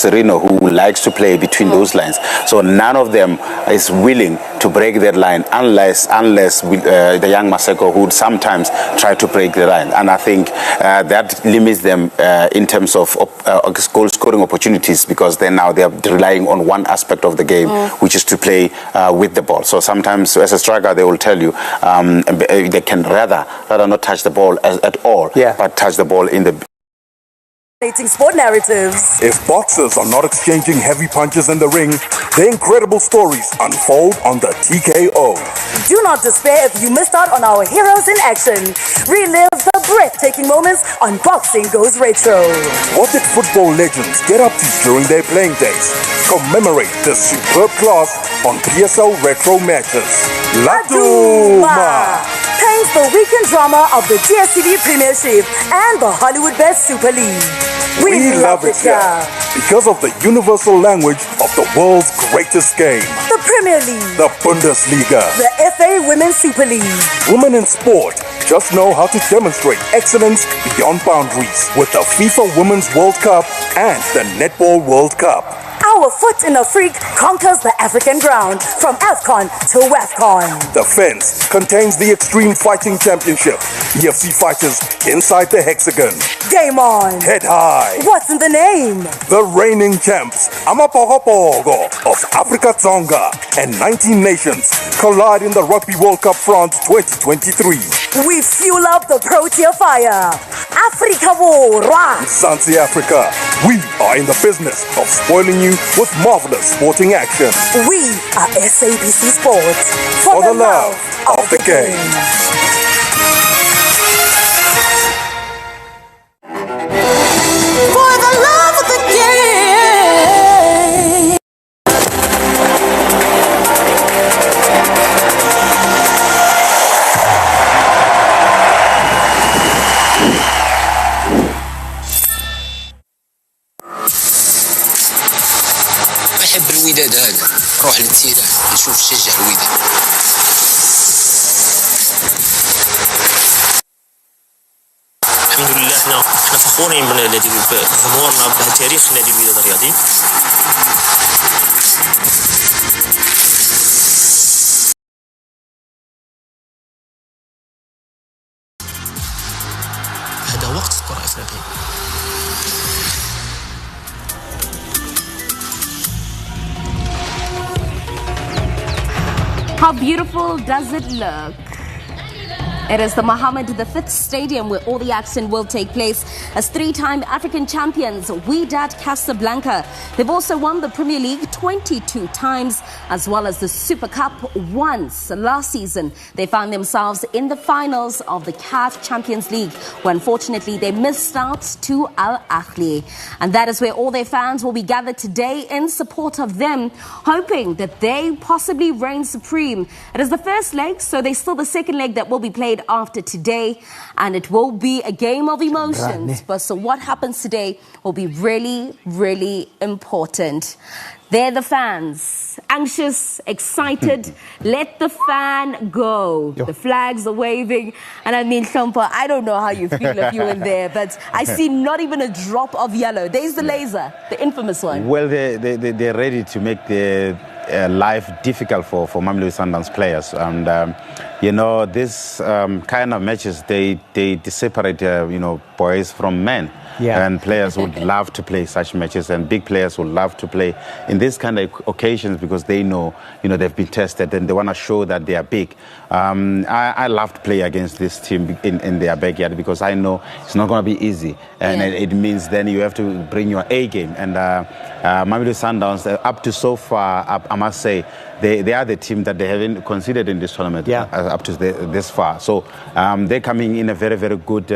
Serino, who likes to play between those lines. So none of them is willing to break their line unless the young Maseko, who would sometimes try to break the line. And I think that limits them in terms of goal scoring opportunities, because then now they are relying on one aspect of the game, which is to play with the ball. So sometimes as a striker, they will tell you they can rather not touch the ball at all, but touch the ball in the sport narratives. If boxers are not exchanging heavy punches in the ring, their incredible stories unfold on the TKO. Do not despair if you missed out on our heroes in action. Relive the breathtaking moments on Boxing Goes Retro. What did football legends get up to during their playing days? Commemorate this superb class on PSL Retro Matches. Laduma paints the weekend drama of the DStv Premiership and the Hollywood Best Super League. We love it here because of the universal language of the world's greatest game. The Premier League, the Bundesliga, the FA Women's Super League. Women in sport just know how to demonstrate excellence beyond boundaries with the FIFA Women's World Cup and the Netball World Cup. Our foot in the freak conquers the African ground from AFCON to WAFCON. The fence contains the Extreme Fighting Championship. EFC fighters inside the hexagon. Game on. Head high. What's in the name? The reigning champs, Amapogopogo of Africa Tsonga and 19 nations collide in the Rugby World Cup France 2023. We fuel up the Protea fire. Africa Borwa. Mzansi Africa, we are in the business of spoiling you with marvelous sporting action. We are SABC Sports for the love of the game. أحب الوداد هذا، روح للتيران نشوف شجع الوداد. الحمد لله احنا فخورين بنادي جمهورنا بتاريخ نادي الوداد الرياضي. هذا وقت الكرة الأفريقية. How beautiful does it look? It is the Mohammed V Stadium where all the action will take place as three-time African champions Wydad Casablanca. They've also won the Premier League 22 times as well as the Super Cup once. Last season, they found themselves in the finals of the CAF Champions League where unfortunately they missed out to Al Ahly. And that is where all their fans will be gathered today in support of them, hoping that they possibly reign supreme. It is the first leg, so there's still the second leg that will be played after today, and it will be a game of emotions. But so what happens today will be really, really important. They're the fans, anxious, excited. Let the fan go. The flags are waving. And I mean, Shampa, I don't know how you feel if you're in there, but I see not even a drop of yellow. There's the laser, the infamous one. Well, they're ready to make the life difficult for Mamelodi Sundowns players. And, you know, this kind of matches, they separate, you know, boys from men. Yeah. And players would love to play such matches, and big players would love to play in this kind of occasions because they know, you know, they've been tested and they want to show that they are big. I love to play against this team in their backyard because I know it's not going to be easy, and it means then you have to bring your A game. And Mamelodi Sundowns, up to so far, I must say, they are the team that they haven't considered in this tournament up to this far. So they're coming in a very, very good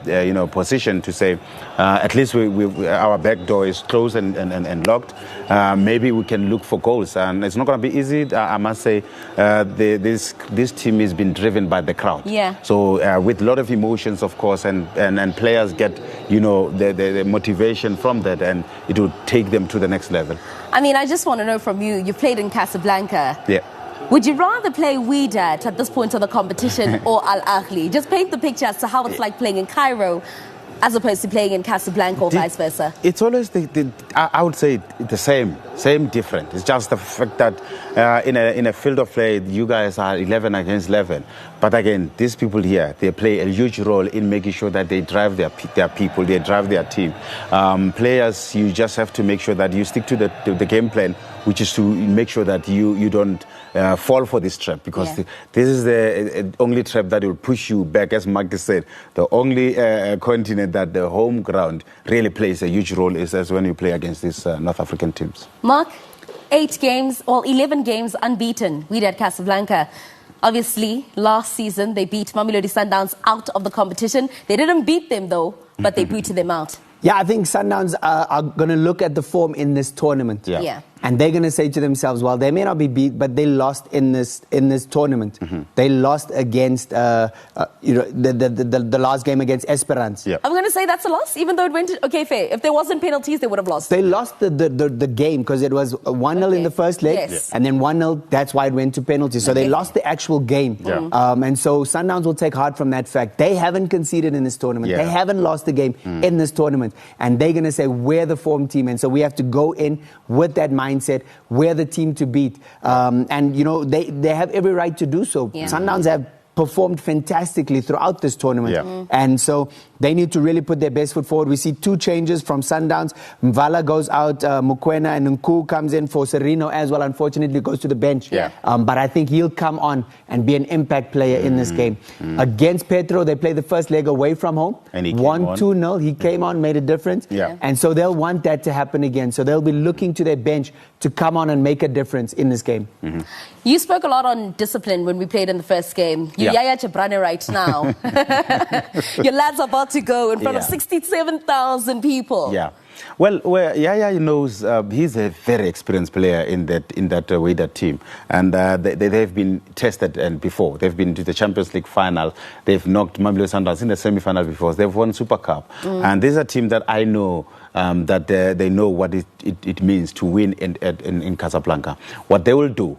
you know, position to say at least our back door is closed and locked. Maybe we can look for goals, and it's not going to be easy. I must say this team has been driven by the crowd. Yeah. So with a lot of emotions, of course, and players get, you know, the motivation from that, and it will take them to the next level. I mean, I just want to know from you, you've played in Casablanca. Yeah. Would you rather play Wydad at this point of the competition or Al Ahly? Just paint the picture as to how it's like playing in Cairo as opposed to playing in Casablanca or vice versa? It's always I would say the same different. It's just the fact that in a field of play, you guys are 11 against 11. But again, these people here, they play a huge role in making sure that they drive their people, they drive their team. Players, you just have to make sure that you stick to the game plan, which is to make sure that you don't fall for this trap, because this is the only trap that will push you back. As Marcus said, the only continent that the home ground really plays a huge role is as when you play against these North African teams. Mark, 11 games unbeaten. Wydad Casablanca. Obviously, last season they beat Mamelodi Sundowns out of the competition. They didn't beat them though, but they booted them out. Yeah, I think Sundowns are going to look at the form in this tournament. Yeah. And they're going to say to themselves, well, they may not be beat, but they lost in this tournament. They lost against, the last game against Esperance. I'm going to say that's a loss, even though it went okay, fair. If there wasn't penalties, they would have lost. They lost the game because it was 1-0 in the first leg, and then 1-0. That's why it went to penalties. So they lost the actual game. And so Sundowns will take heart from that fact. They haven't conceded in this tournament. They haven't lost the game in this tournament. And they're going to say, we're the form team. And so we have to go in with that mindset. We're the team to beat. And, they have every right to do so. Sundowns have performed fantastically throughout this tournament. And so they need to really put their best foot forward. We see two changes from Sundowns. Mvala goes out, Mukwena, and Nku comes in for Serino as well. Unfortunately, goes to the bench. But I think he'll come on and be an impact player in this game. Against Petro, they play the first leg away from home. And he won 2-0. He came on, made a difference. And so they'll want that to happen again. So they'll be looking to their bench to come on and make a difference in this game. You spoke a lot on discipline when we played in the first game. Yaya Chabrane right now. Your lads are about to go in front of 67,000 people. Well, Yaya knows he's a very experienced player in that Wydad team, and they've been tested before. They've been to the Champions League final. They've knocked Mamelodi Sundowns in the semi-final before. They've won Super Cup, and this is a team that I know that they know what it means to win in Casablanca. What they will do,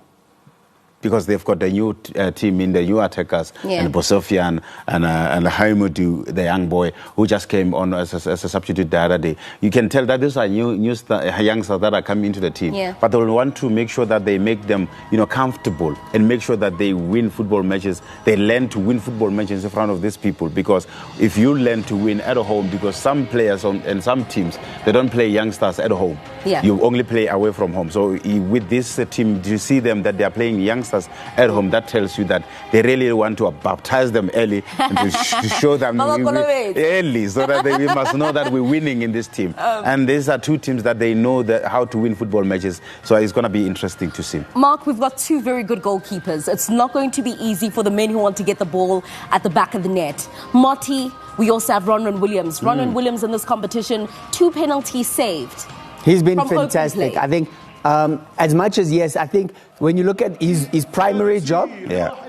because they've got a new team in the new attackers, and Bosofian and Haimudu, the young boy who just came on as a substitute the other day. You can tell that these are youngsters that are coming into the team, but they will want to make sure that they make them comfortable and make sure that they win football matches. They learn to win football matches in front of these people, because if you learn to win at home, because some players and some teams, they don't play youngsters at home. You only play away from home. So with this team, you see them that they are playing youngsters at home. That tells you that they really want to baptize them early and to show them early, so that we must know that we're winning in this team. And these are two teams that they know how to win football matches. So it's going to be interesting to see. Mark, we've got two very good goalkeepers. It's not going to be easy for the men who want to get the ball at the back of the net. Marty, we also have Ronwen Williams. Ronwen Williams in this competition, 2 penalties saved. He's been fantastic. I think as much as, I think when you look at his primary job,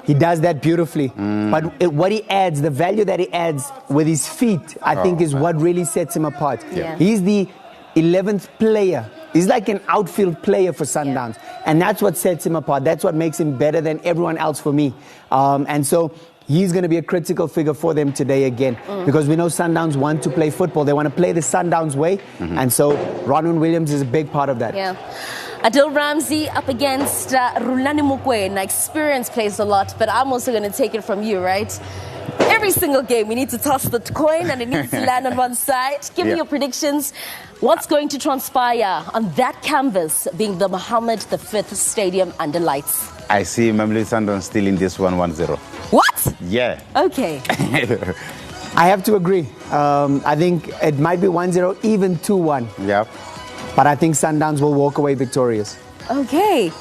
he does that beautifully. But what he adds, the value that he adds with his feet, I think is what really sets him apart. He's the 11th player. He's like an outfield player for Sundowns. And that's what sets him apart. That's what makes him better than everyone else for me. And so he's going to be a critical figure for them today again, because we know Sundowns want to play football. They want to play the Sundowns way. And so Ronwen Williams is a big part of that. Adil Ramsey up against Rulani Mukwena. Experience plays a lot, but I'm also going to take it from you, right? Every single game, we need to toss the coin and it needs to land on one side. Give me your predictions. What's going to transpire on that canvas, being the Mohammed V Stadium under lights? I see Mamelodi Sundowns stealing this one 1-0. What? Yeah. Okay. I have to agree. I think it might be 1-0, even 2-1. But I think Sundowns will walk away victorious. Okay.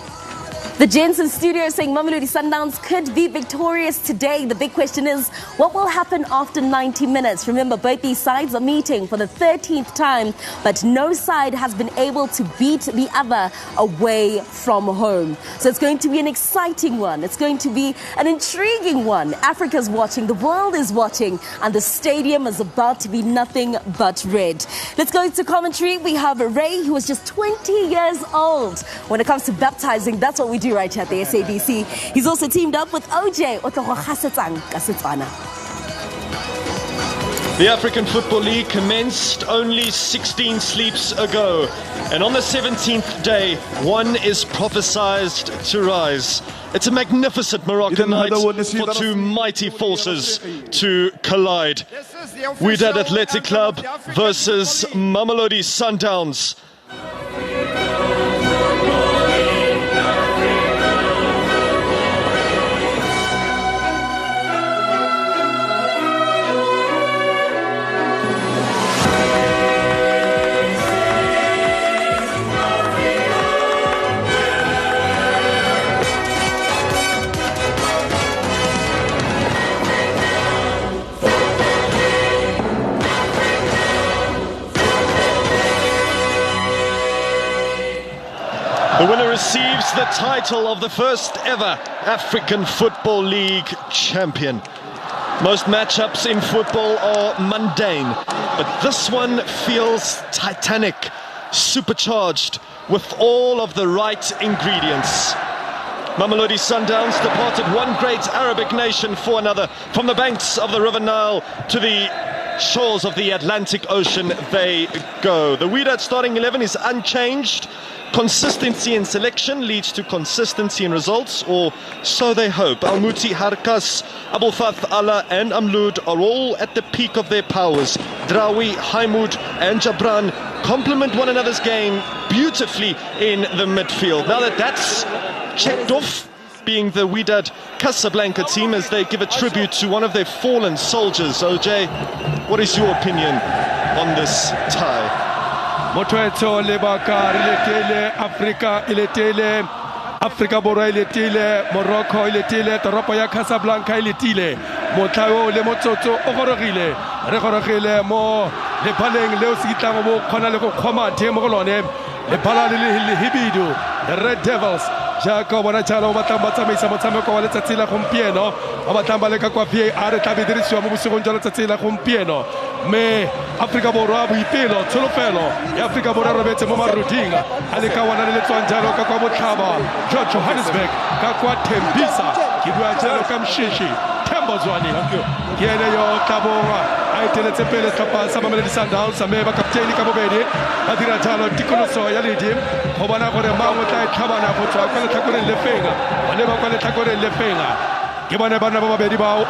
The gents in studio saying Mamelodi Sundowns could be victorious today. The big question is, what will happen after 90 minutes? Remember, both these sides are meeting for the 13th time, but no side has been able to beat the other away from home. So it's going to be an exciting one. It's going to be an intriguing one. Africa's watching, the world is watching, and the stadium is about to be nothing but red. Let's go to commentary. We have Ray, who is just 20 years old. When it comes to baptizing, that's what we do right here at the SABC. He's also teamed up with OJ. The African Football League commenced only 16 sleeps ago, and on the 17th day, one is prophesized to rise. It's a magnificent Moroccan night for two mighty forces to collide. Wydad Athletic Club versus Mamelodi Sundowns. The winner receives the title of the first ever African Football League champion. Most matchups in football are mundane, but this one feels titanic, supercharged with all of the right ingredients. Mamelodi Sundowns departed one great Arabic nation for another. From the banks of the River Nile to the shores of the Atlantic Ocean they go. The Wydad starting 11 is unchanged. Consistency in selection leads to consistency in results, or so they hope. Almuti, Harkas, Abulfath, Allah and Amloud are all at the peak of their powers. Draoui, Haimoud and Jabran complement one another's game beautifully in the midfield. Now that that's checked off, being the Wydad Casablanca team, as they give a tribute to one of their fallen soldiers. OJ, what is your opinion on this tie? Motweto lebaka iletile Afrika iletile Afrika Borwa iletile Morocco iletile toropo ya Casablanca iletile motlayo le motsotso o gorogile re gorogile mo le phaleng leo se kitlang bo khona le go khoma the mo go lone le phala le hibidu the Red Devils jaaka bona tshalo ba tla ba tsamaisa motshameko wa letsatsi la gompieno ba batlang ba le ka kwa VAR tla be dirisiwa mo bosigong jwa letsatsi la gompieno me Afrika Borwa boipelo tsholofelo ya Afrika Borwa robetse mo maruting a le ka wana le tswang jalo ka kwa botlhaba jwa Johannesburg ka kwa Tembisa ke bua jalo ka mshishi Tembo Zwane ke ene yo tabonga a iteletse pele tlhopha sa Mamelodi Sundowns me ba kapteini ka bobedi ba dira jalo tikoloso ya ledi go bona gore mangwe tla tlhabana go tswa kwa letlhakoreng le fenga ba le ba kwa letlhakoreng le fenga ke bone bana ba babedi bao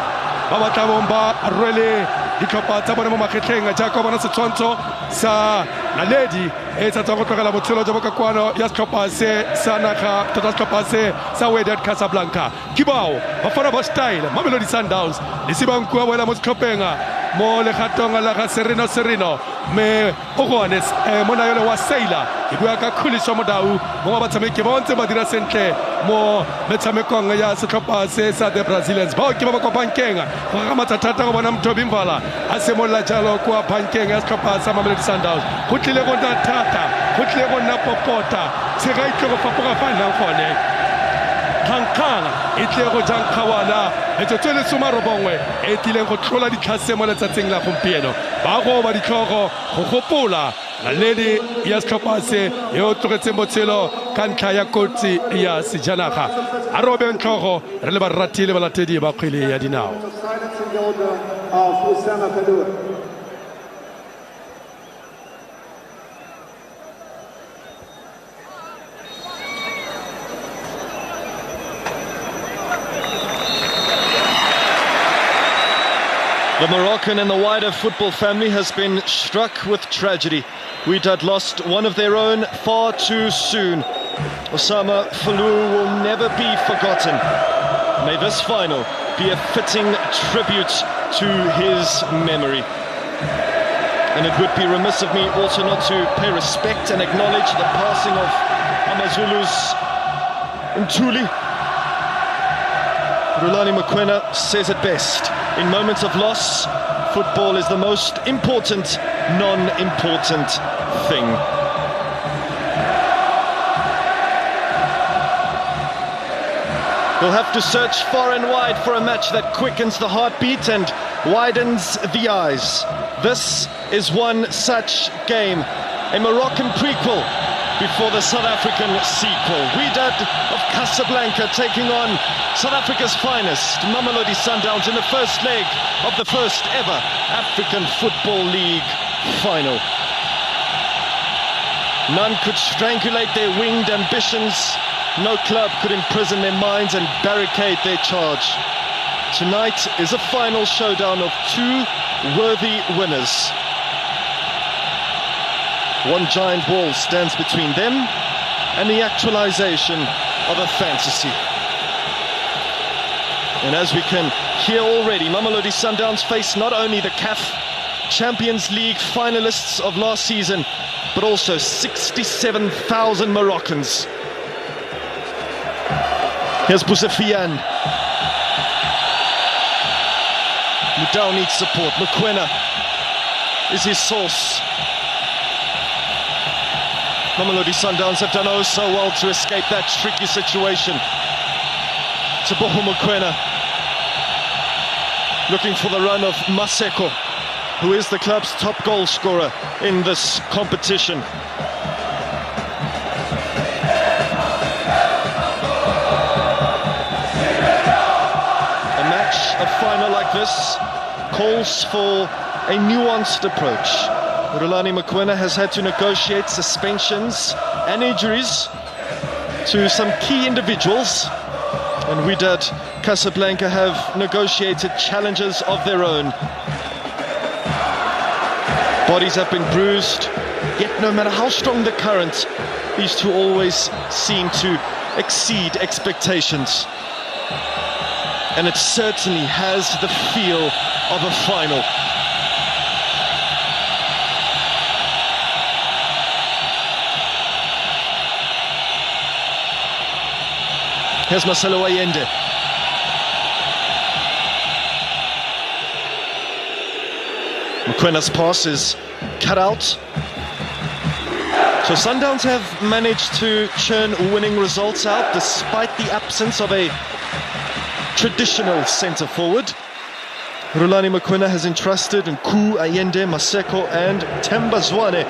ba batla bomba rwele ditlhopha tsa bone mo magetleng jaaka bona setshwantsho sa naledi e tsa tswa go tlogela botshelo jo bo ka kwano ya setlhopha se sa naga tota setlhopha se sa Wydad Casablanca ke bao ba fara ba style Mamelodi Sundowns le sibankua boela mo setlhopheng mo legatong la ga serino me o gone mo na yone wa saila ke bua ka Khuliso Modau mo ba tshameke ba ntse ba dira sentle mo metshamekong ya setlhopha se sa the Brazilians ba ke ba kwa bankeng go ga mathatata go bona Mthobi Mvala a semolla jalo kwa bankeng ya setlhopha sa Mamelodi Sundowns go tlile go nna thata go tlile go nna popota se ga itle go fapoga fa nna gone Kankana itle go jang khawana etsotse le soma robongwe e tlileng go tlola ditlhase mo letsatsing la gompieno ba go ba ditlhogo go gopola naledi ya setlhopha se yo tlogetseng botshelo ka ntlha ya kotsi ya sejanaga a robe ntlhogo re le baratile balatedi ba kgwele ya dinao. The Moroccan and the wider football family has been struck with tragedy. Wydad lost one of their own far too soon. Osama Falou will never be forgotten. May this final be a fitting tribute to his memory. And it would be remiss of me also not to pay respect and acknowledge the passing of Amazulu's Ntuli. Rulani Mokoena says it best. In moments of loss, football is the most important, non-important thing. We'll have to search far and wide for a match that quickens the heartbeat and widens the eyes. This is one such game, a Moroccan prequel before the South African sequel. Wydad of Casablanca taking on South Africa's finest, Mamelodi Sundowns, in the first leg of the first ever African Football League final. None could strangulate their winged ambitions. No club could imprison their minds and barricade their charge. Tonight is a final showdown of two worthy winners. One giant wall stands between them and the actualization of a fantasy. And as we can hear already, Mamelodi Sundowns face not only the CAF Champions League finalists of last season, but also 67,000 Moroccans. Here's Boussafian. Mudau needs support. Mokoena is his source. Mamelodi Sundowns have done oh so well to escape that tricky situation. Teboho Mokoena looking for the run of Maseko, who is the club's top goal scorer in this competition. A final like this calls for a nuanced approach. Rulani Mokoena has had to negotiate suspensions and injuries to some key individuals, and Wydad Casablanca have negotiated challenges of their own. Bodies have been bruised, yet no matter how strong the current, these two always seem to exceed expectations. And it certainly has the feel of a final. Here's Marcelo Allende. Mokwena's pass is cut out. So Sundowns have managed to churn winning results out despite the absence of a traditional centre forward. Rulani Mokoena has entrusted Nku, Allende, Maseko and Themba Zwane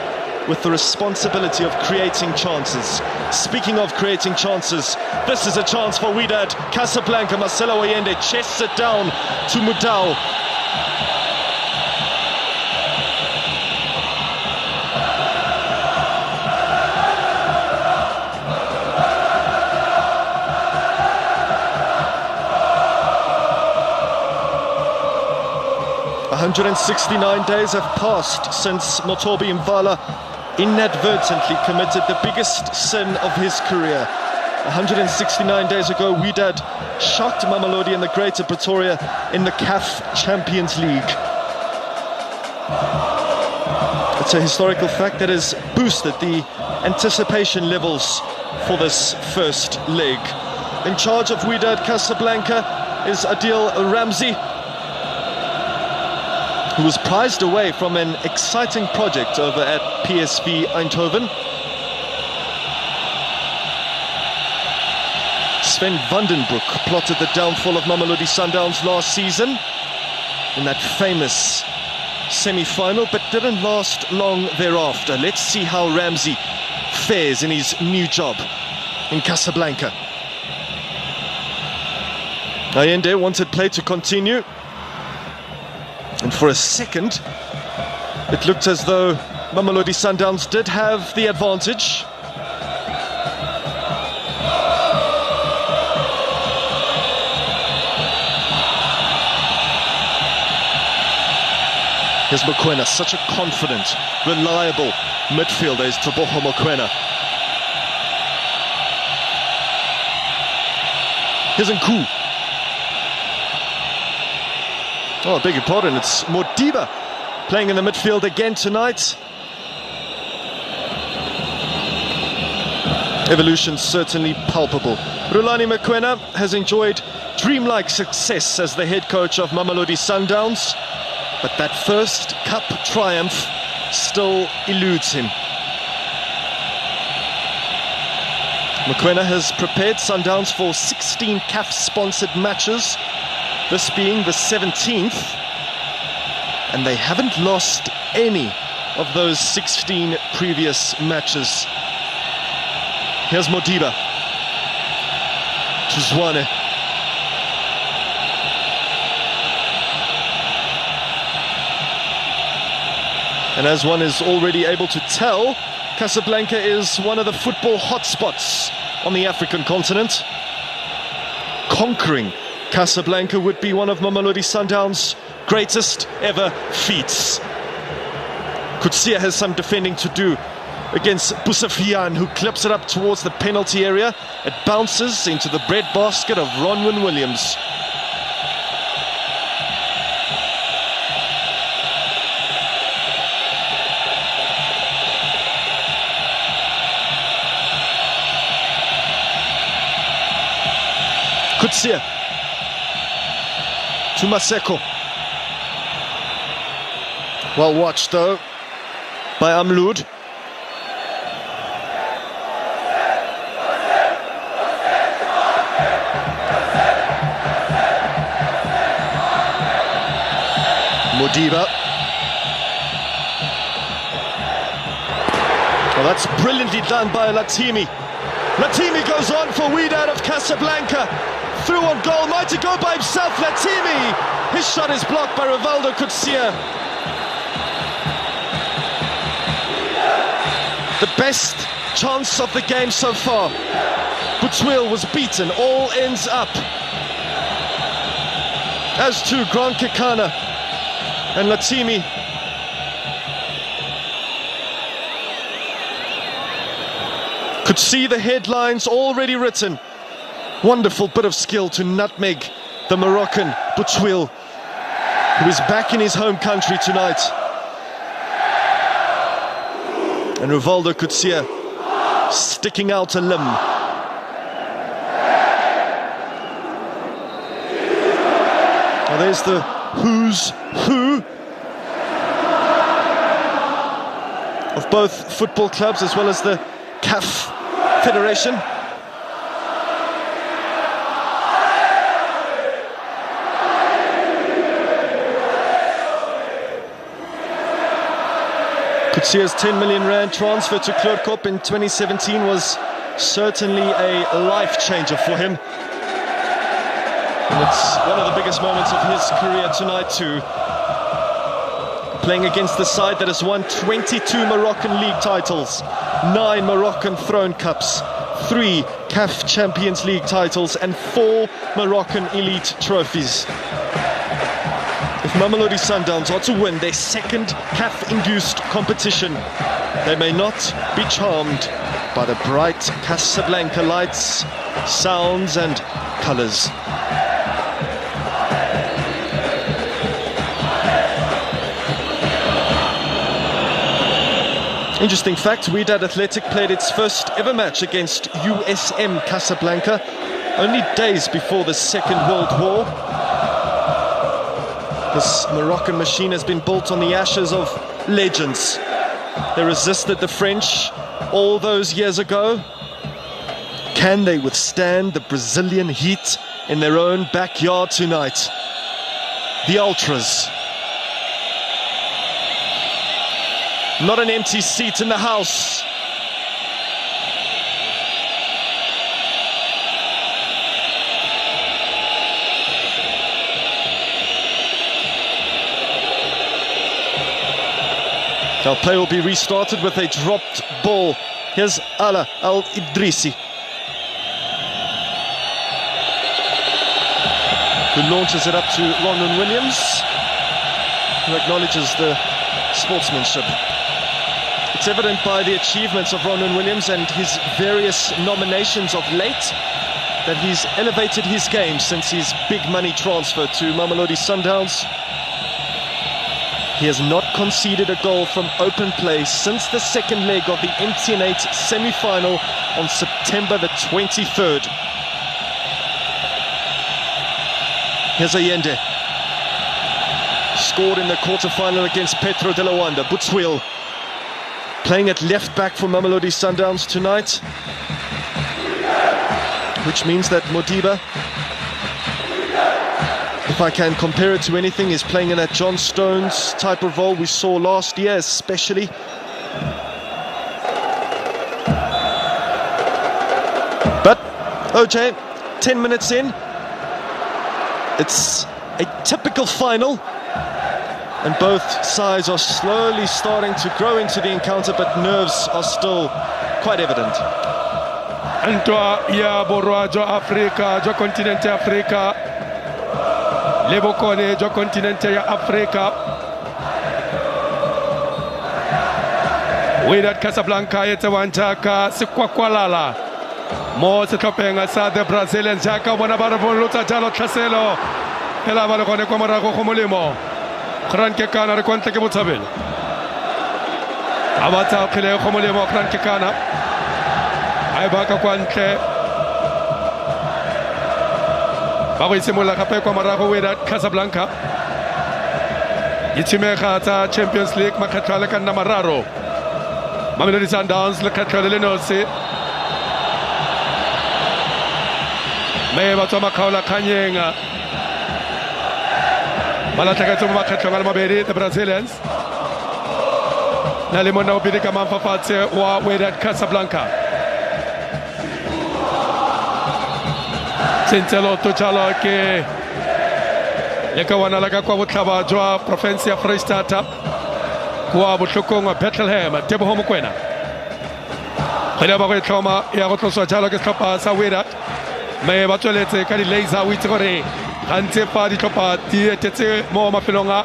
with the responsibility of creating chances. Speaking of creating chances, this is a chance for Wydad Casablanca. Marcelo Allende chests it down to Mudau. 169 days have passed since Motobi Mbala inadvertently committed the biggest sin of his career. 169 days ago, Wydad shocked Mamelodi and the Greater Pretoria in the CAF Champions League. It's a historical fact that has boosted the anticipation levels for this first leg. In charge of Wydad Casablanca is Adil Ramzi, who was prized away from an exciting project over at PSV Eindhoven. Sven Vandenbroek plotted the downfall of Mamelodi Sundowns last season in that famous semi-final, but didn't last long thereafter. Let's see how Ramzi fares in his new job in Casablanca. Allende wanted play to continue, and for a second it looked as though Mamelodi Sundowns did have the advantage. Here's Mokoena, such a confident, reliable midfielder is Teboho Mokoena. Here's Nku. Oh, I beg your pardon, it's Modiba playing in the midfield again tonight. Evolution certainly palpable. Rulani Mokoena has enjoyed dreamlike success as the head coach of Mamelodi Sundowns, but that first cup triumph still eludes him. Mokoena has prepared Sundowns for 16 CAF-sponsored matches, this being the 17th, and they haven't lost any of those 16 previous matches. Here's Modiba. To Zwane. And as one is already able to tell, Casablanca is one of the football hotspots on the African continent. Conquering Casablanca would be one of Mamelodi Sundowns' greatest ever feats. Kutsia has some defending to do against Busafian, who clips it up towards the penalty area. It bounces into the breadbasket of Ronwen Williams. Kutsia to Maseko. Well watched though by Amloud. Modiba. Well, that's brilliantly done by Latimi. Latimi goes on for Wydad of Casablanca. Through on goal, might he go by himself? Latimi! His shot is blocked by Rivaldo Kutsia. The best chance of the game so far. Butswil was beaten, all ends up. As to Grant Kekana and Latimi. Could see the headlines already written. Wonderful bit of skill to nutmeg the Moroccan Butswil, who is back in his home country tonight. And Rivaldo Kutsia sticking out a limb. Now there's the who's who of both football clubs as well as the CAF Federation. Kutsia's 10 million rand transfer to Kloorkop in 2017 was certainly a life changer for him. And it's one of the biggest moments of his career tonight too. Playing against the side that has won 22 Moroccan league titles, 9 Moroccan Throne Cups, 3 CAF Champions League titles and 4 Moroccan elite trophies. If Mamelodi Sundowns are to win their second CAF-induced competition, they may not be charmed by the bright Casablanca lights, sounds and colours. Interesting fact, Wydad Athletic played its first ever match against USM Casablanca only days before the Second World War. This Moroccan machine has been built on the ashes of legends. They resisted the French all those years ago. Can they withstand the Brazilian heat in their own backyard tonight? The Ultras. Not an empty seat in the house. Now play will be restarted with a dropped ball. Here's Ala Al-Idrisi, who launches it up to Ronwen Williams, who acknowledges the sportsmanship. It's evident by the achievements of Ronwen Williams and his various nominations of late that he's elevated his game since his big money transfer to Mamelodi Sundowns. He has not conceded a goal from open play since the second leg of the MTN8 semi-final on September the 23rd. Here's Allende. Scored in the quarter-final against Petro de Luanda. Butswil playing at left back for Mamelodi Sundowns tonight, which means that Modiba, if I can compare it to anything, is playing in that John Stones type of role we saw last year especially. OJ, 10 minutes in. It's a typical final. And both sides are slowly starting to grow into the encounter, but nerves are still quite evident. Antwa ya borwa jo Afrika, jo kontinente Afrika. Lebokone jo kontinente ya Afrika. Wydad Casablanca yetse wanjaka sikwakwalala. Mo setlopenga sa the Brazilians jaka bona ba re bolotsa jalo tlhaselo. Pela ba le gone kwa morago go molemo. Kran ke kana re kontle ke botshabelo. Abatsa khile go molemo kran ke kana. Ai ba ka kwantle. Ba go itsimola gape kwa morago Wydad Casablanca. Itshimega tsa Champions League makgetlo le kana mararo. Mamelodi Sundowns le kgetlo le nosi. Me ba tswa makhaola khanyenga. Malatlhaketse mo makgetlo a le mabedi the Brazilians. Na le mona o bidi ka mamfafatshe wa Wydad Casablanca. Sentselo to jalo ke le ka wana la ka kwa botlhaba jwa province ya Freistata kwa botlhokong wa Bethlehem Teboho Mokwena. Khale ba go tlhoma ya go tloswa jalo ke setlhopha sa Wydad. Me ba tsweletse ka di laser o itse gore gantse pa ditlhopha di etetse mo mafelong a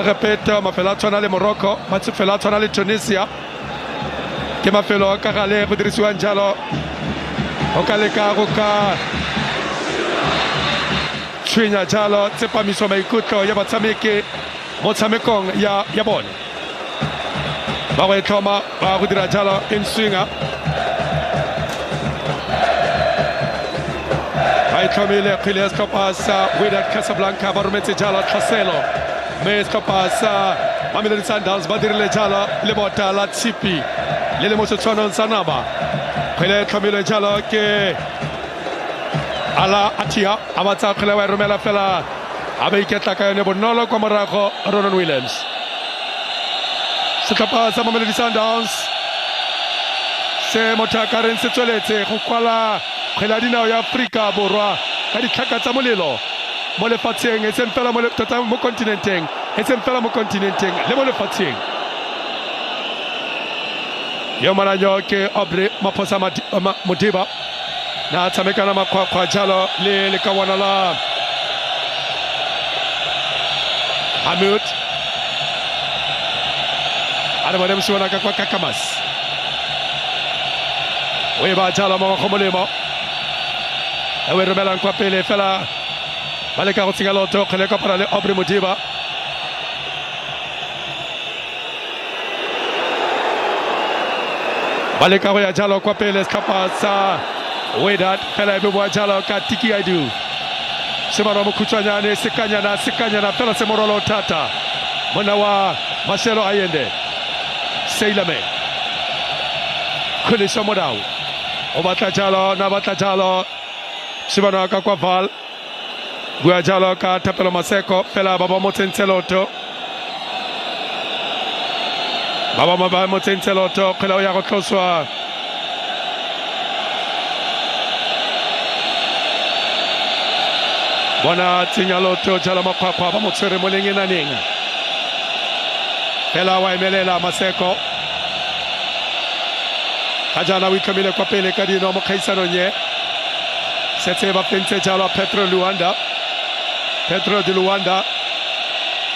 repete mafelo a tshwana le Morocco, mafelo a tshwana le Tunisia. Ke mafelo a ka gale go dirisiwang jalo o ka leka go ka tshwenya jalo tsepamiso maikutlo ya batshameki mo tshamekong ya bone. Ba go tlhoma ba go dira jalo in swinger. Ai tlhomile khile setlhopha sa Wydad Casablanca ba rometse jalo tlhaselo. Me setlhopha sa Mamelodi Sundowns ba dirile jalo le bota la tshipi le le mo setshwanong sa naba. Khile tlhomile jalo ke ala atia abatsa khile wa romela fela a ba iketla ka yone bonolo kwa morago Ronan Williams. Setlhopha sa Mamelodi Sundowns se mothakaren se tsweletse go kwala kgwele dinao ya Afrika borwa ka ditlhaka tsa molelo mo lefatsheng e seng fela mo kontinenteng le mo lefatsheng. Yo maranyo ke Aubrey Maphosa Modiba na tshamekana makgwakgwa jalo le lekawana la Hamid ana ba msiwana ka kwa Kakamas we ba jalo mo go molemo. Ewe romela kwa pele fela baleka go tsinga loto khele ka para le Aubrey Modiba. Baleka go ya jalo kwa pele setlhopha sa Wydad fela e bua jalo ka Tiki Aidu. Semaro mo khutshwanyane sekanyana fela se morolo tata. Mona wa Marcelo Ayende. Seilame. Khole Somodao. O batla jalo Sibana ka kwa Val. Bua jalo ka Tapelo Maseko fela baba mo tsentsheloto. Baba mo tsentsheloto khela ya go tloswa. Bona tsinyaloto jalo makhwakwa ba mo tshwere mo lengenaneng. Fela wa emelela Maseko. Kajana o itlhomile kwa pele ka dino mo kgaisano nye. Setse ba fentse jalo Petro de Luanda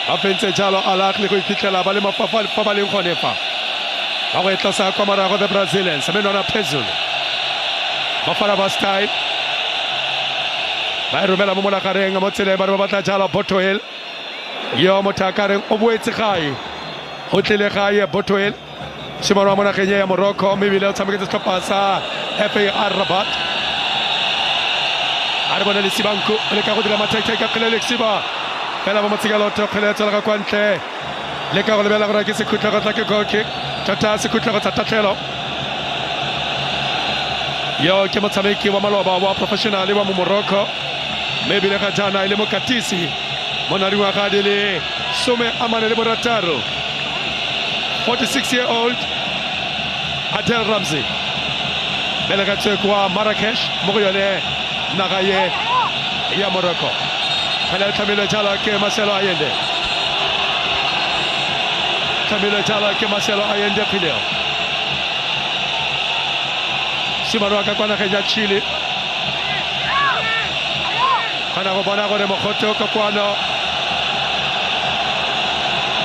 ba fentse jalo alak le go iphitlhela ba le mafafa fa ba leng gone fa ba go etlosa kwa morago the Brazilians menona phezulu mafara ba style ba romela mo molagareng mo tsele ba batla jalo Botoel yo mothakareng o boetse gae go tlile gae Botoel Shimaro mo nageng ya Morocco mme bile o tshameketse setlhopha sa FAR Rabat. Arbona le Sibanko le ka go dira matheke ka khele Lexiba fela ba motsika loto khele tsela ka kwantle le ka go lebela gore ke se khutla go tla ke goal kick tata se khutla go tatatlelo yo ke motshameki wa maloba wa professional wa mo Morocco mme bile ga jana ile mo katisi mo na riwa ga dile some amane le borataro 46-year-old Adel Ramsey Belagatswe kwa Marrakesh mo go yone naga ye ya Morocco. Khala tlamile jala ke Marcelo Allende. Tlamile jala ke Marcelo Allende phileo. Simaro ka kwana ka Chile. Kana go bona gore mogotho ka kwano.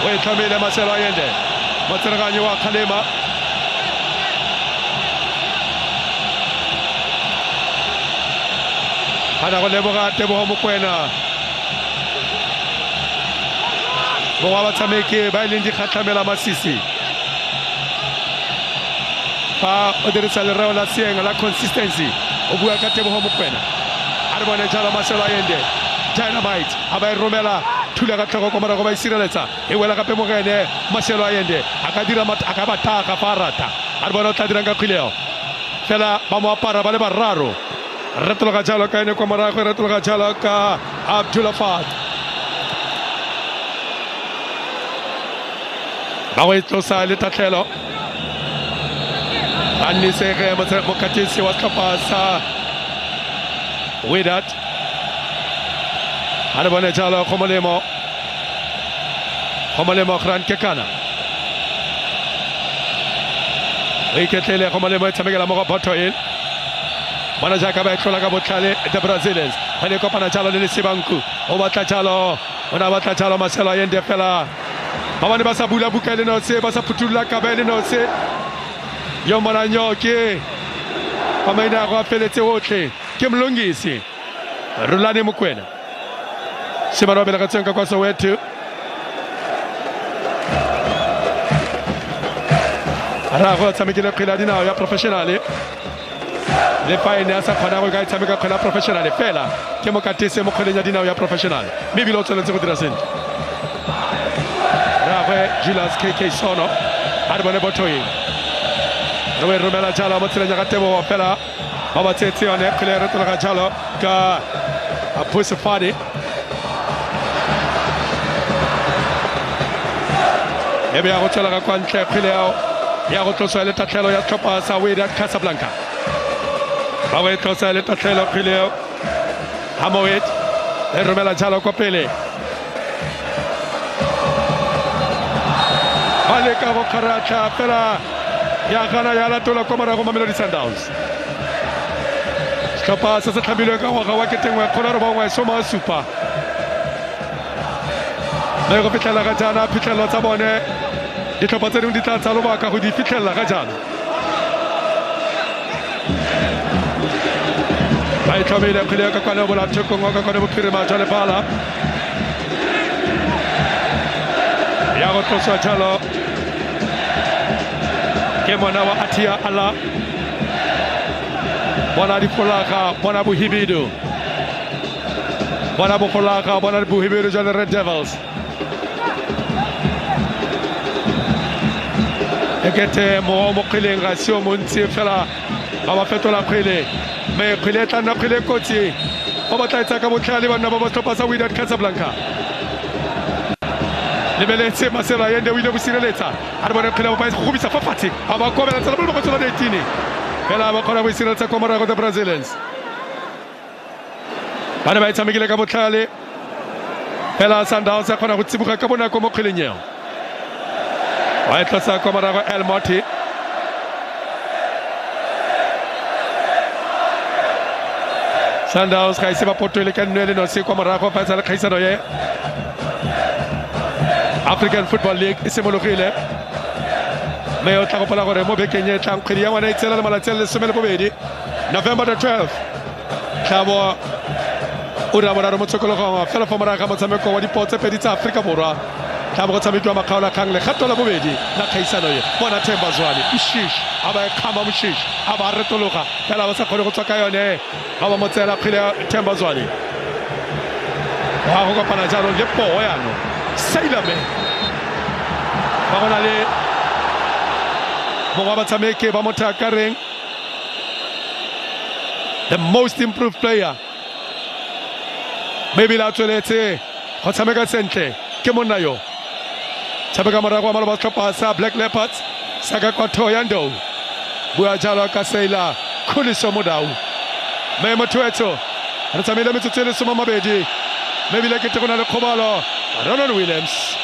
We tlamile Marcelo Allende. Motsereganyi wa Khalema. Kana go leboga Tebogo Mokoena. Mo wa batshameki ba ile ndi khatlamela masisi. Fa o dirisa lereo la sienga la consistency. O bua ka Tebogo Mokoena. A re bone jalo Marcelo Allende. Dynamite aba e romela thula ka tlhogo komara go ba isireletsa. E wela gape mo gene Marcelo Allende. A ka dira aka ba taka fa rata. A re bone o tla dirang ka khileo. Fela ba mo apara ba le bararo. Retologa jalo ka ene kwa morago retologa jalo ka Abdullah Fad ba go itlosa le tatlhelo a nnisege mokatisi wa setlhopha sa Wydad a re bone jalo go molemo Gran Kekana o iketlele go molemo e tshamekela mo go Botoil Bona jaka ba tlola ka botlhale the Brazilians ba le kopana jalo le Sebanku o batla jalo ona batla jalo Marcelo Allende fela ba bane ba sa bula buka le no se ba sa phutula ka ba le no se yo mona nyoke ba maina go feletse otlhe ke mlongisi Rulane Mokoena Simaro bela ka tsenka kwa Soweto ara go tsamekile kgila dinao ya professional le faine a sa kgona go ka tshameka kgona professional fela ke mo katise mo kgoleng ya dinao ya professional mme bilo tsweletse go dira sentle Rabe Julius KK Sono a re bone Botoil re romela jalo mo tseleng ya ka Tebogo fela ba ba tsetse yone kgole re tloga jalo ka Pusefadi ebe ya go tswela ka kwa ntle kgole ya go tloswa le tatlhelo ya setlhopha sa Wydad Casablanca ba go tlosa le tatlhelo kgile Hamoed e romela jalo kwa pele ba le ka go kharatla fela ya gana ya latola kwa morago Mamelodi Sundowns setlhopha se se tlhamilweng ka ngwaga wa ketengwe kgona re bangwe soma supa mme go fitlhela ka jana phitlhelelo tsa bone ditlhopha tse dingwe di tla tsa lobaka go di fitlhelela ka jana ba itlhomile kgwele ka kwane bola thekong ka kwane bophirima jwa lebala ya go tloswa jalo ke mona wa Atia Ala bona dipolaga bona bohibidu bona bopolaga bona bohibidu jwa Red Devils ekete mo kgweleng ga seo montsi fela ba ba fetola kgwele me kgwele tla nna kgwele kotsi o batla etsa ka botlhale banna ba setlhopha sa Wydad Casablanca lebeletse Marcelo Allende o ile bo sireletsa a re bone kgwele ba go gobisa fa fatshe ba ba kobela tsela ba tsela 18 fela ba kgona bo sireletsa kwa morago the Brazilians ba ne ba tshamekile ka botlhale fela Sundowns a kgona go tsibuga ka bonako mo kgweleng eo wa etlosa kwa morago El Moti Sundowns ga ise ba potole ka nnwele no se kwa morago fa sa le khaisano ye African Football League e simologile mme o tla go pola gore mo bekeng e tlang kgwedi ya ngwana e tsela le malatsi a le 12 November the 12th tlhabo o ra bona mo tshokologong fela fa moraga motshameko wa dipotse pedi tsa Afrika Borwa tlhabo go tshamekiwa makgaola kgang le gato la bobedi la khaisano ye bona Themba Zwane Mshish aba e khama Mshish aba retologa fela ba sa kgone go tswa ka yone ga ba motsela kgile Themba Zwane wa go kopana jalo le pogo yano Sailame ba gona le mo ba tshameke ba mothakareng the most improved player maybe la tsweletse go tshameka sentle ke monna yo tshameka morago ba tlhopha sa Black Leopards sa ka kwa Thoyando bua jalo ka Saila khuliso modau Memo Tueto re tsamile metsotso e le 20 maybe like it gona le Khobalo Ronald Williams.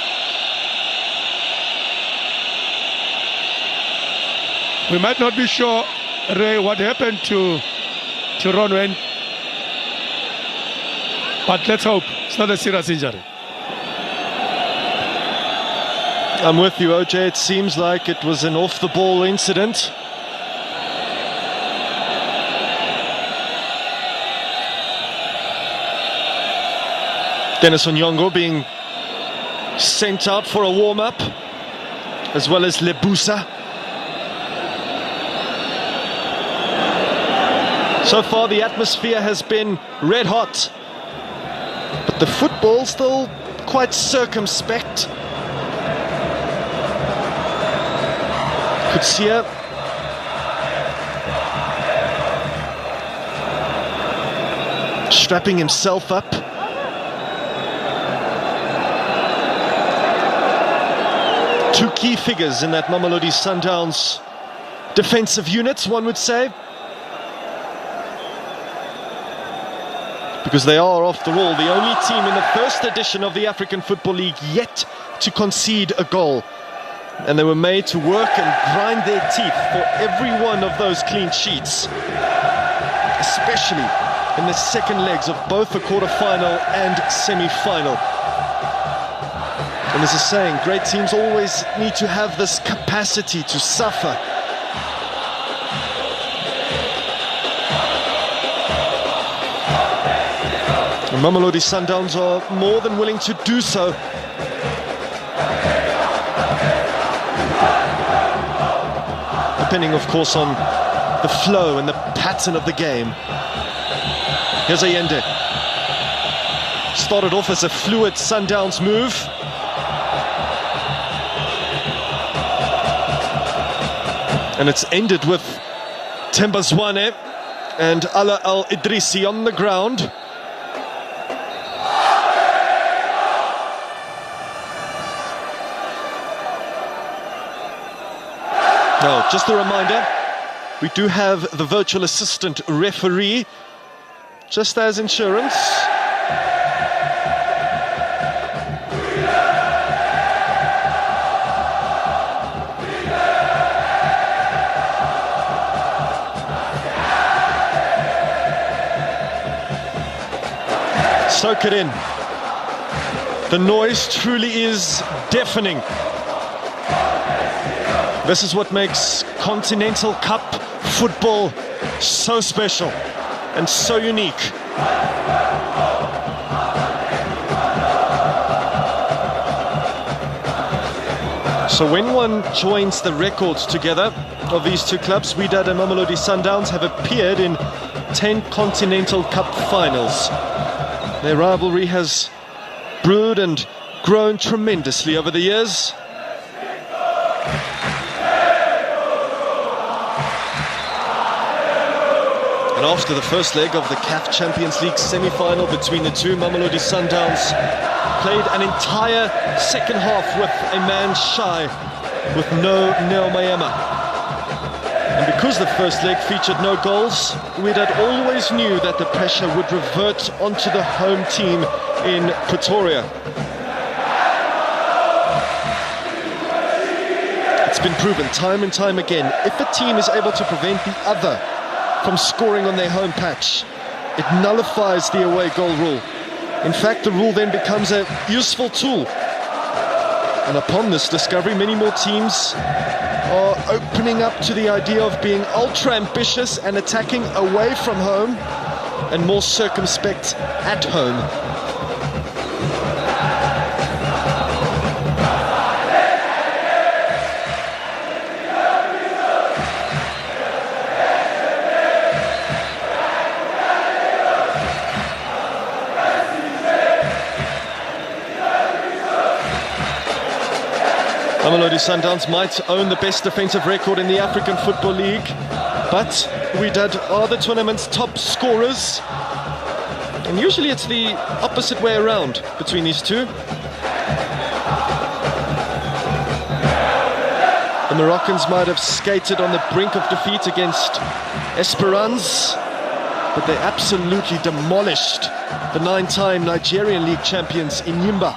We might not be sure, Ray, what happened to Ronwen, but let's hope it's not a serious injury. I'm with you, OJ. It seems like it was an off-the-ball incident. Dennis Onyongo being sent out for a warm-up, as well as Lebusa. So far, the atmosphere has been red hot, but the football still quite circumspect. Kutsia strapping himself up. Two key figures in that Mamelodi Sundowns defensive unit, one would say. Because they are, after all, the only team in the first edition of the African Football League yet to concede a goal. And they were made to work and grind their teeth for every one of those clean sheets, especially in the second legs of both the quarter-final and semi-final. And there's a saying, great teams always need to have this capacity to suffer. The Mamelodi Sundowns are more than willing to do so. Depending, of course, on the flow and the pattern of the game. Here's Allende. Started off as a fluid Sundowns move. And it's ended with Themba Zwane and Ala Al-Idrisi on the ground. Now, just a reminder, we do have the virtual assistant referee, just as insurance. Soak it in. The noise truly is deafening. This is what makes Continental Cup football so special and so unique. So when one joins the records together of these two clubs, Wydad and Mamelodi Sundowns have appeared in 10 Continental Cup finals. Their rivalry has brewed and grown tremendously over the years. And after the first leg of the CAF Champions League semi-final between the two, Mamelodi Sundowns played an entire second half with a man shy, with no Neo Mayema. And because the first leg featured no goals, Wydad always knew that the pressure would revert onto the home team in Pretoria. It's been proven time and time again, if a team is able to prevent the other from scoring on their home patch, it nullifies the away goal rule. In fact, the rule then becomes a useful tool. And upon this discovery, many more teams are opening up to the idea of being ultra ambitious and attacking away from home and more circumspect at home. Mamelodi Sundowns might own the best defensive record in the African Football League, but Wydad are the tournament's top scorers. And usually it's the opposite way around between these two. The Moroccans might have skated on the brink of defeat against Esperance, but they absolutely demolished the 9-time Nigerian League champions in Enyimba,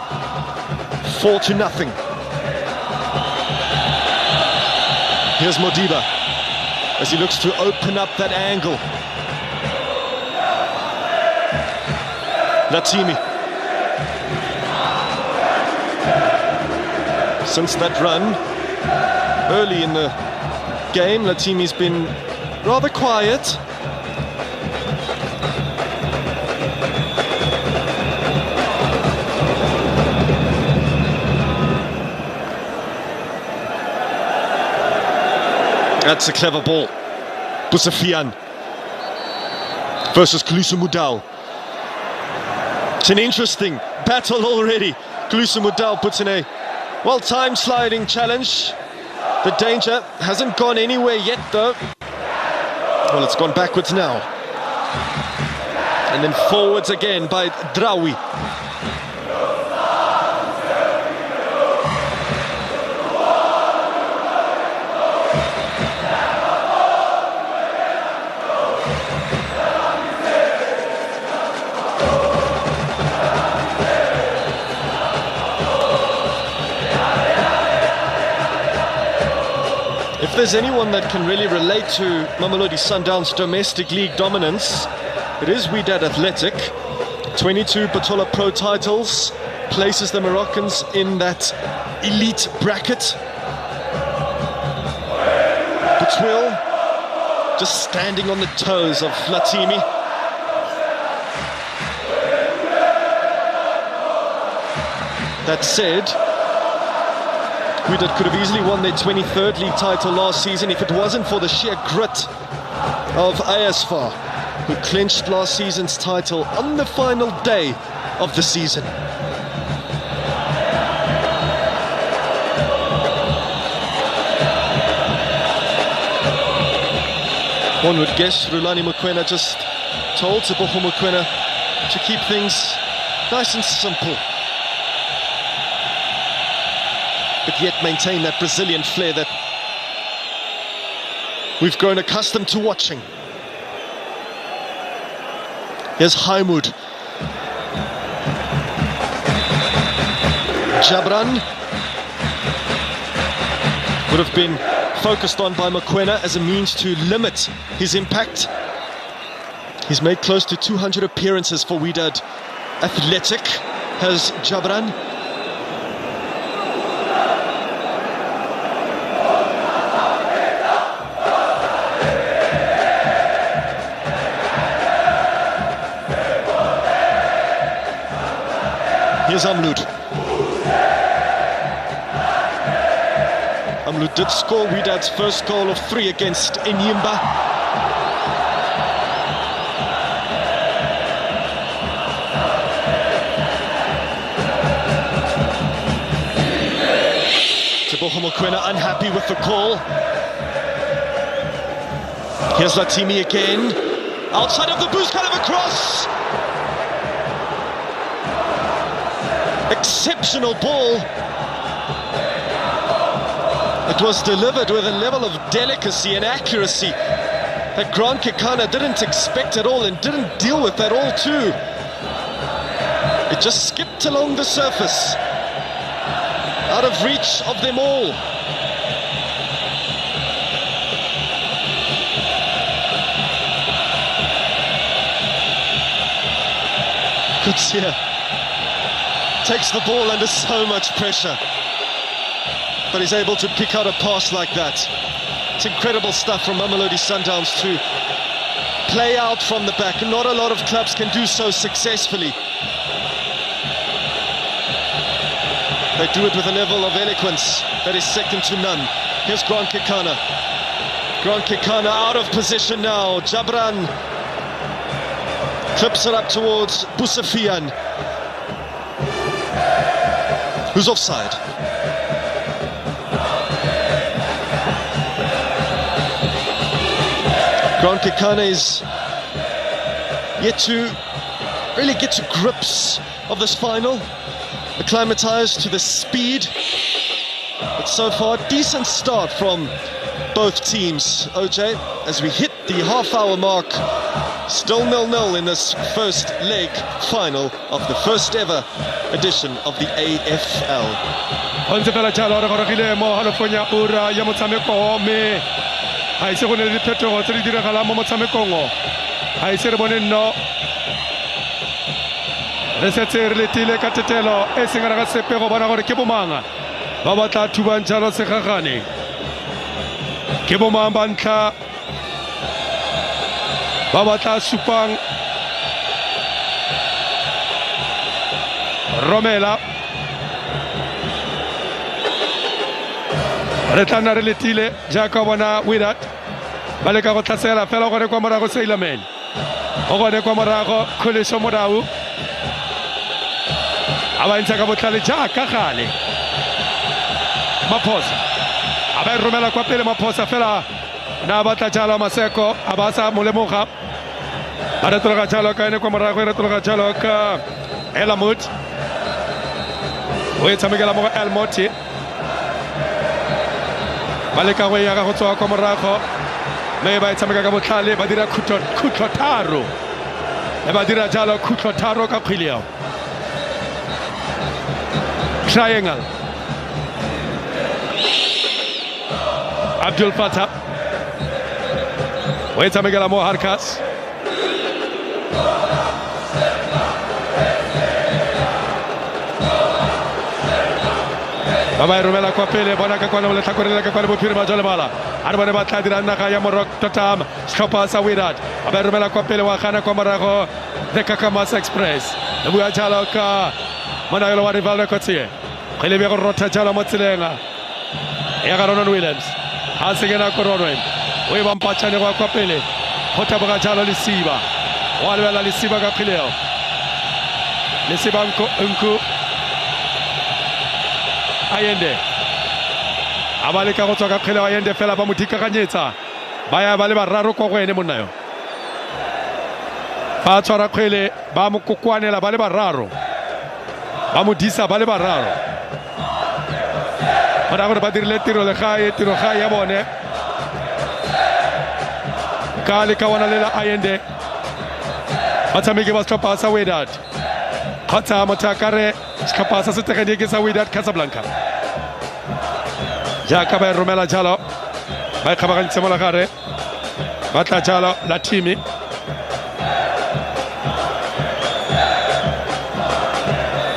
4-0. Here's Modiba as he looks to open up that angle. Latimi. Since that run early in the game, Latimi's been rather quiet. That's a clever ball. Busafian versus Kalusa Mudau. It's an interesting battle already. Kalusa Mudau puts in a well-timed sliding challenge. The danger hasn't gone anywhere yet, though. Well, it's gone backwards now. And then forwards again by Draoui. If there's anyone that can really relate to Mamelodi Sundowns' domestic league dominance, it is Wydad Athletic. 22 Batola Pro titles, places the Moroccans in that elite bracket. Butwil just standing on the toes of Latimi. That said, Wydad could have easily won their 23rd league title last season if it wasn't for the sheer grit of Ayasfar, who clinched last season's title on the final day of the season. One would guess Rulani Mokoena just told Teboho Mokoena to keep things nice and simple, but yet maintain that Brazilian flair that we've grown accustomed to watching. Here's Haimud. Jabran would have been focused on by Mokoena as a means to limit his impact. He's made close to 200 appearances for Wydad Athletic, has Jabran. Here's Amloud. Amloud did score Wydad's first goal of 3 against Enyimba. Teboho Mokoena unhappy with the call. Here's Latimi again. Outside of the boost, kind of a cross. Exceptional ball. It was delivered with a level of delicacy and accuracy that Grant Kekana didn't expect at all and didn't deal with at all too. It just skipped along the surface, out of reach of them all. Kutsia takes the ball under so much pressure, but he's able to pick out a pass like that. It's incredible stuff from Mamelodi Sundowns to play out from the back. Not a lot of clubs can do so successfully. They do it with a level of eloquence that is second to none. Here's Grant Kekana. Grant Kekana out of position now. Jabran clips it up towards Busafian, who's offside. Grant Kekana is yet to really get to grips of this final, acclimatized to the speed But so far, decent start from both teams, OJ, as we hit the half-hour mark. Still 0-0 in this first leg final of the first ever edition of the AFL. Ontse fela jalo re gorogile mo halofong ya ura ya motshameko mme ga ise go ne le diphetogo tse di diragalang mo motshamekong ga ise re bone nno re setse re letile ka tetelo e seng ra ga sepe go bona gore ke bomanga ba batla thubang jalo segagane ke bomang ba ntlha ba batla supang Romela re tla re letile jaaka bona Wydad ba le ka go tlhasela fela gore kwa morago Seilamen o gone kwa morago Kholeso Modau a ba ntse ka botlhale jaaka gale Maphosa a ba romela kwa pele Maphosa fela na batla jalo Maseko a ba sa molemoga a re tloga jalo ka ene kwa morago re tloga jalo ka Elamut o e tshamekela mo Elmoti ba le ka go ya go tswa kwa morago mme ba e tshameka ka botlhale ba dira khutlo tharo ba dira jalo khutlo tharo ka kgwele triangle Abdul Fattah o e tshamekela mo Harkas ba ba romela kwa pele bona ka kwana le tlhakorela ka kwana bophirima jole bala a re bone ba tla dira naga ya Morok Totam setlhopha sa Wydad ba ba romela kwa pele wa gana kwa morago the Kakamas Express le bua jalo ka monagelo wa Rivaldo Kotsie kgele be go rotha jalo mo tselenga ya ga Ronan Williams ha se kena ko Ronan o e bampatshane kwa pele go taboga jalo le Siba wa lebela le Siba ka kgileo le Siba nku Ayende abale ka go tswa ka kgele wa Ayende fela ba mo dikaganyetsa ba ya ba le bararo kwa go ene monna yo ba tshwara kgele ba mo kokwanela ba le bararo ba mo disa ba le bararo ba gore ba dirile tiro ga ya bone ka le ka wana le la Ayende ba tshameke ba setlhopha sa Wydad kgotsa mothakare setlhopha sa setegeniki sa Wydad Casablanca jaaka ba romela jalo ba e kgabagantse mo la gare ba tla jalo la team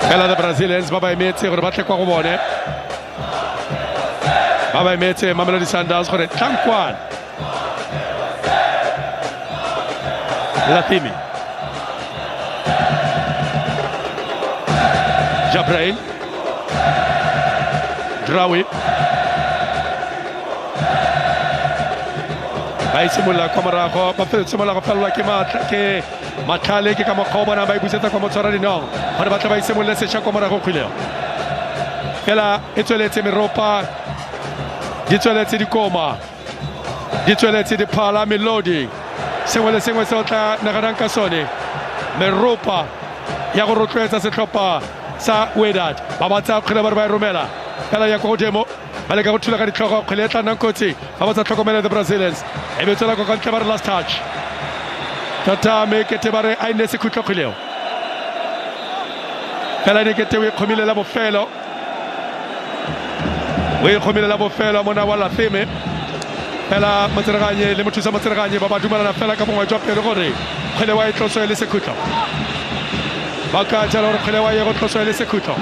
fela the Brazilians ba ba emetse gore ba tle kwa go bone ba ba emetse Mamelodi Sundowns gore tlankwana la team Jabrain Drawi ba isimola kwa morago ba fetsomola go felwa ke matlhale ke ka mokgwa ba e busetsa kwa motshwara dinong gore ba tla ba isimolle setšha kwa morago kgwileo fela e tsweletse meropa di tsweletse dikoma di tsweletse diphala melodi sengwe le sengwe se o tla naganang ka sone meropa ya go rotloetsa setlhopha sa Wydad ba ba tsa kgwele ba re ba e romela fela ya kwa godimo ba le ka go thula ka ditlhogo kgwele e tla nnang kotsi ba ba tsa tlhokomela the Brazilians e be tswela kwa kantle ba re last touch Tatame kete ba re a ine sekhutlo kgweleo fela ne kete o e kgomilela bofelo mona wa la theme fela motsereganye le mothusa motsereganye ba ba dumelana fela ka bongwe jwa pele gore kgwele wa e tloso le sekhutlo ba ka jalo gore kgwele wa e go tloso le sekhutlo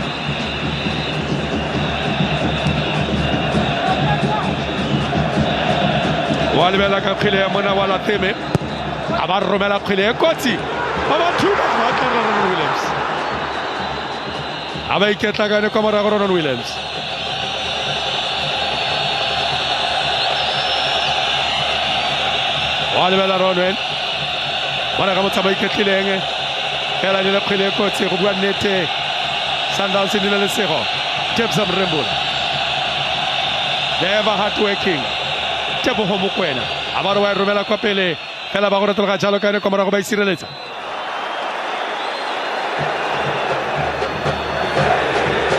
wa lebela ka kgwele ya mona wa la theme a ba romela kgwele e kotsi ba ba thuba ba tla Ronan Williams a ba iketlakane kwa morago Ronan Williams wa lebela Ronan bona ka motsaba iketlileng fela le kgwele e kotsi go bua nnete Sundowns di na le sego Tebza Mrembula never hard working Tebogo Mokwena a ba re wa e romela kwa pele fela ba go retologa jalo ka ene kwa morago ba isireletsa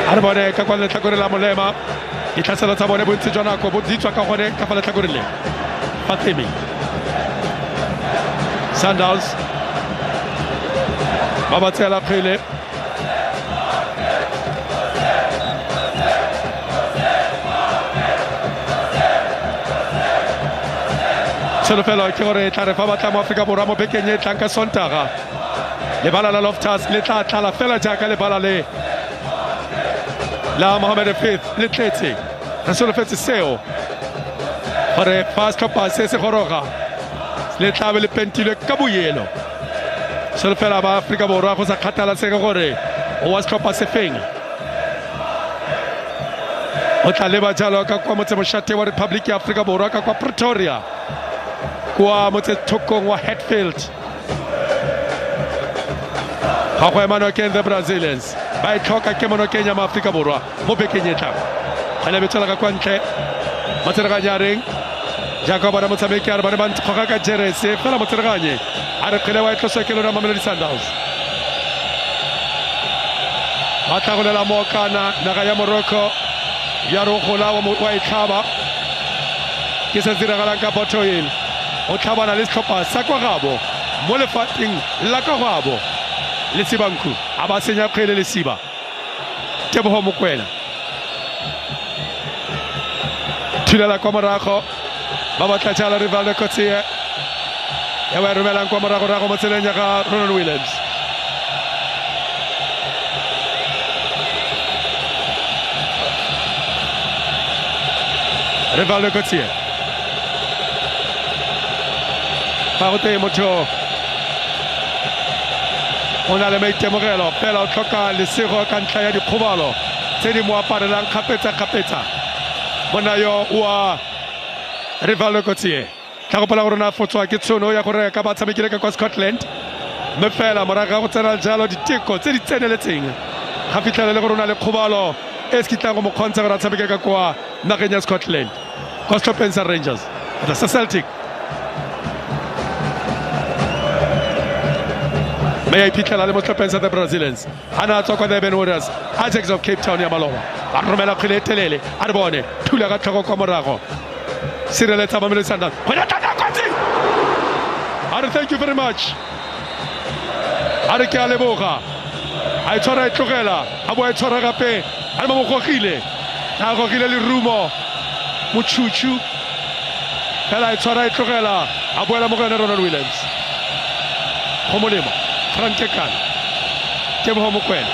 a re bone ka kwa letlhakore la molema itlhasela tsa bone bontsi jwa nako bo ditswa ka gone ka fa letlhakoreng le Fathemi Sundowns ba ba tsela kgwele Solofelo ke gore tla re fa batla mo Afrika Borwa mo bekeng e tlang ka Sontaga lebala la Loftus le tla tlala fela jaaka lebala le la Mohammed V le tletse re solofetse seo gore fast stopper se se goroga le tlabe le pentilwe ka boyelo solofela ba Afrika Borwa go sa kgathala se gore o wa stopper se feng o tla leba jalo ka kwa motse moshate wa Republic ya Afrika Borwa ka kwa Pretoria kwa motse thokong wa Hatfield ga go ema nokeng the Brazilians ba itlhoka ke monokeng ya Afrika Borwa mo bekeng e tlang ga le betela ka kwa ntle motsereganyareng jaaka bona motshameki a re bane ba nthoga ka jerese fela motsereganye a re kgele wa e tloswa ke lona Mamelodi Sundowns ba tlagolela mookana naga ya Morocco ya rogola wa itlhaba ke se diragalang ka Botoil o tlhabana le setlhopha sa kwa gabo mo lefateng la ka gabo le Sibanku a ba senya kgwele le Siba Tebogo Mokwena thulela kwa morago ba batla jala Rivaldo Kotsie ya ba romelang kwa morago mo tseleng ya ga Ronald Williams Rivaldo Kotsie Parote motho o na le maitemogelo fela o tlhoka lesego ka ntlha ya dikgobalo tse di mo aparelang kgapetsa mona yo wa Rivaldo Kotsie tla gopola gore na fotswa ke tsono ya gore ka ba tshamekile ka kwa Scotland mme fela moraga go tsena jalo diteko tse di tseneletseng ga fitlhela le gore o na le kgobalo e se kitlang go mo kgontsha gore a tshameke ka kwa nageng ya Scotland kwa Stopens Rangers sa Celtic may iphitlhela le mo Stopens the Brazilians ana tswa kwa the Ben Warriors Ajax of Cape Town ya Maloba ba romela kgwele telele a re bone thula ka tlhogo kwa morago sireletsa Mamelodi Sundowns thank you very much a re ke a leboga a itshwara e tlogela a bo a itshwara gape a re mo gogile a gogile le rumo mochuchu fela a itshwara e tlogela a boela mo go yone Ronald Williams go molemo Frank Kekana Tebogo Mokwena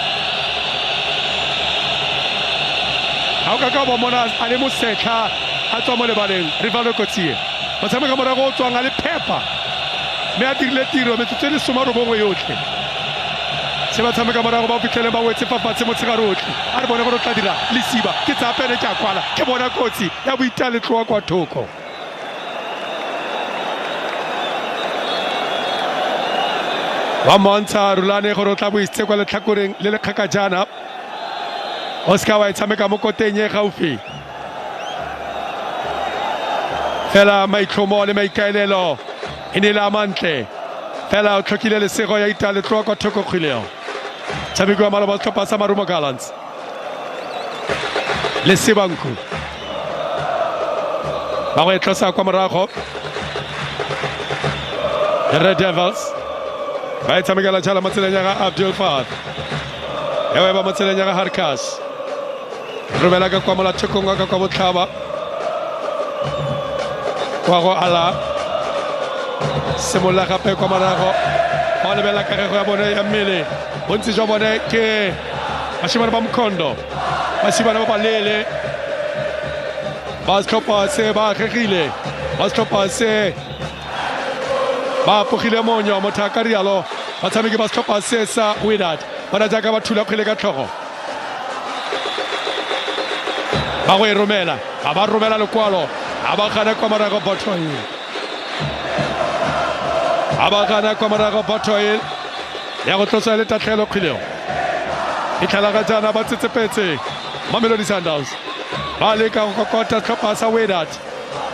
ga o ka bo mona a le mosetlha a tswa mo lebaleng Rivaldo Kotsie motshameka morago o tswang a le phepa mme a dirile tiro metsotso e le 19 yotlhe se ba tshameka morago ba o fitlheleng ba wetse fafatshe motshegare otlhe a re bone gore o tla dira lesiba ke tsapene ke a kwala ke bona kotsi ya boitaletloa kwa thoko ba montsha rulane gore o tla boisitse kwa letlhakoreng le le kgakajana o seka wa e tshameka mo koteng e gaufi fela maitlhomo le maikaelelo e ne le a mantle fela o tlhokile lesego ya italetloa kwa thoko kgwileo tshameko wa maloba setlhopha sa Marumo Gallants le Sibanku ba go e tlosa kwa morago the Red Devils ba e tshamekela jala mo tseleng ya ga Abdul Fahad ewe ba mo tseleng ya ga Harkas romela ka kwa molathekong ka kwa botlhaba kwa go ala semolla gape kwa morago ba lebela kagego ya bone ya mmele bontsi jwa bone ke bashimane ba Mkhondo bashimane ba balele ba setlhopha se ba agegile ba setlhopha se ba pogile monyo motho a ka rialo batshameki ba setlhopha se sa Wydad bona jaaka ba thula kgwele ka tlhogo ba go e romela a ba romela lekwalo a ba gana kwa morago Botoil a ba gana kwa morago Botoil ya go tlosa le tatlhelo kgweleo e tlhalaga jana ba tsetsepetse Mamelodi Sundowns ba leka go kokota setlhopha sa Wydad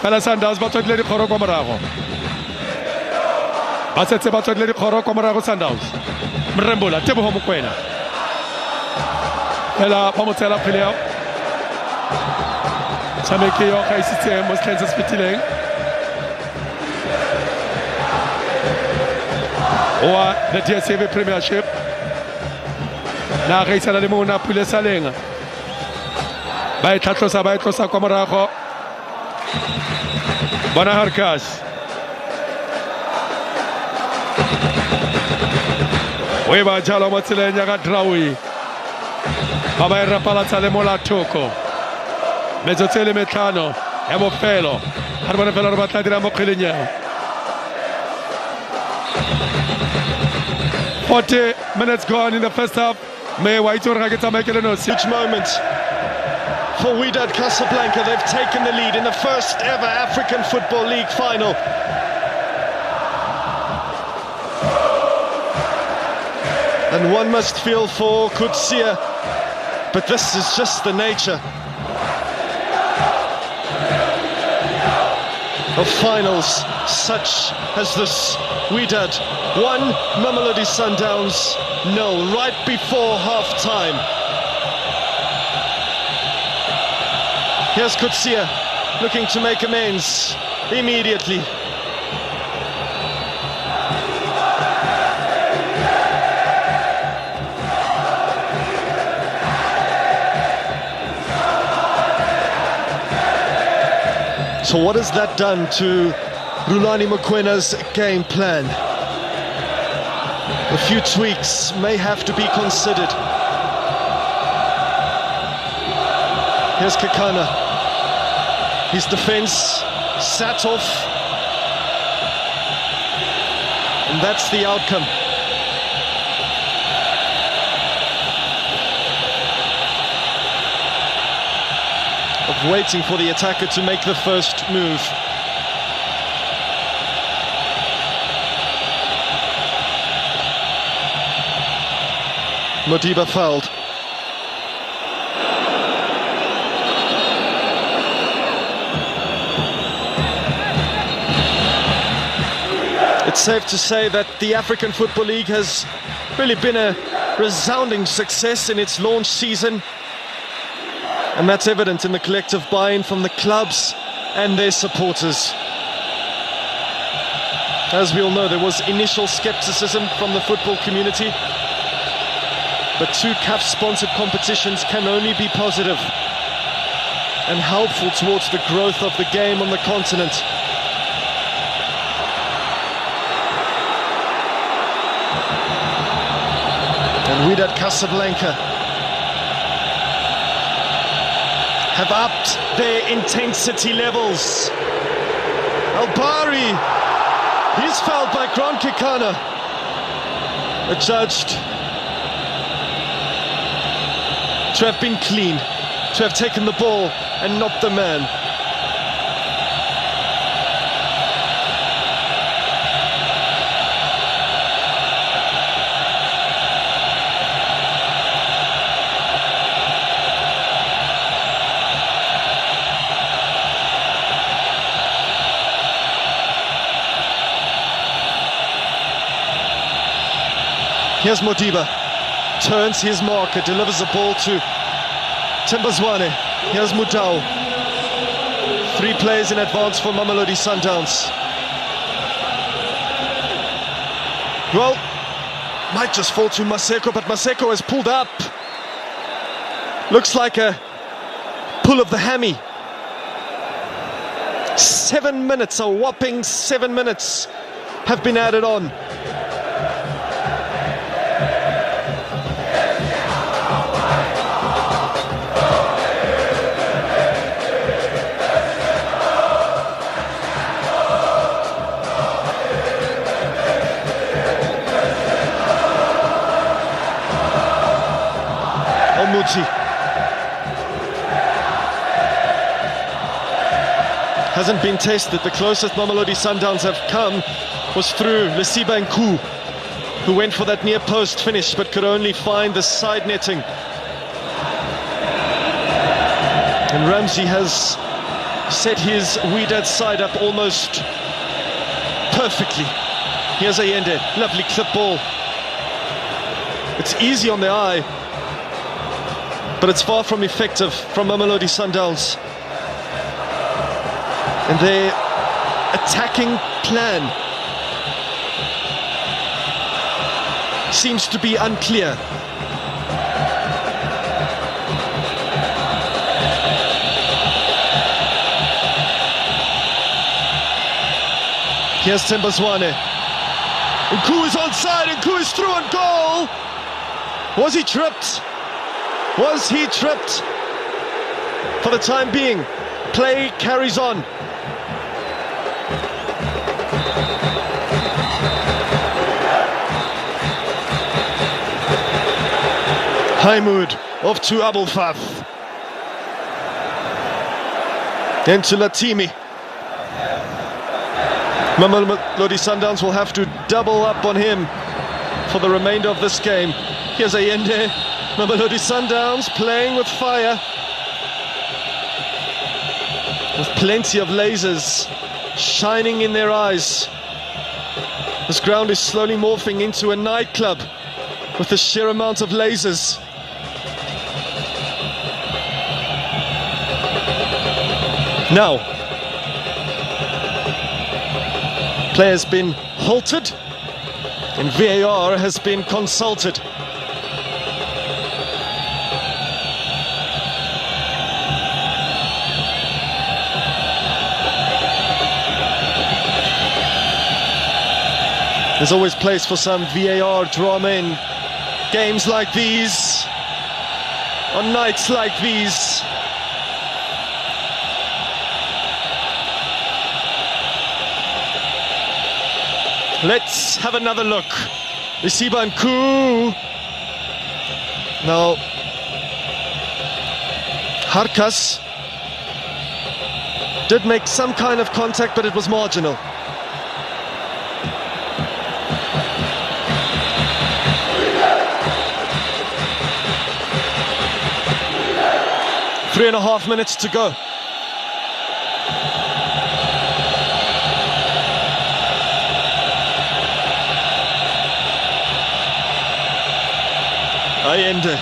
fela Sundowns ba tswedile dikgoro kwa morago ba setse ba tswedile dikgoro kwa morago Sundowns Mrembola Tebogo Mokwena fela ba mo tsela kgweleo Chameke yo gaisitse mo setlheng se se fetileng. Wa the DStv Premiership. Na gaisana le mona Pule Salenga. Ba e tlosa kwa morago. Bona Harkas. Weba jalo mo tseleng ya ga Drawi. Ba ba e rapalatsa le mola thoko. Metsotso le metlhano ya bofelo. Ha re bona fela re batla dira mo kgweleng. 40 minutes gone in the first half. Huge moment for Wydad Casablanca. They've taken the lead in the first ever African Football League final. And one must feel for Kutsia, but this is just the nature of finals such as this. Wydad 1, Mamelodi Sundowns 0, right before half-time. Here's Kutsia looking to make amends immediately. So what has that done to Rulani Mokwena's game plan? A few tweaks may have to be considered. Here's Kekana. His defense sat off. And that's the outcome. Of waiting for the attacker to make the first move. Modiba fouled. It's safe to say that the African Football League has really been a resounding success in its launch season. And that's evident in the collective buy-in from the clubs and their supporters. As we all know, there was initial skepticism from the football community. But two CAF-sponsored competitions can only be positive and helpful towards the growth of the game on the continent. And Wydad Casablanca have upped their intensity levels. Al-Bari, he's fouled by Grant Kekana. Adjudged to have been clean, to have taken the ball and not the man. Here's Modiba, turns his marker, delivers the ball to Tembazwane. Here's Mudau. 3 players in advance for Mamelodi Sundowns. Well, might just fall to Maseko, but Maseko has pulled up. Looks like a pull of the hammy. 7 minutes, a whopping 7 minutes have been added on. Hasn't been tested. The closest Mamelodi Sundowns have come was through Lesiba Nku, who went for that near post finish but could only find the side netting. And Ramsey has set his Wydad side up almost perfectly. Here's Allende, lovely clip ball. It's easy on the eye, but it's far from effective from Mamelodi Sundowns. And their attacking plan seems to be unclear. Here's Tembazwane. Nku is onside, Nku is through on goal. Was he tripped? Was he tripped? For the time being, play carries on. Haimoud off to Abulfaf. Then to Latimi. Mamelodi Sundowns will have to double up on him for the remainder of this game. Here's Allende. Mamelodi Sundowns playing with fire, with plenty of lasers shining in their eyes. This ground is slowly morphing into a nightclub with the sheer amount of lasers. Now, play has been halted and VAR has been consulted. There's always place for some VAR drama in games like these, on nights like these. Let's have another look. Isiba Nku. Now, Harkas did make some kind of contact, but it was marginal. Three and a half minutes to go. Allende.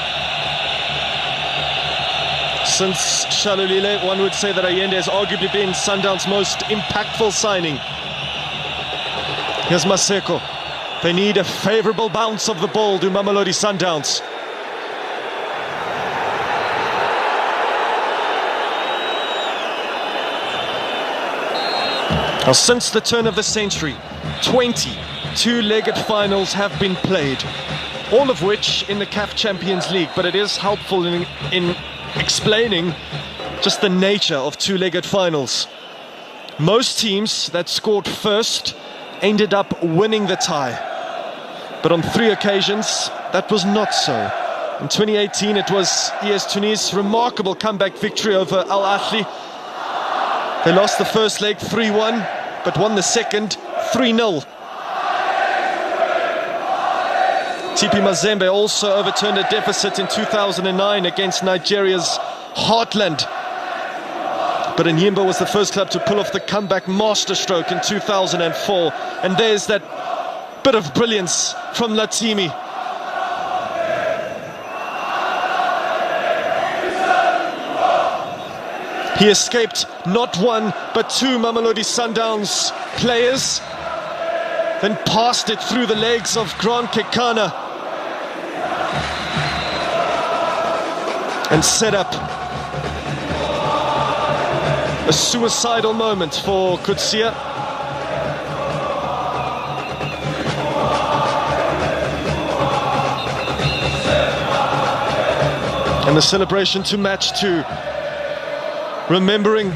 Since Shalulile, one would say that Allende has arguably been Sundowns' most impactful signing. Here's Maseko. They need a favourable bounce of the ball to Mamelodi Sundowns. Now, since the turn of the century, 20 two-legged finals have been played, all of which in the CAF Champions League, but it is helpful in explaining just the nature of two-legged finals. Most teams that scored first ended up winning the tie, but on 3 occasions that was not so. In 2018 it was ES Tunis' remarkable comeback victory over Al Ahly. They lost the first leg 3-1, but won the second 3-0. TP Mazembe also overturned a deficit in 2009 against Nigeria's Heartland. But Enyimba was the first club to pull off the comeback masterstroke in 2004. And there's that bit of brilliance from Latimi. He escaped not one, but 2 Mamelodi Sundowns players, then passed it through the legs of Grant Kekana and set up a suicidal moment for Kutsia. And the celebration to match 2. Remembering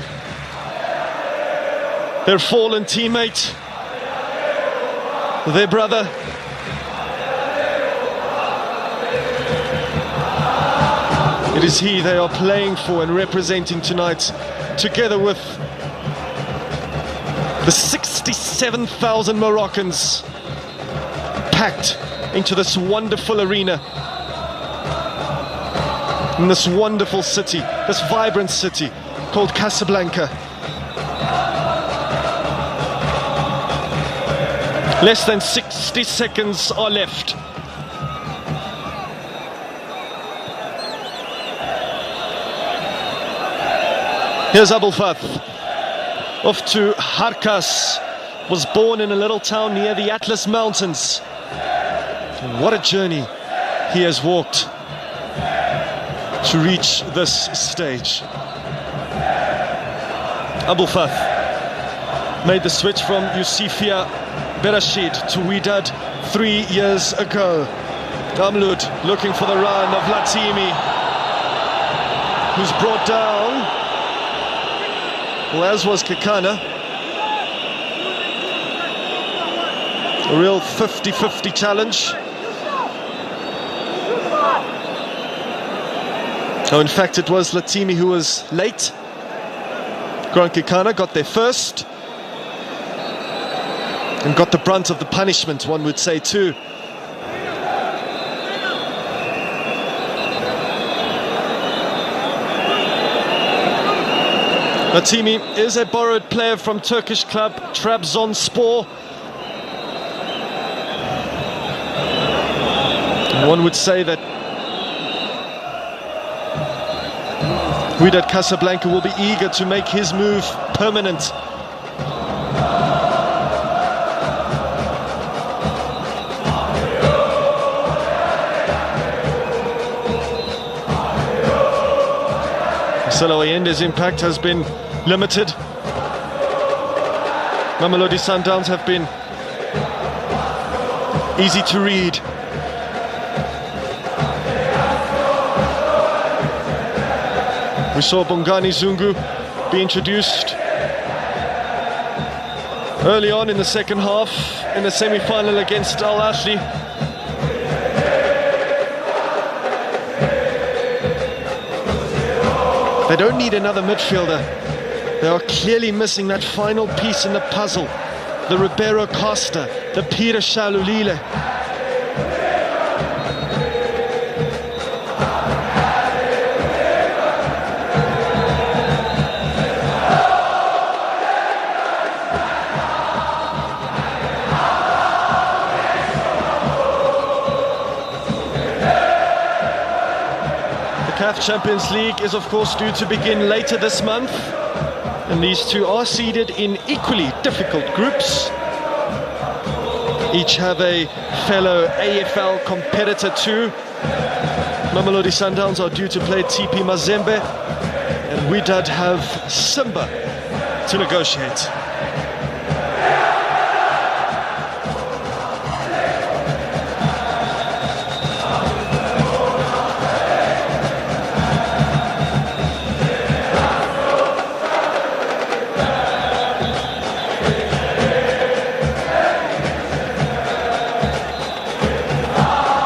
their fallen teammate, their brother. It is he they are playing for and representing tonight, together with the 67,000 Moroccans packed into this wonderful arena, in this wonderful city, this vibrant city called Casablanca. Less than 60 seconds are left. Here's Abulfaf. Off to Harkas. Was born in a little town near the Atlas Mountains. What a journey he has walked to reach this stage. Abul Fath made the switch from Yusifia Berashid to Wydad 3 years ago. Gamlud looking for the run of Latimi, who's brought down, well, as was Kekana. A real 50-50 challenge. Oh, in fact, it was Latimi who was late. Grant Kekana got there first and got the brunt of the punishment, one would say, too. Latimi is a borrowed player from Turkish club Trabzonspor. One would say that Wydad Casablanca will be eager to make his move permanent. Marcelo Allende's impact has been limited. Mamelodi Sundowns have been easy to read. We saw Bongani Zungu be introduced early on in the second half in the semi-final against Al Ahly. They don't need another midfielder. They are clearly missing that final piece in the puzzle. The Ribeiro Costa, the Peter Shalulile. CAF Champions League is of course due to begin later this month, and these two are seeded in equally difficult groups. Each have a fellow AFL competitor too. Mamelodi Sundowns are due to play TP Mazembe, and Wydad have Simba to negotiate.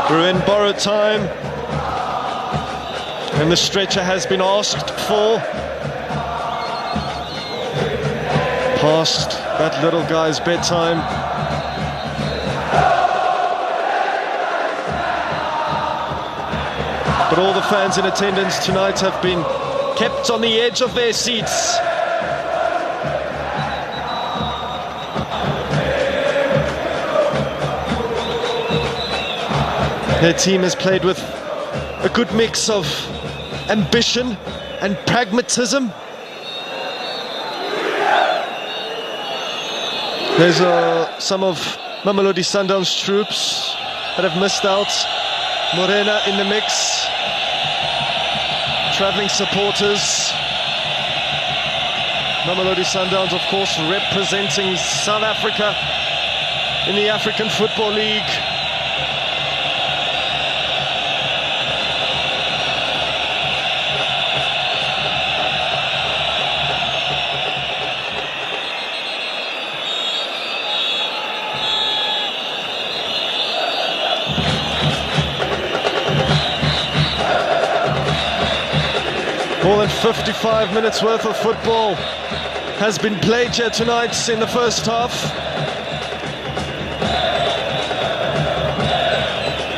We're in borrowed time, and the stretcher has been asked for. Past that little guy's bedtime. But all the fans in attendance tonight have been kept on the edge of their seats. Their team has played with a good mix of ambition and pragmatism. There's some of Mamelodi Sundowns troops that have missed out. Morena in the mix. Travelling supporters. Mamelodi Sundowns, of course, representing South Africa in the African Football League. More than 55 minutes worth of football has been played here tonight in the first half.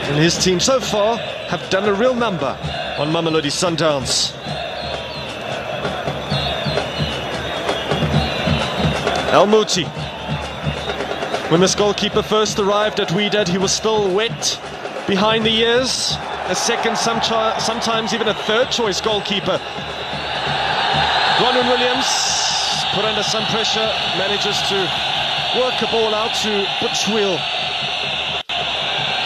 And his team so far have done a real number on Mamelodi Sundowns. El Mouti. When this goalkeeper first arrived at Wydad, he was still wet behind the ears. A second, sometimes even a third choice goalkeeper. Ronwen Williams put under some pressure, manages to work a ball out to Butchwheel.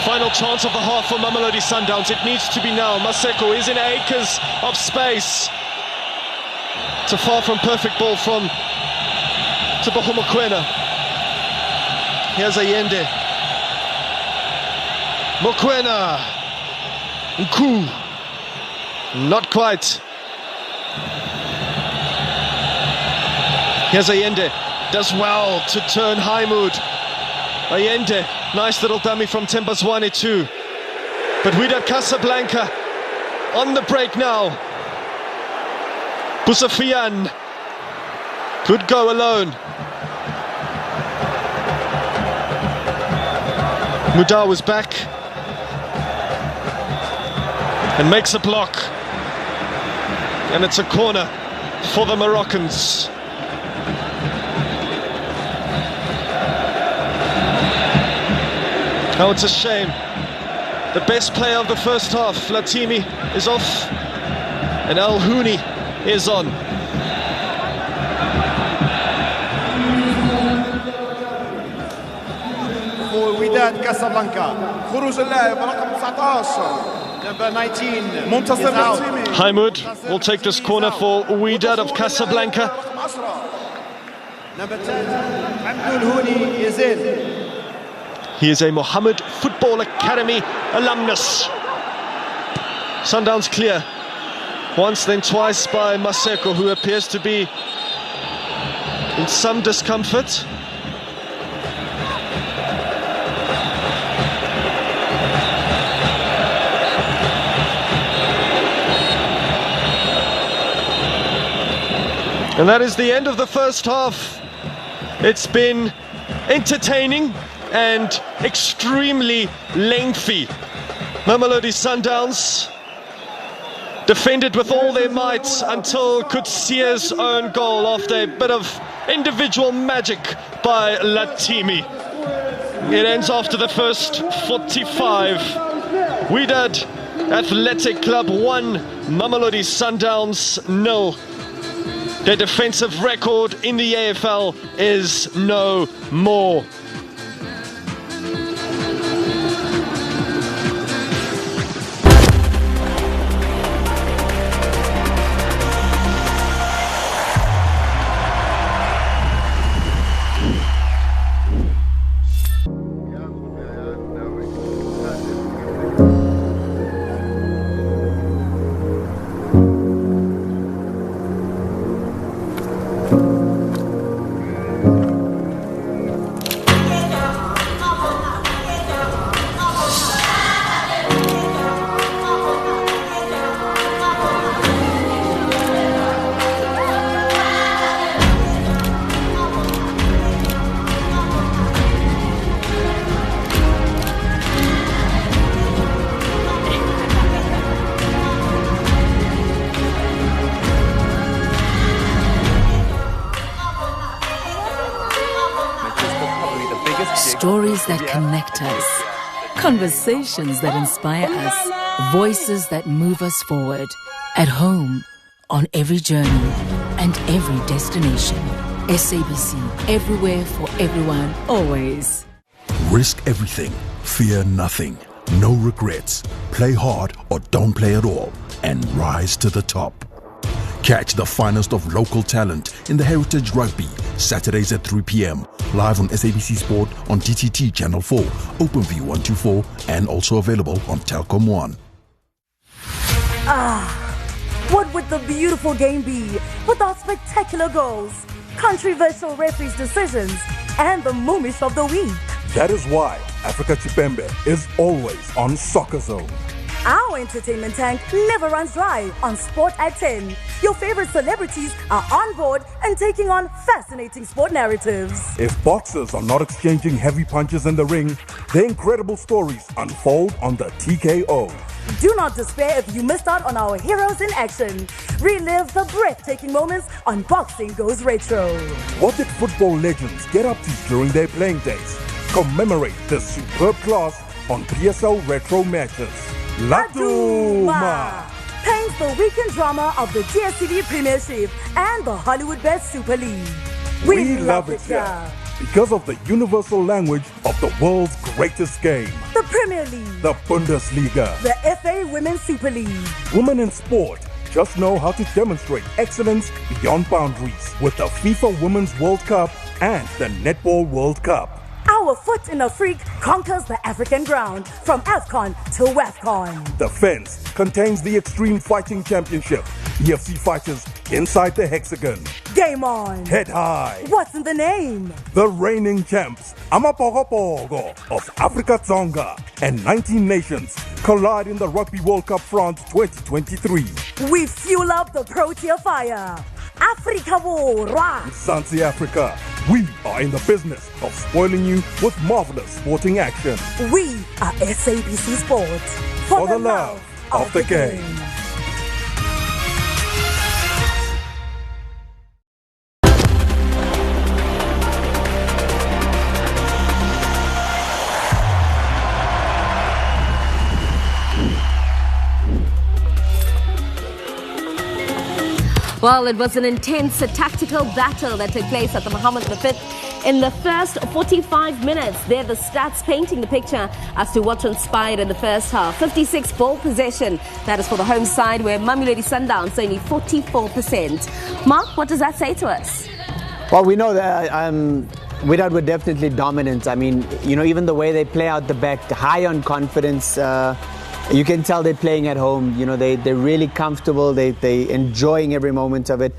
Final chance of the half for Mamelodi Sundowns. It needs to be now. Maseko is in acres of space. It's a far from perfect ball from Teboho Mokoena. Here's Allende. Mokoena. Nku. Not quite. Here's Allende. Does well to turn high mood. Allende. Nice little dummy from Tembazwane too. But Wydad Casablanca on the break now. Busafian could go alone. Mudar was back and makes a block. And it's a corner for the Moroccans. Oh, it's a shame. The best player of the first half, Latimi, is off, and Al Houni is on. For Wydad Casablanca, خروج اللاعب رقم 19, number 19, منتصر Latimi. Haimud will take this corner for Wydad of Casablanca. Number 10, Abdul Houni is in. He is a Mohammed Football Academy alumnus. Sundowns clear. Once, then twice by Maseko, who appears to be in some discomfort. And that is the end of the first half. It's been entertaining and extremely lengthy. Mamelodi Sundowns defended with all their might until Kutsia's own goal after a bit of individual magic by Latimi. It ends after the first 45. Wydad Athletic Club 1, Mamelodi Sundowns 0. Their defensive record in the AFL is no more. Stories that connect us, conversations that inspire us, voices that move us forward. At home, on every journey, and every destination. SABC, everywhere for everyone, always. Risk everything, fear nothing, no regrets. Play hard or don't play at all, and rise to the top. Catch the finest of local talent in the Heritage Rugby, Saturdays at 3 p.m. Live on SABC Sport on DTT Channel 4, OpenView 124, and also available on Telkom 1. What would the beautiful game be without spectacular goals, controversial referees' decisions, and the moomish of the week? That is why Africa Chipembe is always on Soccer Zone. Our entertainment tank never runs dry on Sport at 10. Your favorite celebrities are on board and taking on fascinating sport narratives. If boxers are not exchanging heavy punches in the ring, their incredible stories unfold on the TKO. Do not despair if you missed out on our heroes in action. Relive the breathtaking moments on Boxing Goes Retro. What did football legends get up to during their playing days? Commemorate this superb class on PSL Retro Matches. Laduma! Paints the weekend drama of the DStv Premiership and the Hollywood Best Super League. We love it here because of the universal language of the world's greatest game. The Premier League. The Bundesliga. The FA Women's Super League. Women in sport just know how to demonstrate excellence beyond boundaries with the FIFA Women's World Cup and the Netball World Cup. Our foot in the freak conquers the African ground from AFCON to WAFCON. The fence contains the Extreme Fighting Championship. EFC fighters inside the hexagon. Game on. Head high. What's in the name? The reigning champs, Amapogopogo of Africa Tsonga and 19 nations collide in the Rugby World Cup France 2023. We fuel up the Protea fire. Africa Borwa. Mzansi Africa, we are in the business of spoiling you with marvelous sporting action. We are SABC Sport. For the love of the game. Well, it was an intense tactical battle that took place at the Mohammed V in the first 45 minutes. There, the stats painting the picture as to what transpired in the first half. 56 ball possession, that is for the home side, where Mamelodi Sundowns only 44%. Mark, what does that say to us? Well, we know that Wydad were definitely dominant. I mean, you know, even the way they play out the back, high on confidence. You can tell they're playing at home. You know, they're really comfortable. They're enjoying every moment of it.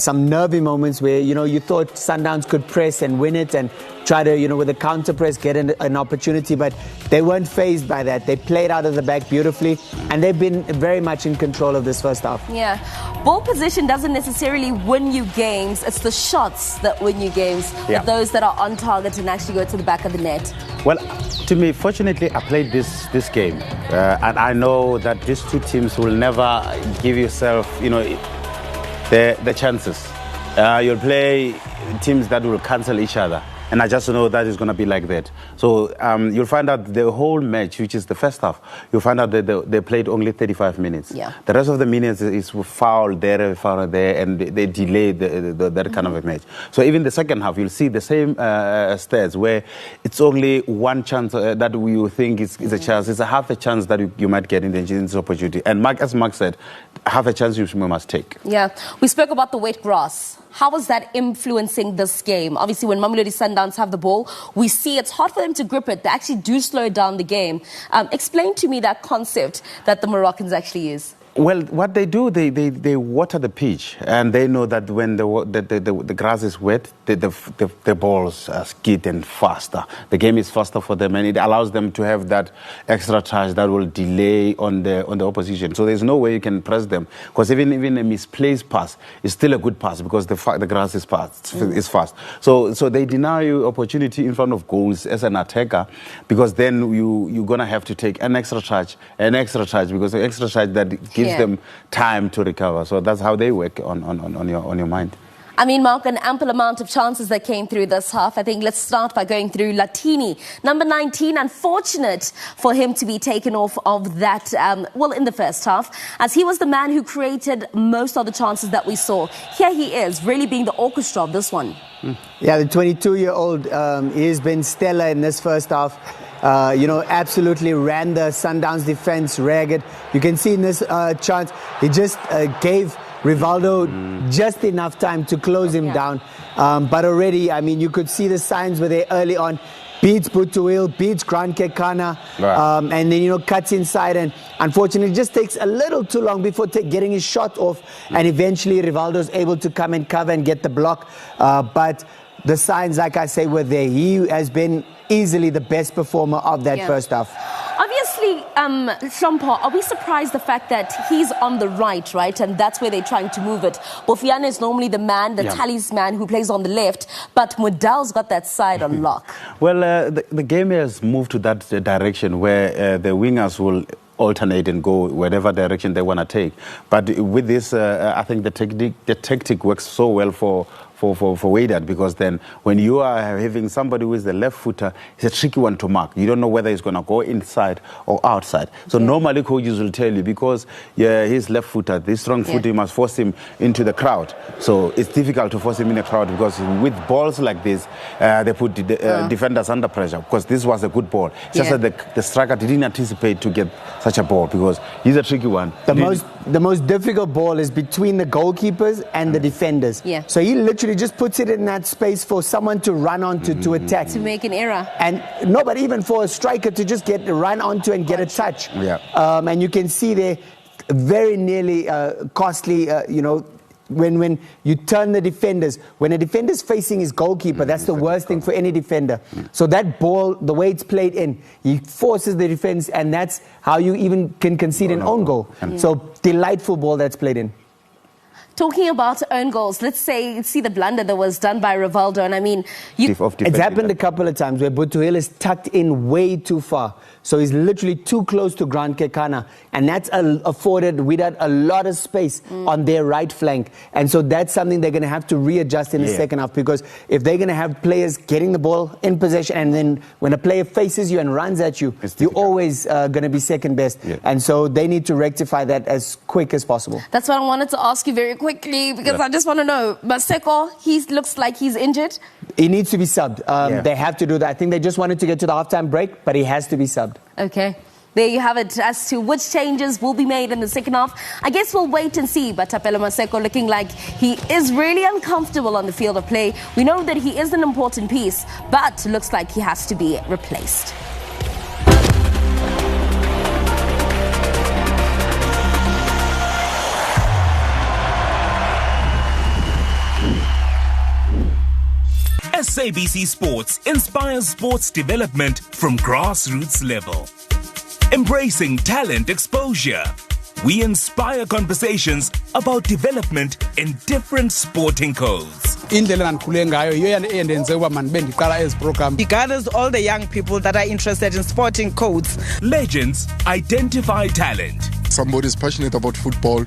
Some nervy moments where, you know, you thought Sundowns could press and win it and try to, you know, with a counter press get an opportunity, but they weren't fazed by that. They played out of the back beautifully, and they've been very much in control of this first half. Yeah. Ball position doesn't necessarily win you games. It's the shots that win you games. Yeah. Those that are on target and actually go to the back of the net. Well, to me, fortunately, I played this game, and I know that these two teams will never give yourself, you know, the chances. You'll play teams that will cancel each other. And I just know that it's going to be like that. So you'll find out the whole match, which is the first half, you'll find out that they played only 35 minutes. Yeah. The rest of the minutes is foul there, and they delayed that kind of a match. So even the second half, you'll see the same stats where it's only one chance that you think is a chance. It's a half a chance that you might get in this opportunity. And as Mark said, half a chance you must take. Yeah. We spoke about the wet grass. How is that influencing this game? Obviously, when Mamelodi Sundowns have the ball, we see it's hard for them to grip it. They actually do slow down the game. Explain to me that concept that the Moroccans actually use. Well, what they do, they water the pitch, and they know that when the grass is wet, the balls skid and faster. The game is faster for them, and it allows them to have that extra touch that will delay on the opposition. So there's no way you can press them, because even a misplaced pass is still a good pass because the grass is fast. It's fast. So they deny you opportunity in front of goals as an attacker, because then you're gonna have to take an extra touch, because the extra touch that gives them time to recover. So that's how they work on your mind. I mean, Mark, an ample amount of chances that came through this half. I think let's start by going through Latini. Number 19, unfortunate for him to be taken off of that, in the first half, as he was the man who created most of the chances that we saw. Here he is, really being the orchestra of this one. Yeah, the 22-year-old, he's been stellar in this first half. Absolutely ran the Sundowns defense ragged. You can see in this chance, he just gave Rivaldo just enough time to close him down. But already, I mean, you could see the signs were there early on. Beats Butuil, beats Grant Kekana, and then, cuts inside. And unfortunately, it just takes a little too long before getting his shot off. And eventually, Rivaldo's able to come and cover and get the block. But the signs, like I say, were there. He has been easily the best performer of that first half. Obviously, Shampa, are we surprised the fact that he's on the right, and that's where they're trying to move it? Bofiana is normally the man, the talisman who plays on the left, but Mudal's got that side on lock. Well, the game has moved to that direction where the wingers will alternate and go whatever direction they want to take. But with this, I think the tactic works so well for Wydad, because then when you are having somebody who is the left footer, it's a tricky one to mark. You don't know whether he's going to go inside or outside. So normally coaches will tell you, because he's left footer, this strong footer, you must force him into the crowd. So it's difficult to force him in the crowd, because with balls like this, they put the defenders under pressure, because this was a good ball. It's just that the striker didn't anticipate to get such a ball, because he's a tricky one. The most difficult ball is between the goalkeepers and the defenders. So he literally just puts it in that space for someone to run onto to attack. To make an error. And no, but even for a striker to just run onto and get a touch. And you can see there very nearly costly, when you turn the defenders, when a defender's facing his goalkeeper, that's the worst thing for any defender. So that ball, the way it's played in, he forces the defense, and that's how you even can concede an own goal. So delightful ball that's played in. Talking about own goals, let's see the blunder that was done by Rivaldo. And I mean, it's happened a couple of times where Butuhel is tucked in way too far. So he's literally too close to Grant Kekana. And that's afforded Wydad a lot of space on their right flank. And so that's something they're going to have to readjust in the second half, because if they're going to have players getting the ball in possession, and then when a player faces you and runs at you, you're always going to be second best. And so they need to rectify that as quick as possible. That's what I wanted to ask you very quickly, because I just want to know, Maseko, he looks like he's injured. He needs to be subbed. They have to do that. I think they just wanted to get to the halftime break, but he has to be subbed. Okay. There you have it as to which changes will be made in the second half. I guess we'll wait and see, but Thapelo Maseko looking like he is really uncomfortable on the field of play. We know that he is an important piece, but looks like he has to be replaced. SABC Sports inspires sports development from grassroots level. Embracing talent exposure, we inspire conversations about development in different sporting codes. It gathers all the young people that are interested in sporting codes. Legends identify talent. Somebody is passionate about football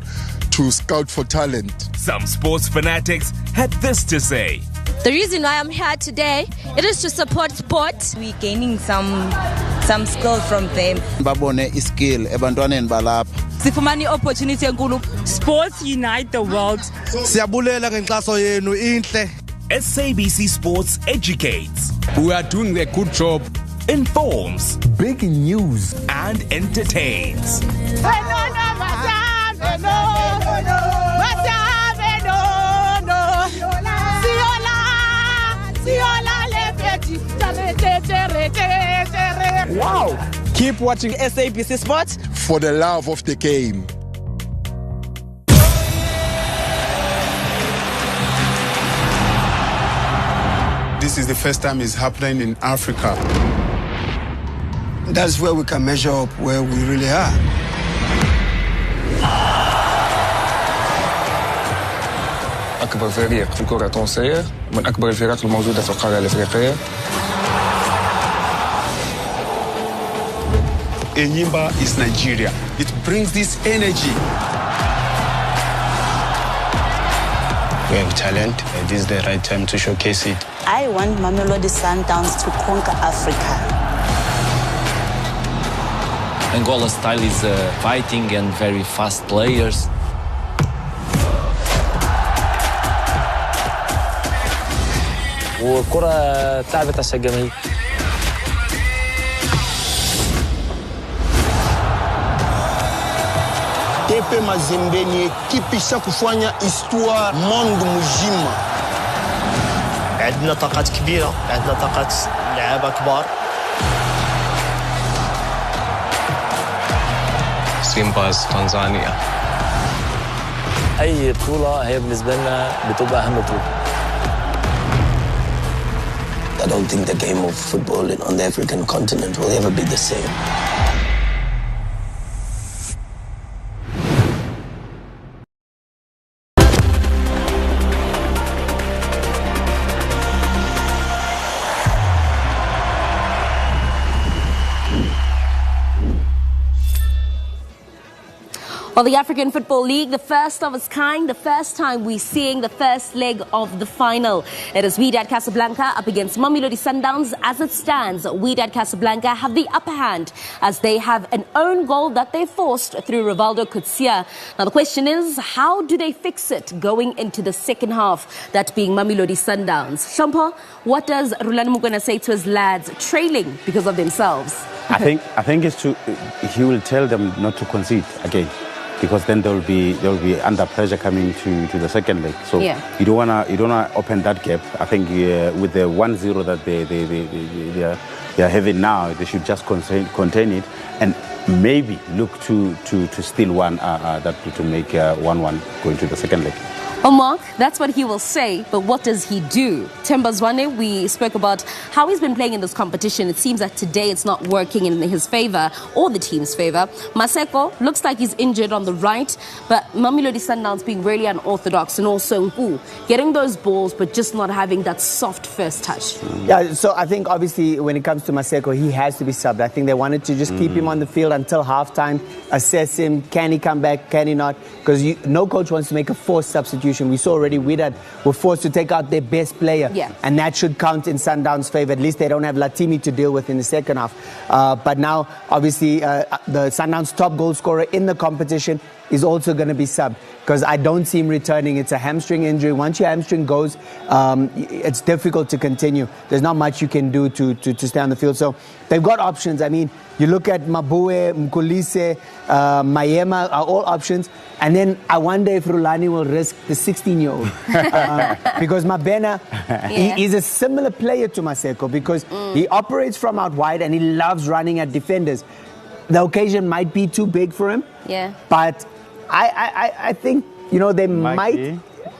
to scout for talent. Some sports fanatics had this to say. The reason why I'm here today, it is to support sport. We're gaining some skills from them. Sifumani opportunity enkulu. Sports unite the world. SABC Sports educates. We are doing a good job. Informs. Breaking news. And entertains. Wow! Keep watching SABC Sports for the love of the game. This is the first time it's happening in Africa. That's where we can measure up where we really are. أكبر فريق في الكرة التونسية من أكبر الفرق الموجودة في القارة الأفريقية. Enyimba is Nigeria. It brings this energy. We have talent, and this is the right time to showcase it. I want Mamelodi Sundowns to conquer Africa. Angola's style is fighting and very fast players. والكرة تعبت على الجماهير. Tepe Mazembe ni ekipi isha kufanya histoire monde mzima. عندنا طاقات كبيرة، عندنا طاقات لعابة كبار. سيمباز تنزانيا. أي بطولة هي بالنسبة لنا بتبقى أهم بطولة. I don't think the game of football on the African continent will ever be the same. Well, the African Football League, the first of its kind, the first time we're seeing the first leg of the final. It is Wydad Casablanca up against Mamelodi Sundowns. As it stands, Wydad Casablanca have the upper hand as they have an own goal that they forced through Rivaldo Kutsia. Now, the question is, how do they fix it going into the second half, that being Mamelodi Sundowns? Shampa, what does Rulani Mukwena say to his lads trailing because of themselves? I think he will tell them not to concede again, because then they'll be under pressure coming to the second leg. So you don't wanna open that gap. I think with the 1-0 that they are having now, they should just contain it and maybe look to steal one that to make 1-1 going to the second leg. Oh, Mark, that's what he will say, but what does he do? Themba Zwane, we spoke about how he's been playing in this competition. It seems that today it's not working in his favour or the team's favour. Maseko looks like he's injured on the right, but Mamelodi Sundowns being really unorthodox, and also Nku getting those balls but just not having that soft first touch. Yeah, so I think obviously when it comes to Maseko, he has to be subbed. I think they wanted to just keep him on the field until halftime, assess him, can he come back, can he not? Because no coach wants to make a forced substitution. We saw already Wydad were forced to take out their best player, and that should count in Sundowns' favour. At least they don't have Latimi to deal with in the second half. But now, obviously, the Sundowns' top goal scorer in the competition is also going to be subbed, because I don't see him returning. It's a hamstring injury. Once your hamstring goes, it's difficult to continue. There's not much you can do to stay on the field. So they've got options. I mean, you look at Mabue, Mkulise, Mayema are all options. And then I wonder if Rulani will risk the 16-year-old. Because Mabena, he's a similar player to Maseko, because he operates from out wide and he loves running at defenders. The occasion might be too big for him. But I think, they might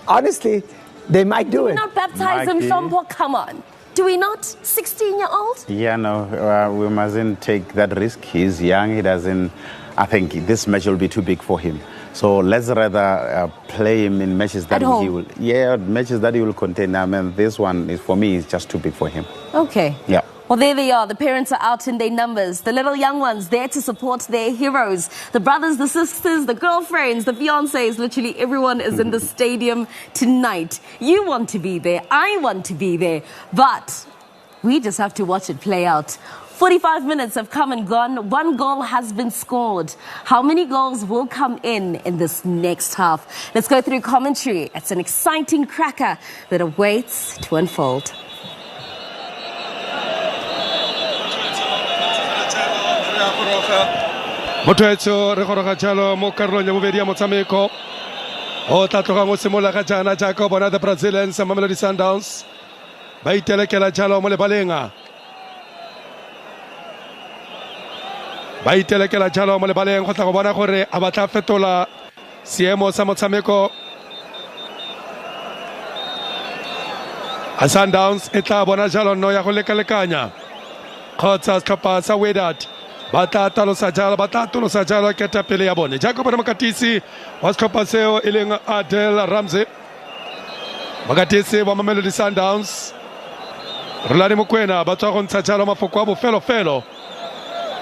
honestly, they might do it. Do we not baptize him, Shampo? Come on. Do we not? 16-year-old? Yeah, no, we mustn't take that risk. He's young. He doesn't. I think this match will be too big for him. So let's rather play him in matches that he will. Yeah, matches that he will contain. I mean, this one is, for me, is just too big for him. Okay. Yeah. Well, there they are. The parents are out in their numbers. The little young ones there to support their heroes. The brothers, the sisters, the girlfriends, the fiancés. Literally everyone is in the stadium tonight. You want to be there. I want to be there. But we just have to watch it play out. 45 minutes have come and gone. One goal has been scored. How many goals will come in this next half? Let's go through commentary. It's an exciting cracker that awaits to unfold. Motwetso re goroga jalo mo karolong ya bobedi ya motshameko o tla tloga mo simola ga jaana jaaka o bona the Brazilians Mamelodi Sundowns ba itelekela jalo mo lebaleng go tla go bona gore a ba tla fetola seemo sa motshameko a Sundowns e tla bona jalo no ya go lekalekanya kgotsa setlhopha sa Wydad ba tla talosa jalo ketapele ya bone jaaka bona makatisi wa setlhopha seo e leng Adel Ramsey, makatisi wa Mamelodi Sundowns Rulani Mukwena ba tswa go ntsha jalo mafoko a bofelofelo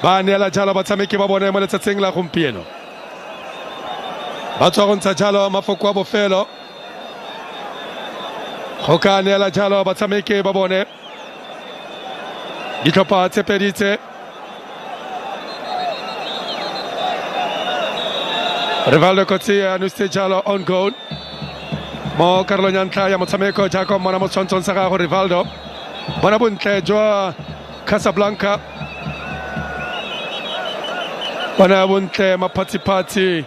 ba neela jalo batshameki ba bone mo letsatsing la gompieno, ba tswa go ntsha jalo mafoko a bofelo go ka neela jalo batshameki ba bone ditlhopha tse pedi tse. Rivaldo Kutsia anusitse jalo on goal mo karolong ya ntlha ya motshameko jaaka mona mo tshwantshong sa gago Rivaldo. Bona bontle jwa Casablanca, bona bontle maphatsiphatsi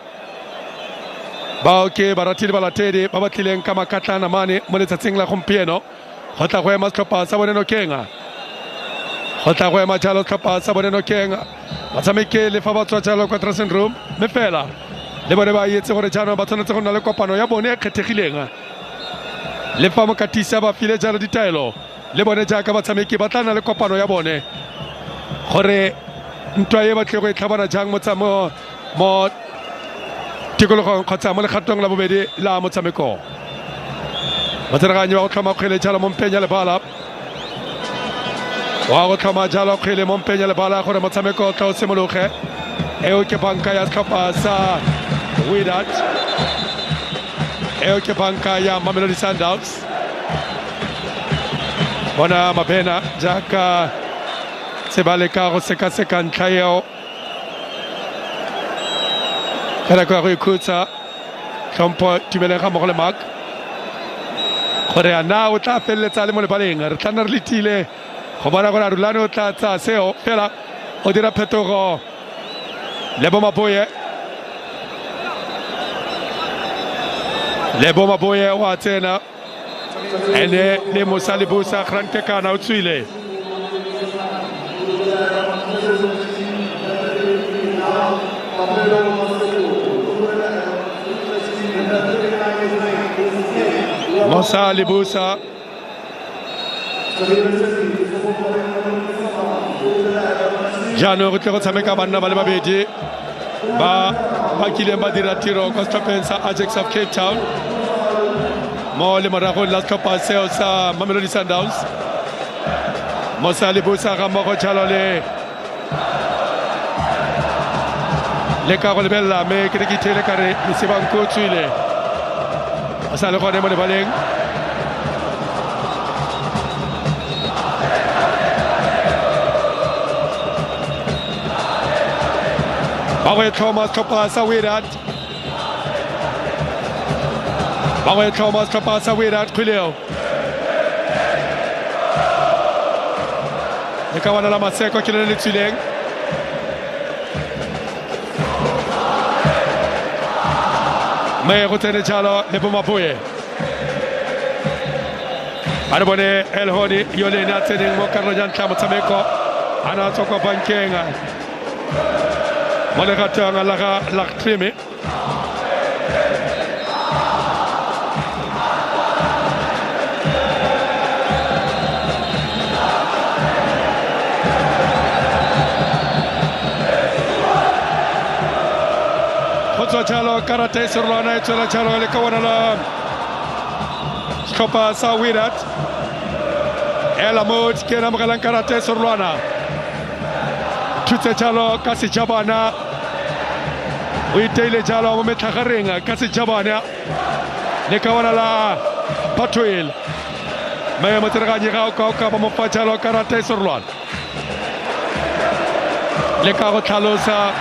bao ke baratedi balatedi ba ba tlileng ka makatlana mane mo letsatsing la gompieno go tla go ema setlhopha sa bone Nokenga, go tla go ema jalo setlhopha sa bone Nokenga. Batshameki le fa ba tswa jalo kwa dressing room mme fela le bone ba etse gore jaanong ba tshwanetse go nna le kopano ya bone e kgethegileng, le fa mokatisi ba file jalo ditaelo le bone jaaka batshameki ba tla nna le kopano ya bone gore ntwa e batle go e tlhabana jang mo tikologong kgotsa mo legatong la bobedi la motshameko. Matsereganyi wa go tlhoma kgwele jalo mo mpeng ya lebala, wa go tlhoma jalo kgwele mo mpeng ya lebala gore motshameko o tla o simologe. Eo ke banka ya setlhopha sa Wydad ke banka ya Mamelodi Sundowns bona mapena jaka sebale ka go seka ntlha eo kana go ikhutsa tlhompho tumelega mo go le mak gore ana o tla felletsa le mo le baleng re tlana re letile go bona gore Rulane o tla tsa seo fela o dira phetogo Lebo Maboye wa tsena ene le Mosalibusa Grante kana o tswile Mosalibusa Jano re tle go tshameka banna ba le babedi ba kileng ba dira tiro kwa setlhopheng sa Ajax of Cape Town mo le morago la setlhopha seo sa Mamelodi Sundowns Mosalibusa ga mmogo jalo le ka go lebella me ke ke thele kare Mesibanko tswile a sa le gone mo le baleng Bawe Thomas Topasa Wydad Bawe Thomas Topasa Wydad Khuleo Ekawana la Maseko ki le tsileng Me go tsene jalo le bo Maboye Ana bone El Honi yole na tsene mo karlo jan tla motshameko ana tsoko bankenga Mole gatanga la treme Khotso chalo karate surlana chola chalo le kawana la Skopa sa Wydad Elamot kena magalang karate surlana Tutse chalo kasi jabana Uitele jalo mo metagarenga kasi jabana le kawana la Patwil me mo tsiraganye ga ka mo pachalo karate surlana le ka go tlhalosa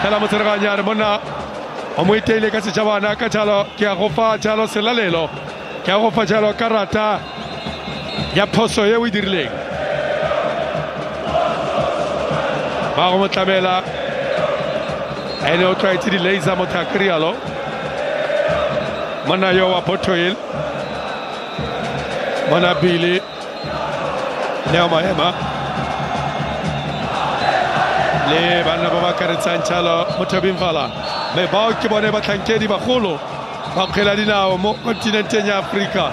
tela mo tsiraganya re mona o mo itele kasi jabana ka jalo ke a go fa jalo selalelo ke a go fa jalo karata ya phoso ye o dirileng ba go motlamela ene o try to delay za motakrialo mana yo wa Potoil mana Billy Leo Mahema le bana ba karetsa ntshalo Mothabimfala me ba ke bone ba tlankedi ba golo ba khela dinao mo kontinenteng ya Afrika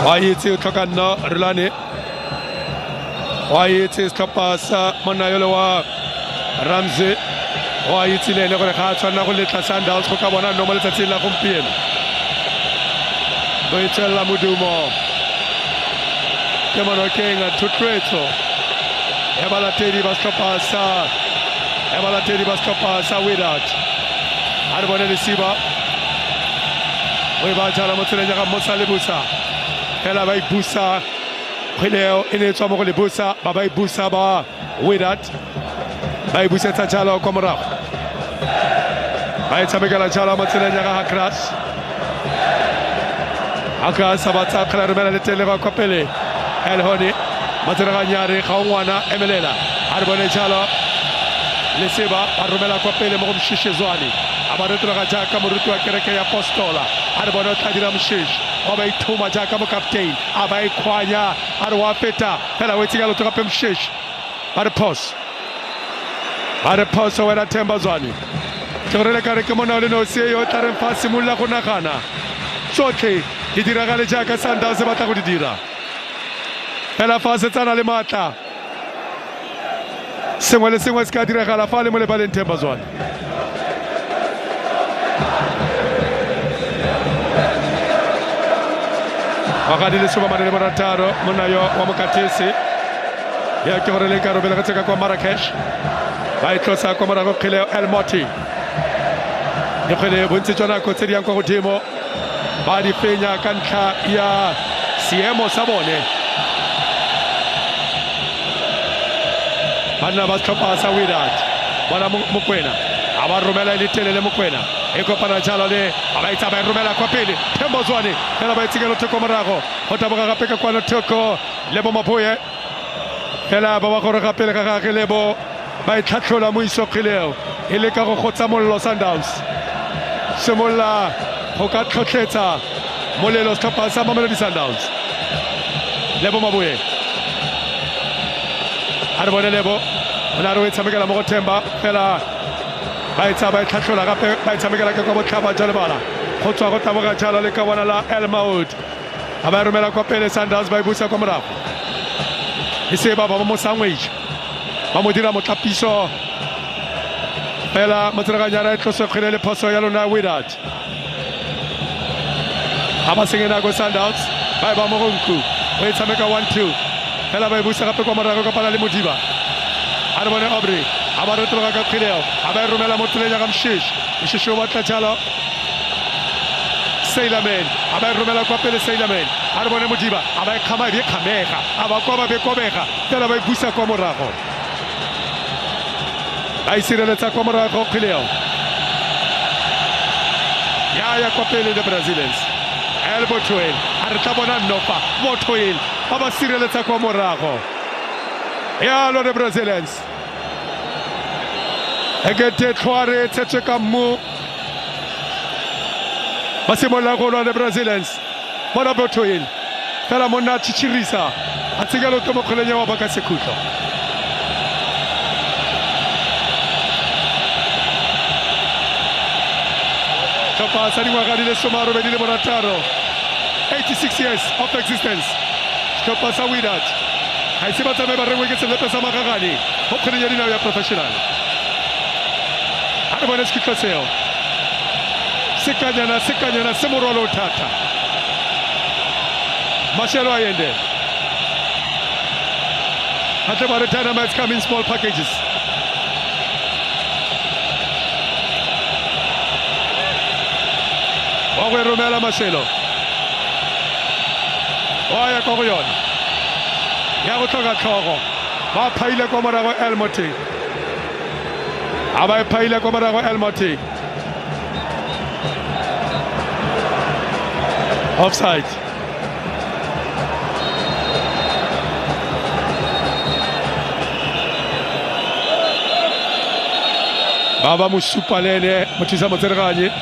Wayetse o tlhokana Rulane Wayetse setlhopha sa monayolo wa Ramsey Wayetse le gore ga tshwana go letla Sundowns go ka bona no mo letsatsing la gompieno go etsela modumo ke mono kenga tutretso e balatedi ba setlhopha sa Wydad a re bone lesiba o ba jala mo tseleng ga Mosalibusa Ela vai busa Khuleo ene tswa mo go le busa ba ba busa ba Wydad ba busa tsa jalo kwa morago ba tshamekela jalo mo tseleng ga Akras ba tsa khla re mela le tele ba kopele El Honi matsera nyare ga ngwana emelela a re bone jalo le seba ba romela kopele mo go mshishezwani aba re tloga jaka moruti wa kereke ya Apostola a re bone tla dira mshish o ba ithuma jaka mo captain a ba ikhwanya a re wa feta fela we tsinga lo tloga pe mshish ba re pause wena Themba Zwane tsore le kare ke mona le no se yo tla re fa simulla go nagana tsotlhe di dira ga le jaka Sundowns se batla go di dira fela fa se tsana le matla sengwe le sengwe se ka diragala fa le mo le baleng Themba Zwane Wakati le suba manele morataro muna yo wa mokatesi ya ke gore le ka robela ka tseka kwa Marrakesh ba itlosa kwa morago Khile El Moti le khole bontse tsona go tse di yang kwa godimo ba di fenya ka ntlha ya seemo sa bone bana ba tlhopha sa Wydad bona Mokwena a ba romela le telele Mokwena e kopana jalo le a ba itsa ba romela kwa pele Thembo Zwane fela ba itsikelo thoko morago go taboga gape ka kwa thoko Lebo Mapoye fela ba ba gore gape le ga gage Lebo ba itlhatlhola mo isokgileo e le ka go gotsa mollo Sundowns semolla go ka tlhotlhetsa molelo setlhopha sa Mamelodi Sundowns Lebo Mapoye a re bone Lebo ona re tshamekela mo go Themba fela ba itsa ba itlhatlhola gape ba tshamekela ka kwa botlhaba jalo bala go tswa go taboga jalo le ka bona la El Maud a ba romela kwa pele Sundowns ba ibusa kwa morago e se ba mo sandwich ba mo dira motlapiso fela motsiraganyana e tlose kgwele le phoso ya lona Wydad ga ba sengena go Sundowns ba ba mo go nku o e tshameka 1-2 fela ba ibusa gape kwa morago ka pala le Modiba a re bone Aubrey a ba retologa ka Khileo a ba e romela mo tseleng ya ga Mshish o batla jalo Seilamen a ba e romela kwa pele Seilamen a re bone Modiba a ba e khama e khamega a ba kwa ba be kobega fela ba ibusa kwa morago ba isireletsa kwa morago Khileo ya kwa pele le Brazilians Elbow Twin a re tla bona Nofa Mothoil ba ba sireletsa kwa morago ya lo de Brazilians ekete tlhware tsetse ka mmu ba simolla go lwa le Brazilians bona Bothoil fela monna chichirisa a tsigelo ke mokgolenya wa baka sekhutlo Topa sa dingwaga di le 86 years of existence Topa sa Wydad ga ise ba tsamaye ba rengwe ke selepe sa magagane go kgweleng ya dinao ya professional a re bone sekitlo seo sekanyana se morwalo o thata Mashelo Ayende ate ba re dynamites come in small packages wa go romela Mashelo wa ya go yona ya go tloga tlhogo ba phaile kwa morago El Moti a ba phaile kwa morago El Moti offside Baba musupalene mutisa motserganye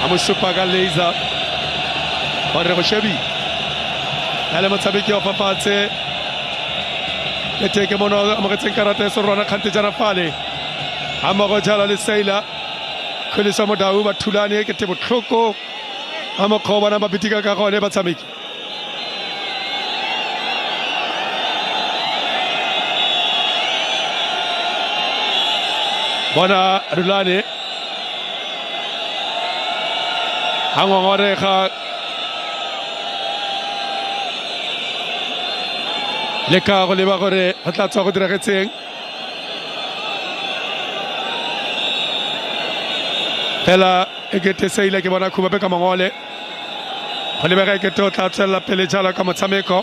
amusupa ka laser ore go shebi ale motsabeki o papatse ke teke mono mo ke karata se rona khante jana fale amo go jala le Seila khulisa mo dau ba thulane ke te botlhoko amo khoba na mabitika ka gone ba tshameki bona Rulane angongorega le ka go leba gore go tla tswa go diragetseng fela e kete Seila ke bona khuba be ka mangole go lebega e kete o tla tswela pele jalo ka motshameko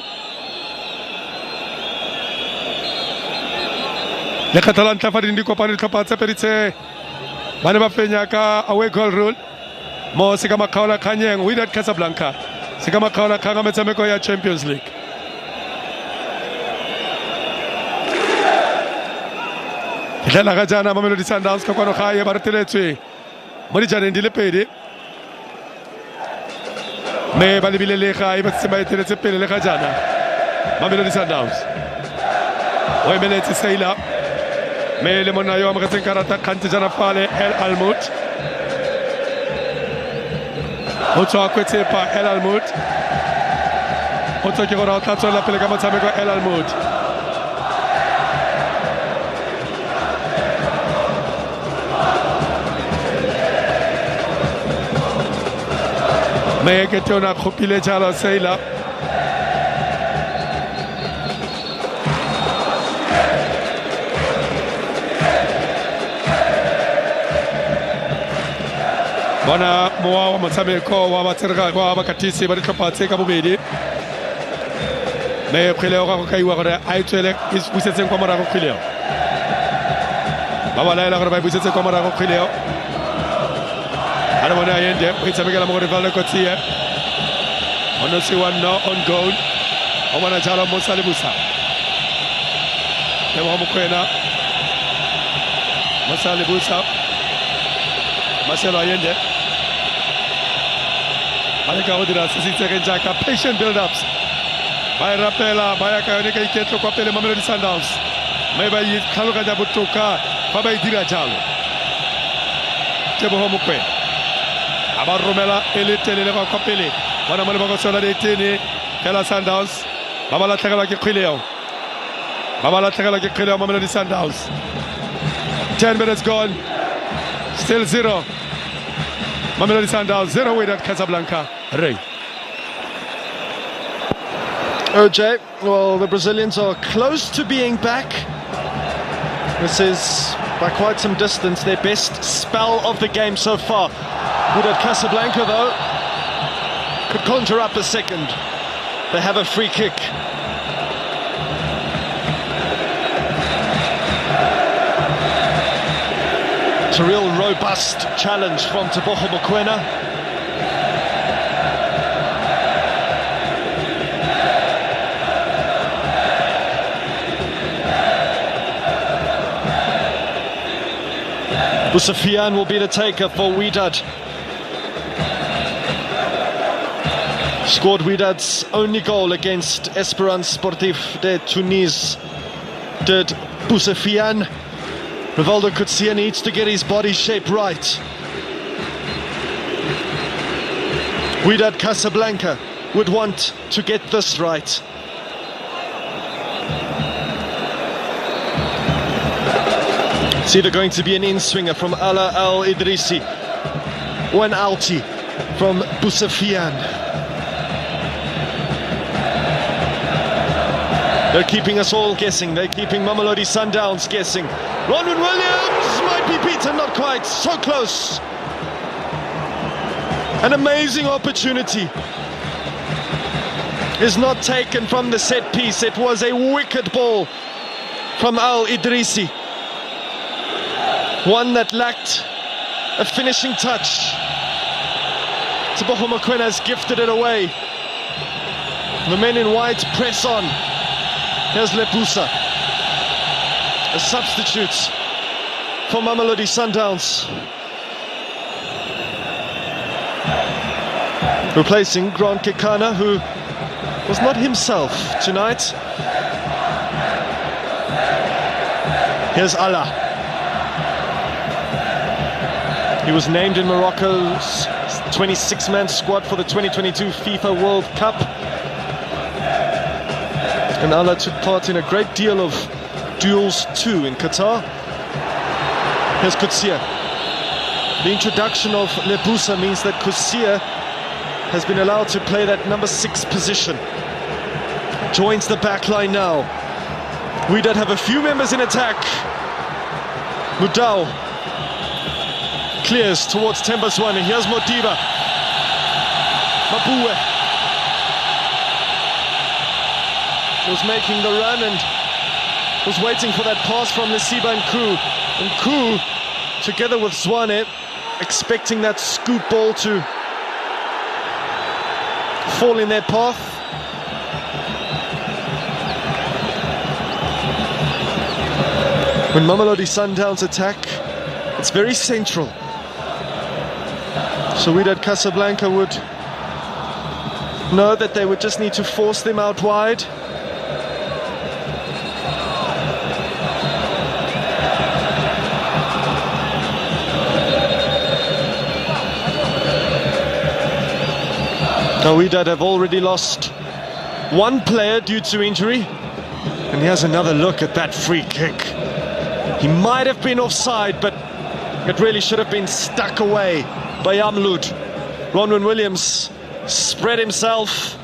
le kgethola ntla fa di kopane ditlhopha tse pedi tse ba ne ba fenya ka away goal rule mo se ka makgaola kganyeng Wydad Casablanca se ka makgaola kgang a metshameko ya Champions League fihlela ga jaana Mamelodi Sundowns ka kwano gae ba reteletswe mo dijaneng di le pedi mme ba lebile le gae ba tsema eteletse pele le ga jaana Mamelodi Sundowns o emeletse Seila mme le monna yo a mogetseng karata kgante jana fale El Almout o tswa kwetsepa El Almout o tswa ke gore o tla tswela pele ka motshameko El Almout mme ke tona khopile jalo Seila bona mowa wa motshameko wa batserega wa bakatisi ba ditlhopha tse ka bobedi me kgweleo ga go kaiwa gore a itswele e busetseng kwa morago kgweleo ba ba laela gore ba e busetse kwa morago kgweleo a re bone a yende o itshamekela mo go Rivaldo Kotsie on no see one no on goal o bona jalo mo sa lebusa le mo Mokoena mo sa lebusa Marcelo Allende Malika go dira se se itsegeng jaaka patient build-ups ba e rapela ba ya ka yone ka iketlo kwa pele Mamelodi Sundowns mme ba e tlhaloganya botoka fa ba e dira jalo Teboho Mokoena a ba romela e le telele kwa pele bona mo le ba go sola le tene fela Sundowns ba ba latlhegelwa ke kgweleo Mamelodi Sundowns 10 minutes gone still 0 Mamelodi Sundowns 0 Wydad Casablanca. Ray. OJ, well, the Brazilians are close to being back. This is, by quite some distance, their best spell of the game so far. Wydad Casablanca, though, could conjure up a second. They have a free kick. It's a real robust challenge from Teboho Mokoena. Busafian will be the taker for Wydad. Scored Wydad's only goal against Espérance Sportif de Tunis. Did Busafian. Rivaldo Kotsie needs to get his body shape right. Wydad Casablanca would want to get this right. It's either going to be an in-swinger from Ala Al Idrissi or an outie from Busafian. They're keeping us all guessing. They're keeping Mamelodi Sundowns guessing. Ronwen Williams might be beaten, not quite, so close. An amazing opportunity is not taken from the set piece. It was a wicked ball from Al Idrissi. One that lacked a finishing touch. Teboho Mokoena has gifted it away. The men in white press on. Here's Lepusa. A substitute for Mamelodi Sundowns. Replacing Grant Kekana, who was not himself tonight. Here's Allah. He was named in Morocco's 26-man squad for the 2022 FIFA World Cup. And Allah took part in a great deal of duels too in Qatar. Here's Kotsie. The introduction of Lebusa means that Kotsie has been allowed to play that number 6 position. Joins the back line now. Wydad have a few members in attack. Mudau clears towards Tembazwane. Here's Modiba. Mabue was making the run and was waiting for that pass from Lesiba and Koo. And Koo, together with Zwane, expecting that scoop ball to fall in their path. When Mamelodi Sundowns attack, it's very central. So Wydad Casablanca would know that they would just need to force them out wide. Now Wydad have already lost one player due to injury. And here's another look at that free kick. He might have been offside, but it really should have been stuck away by Amlud. Ronwen Williams spread himself.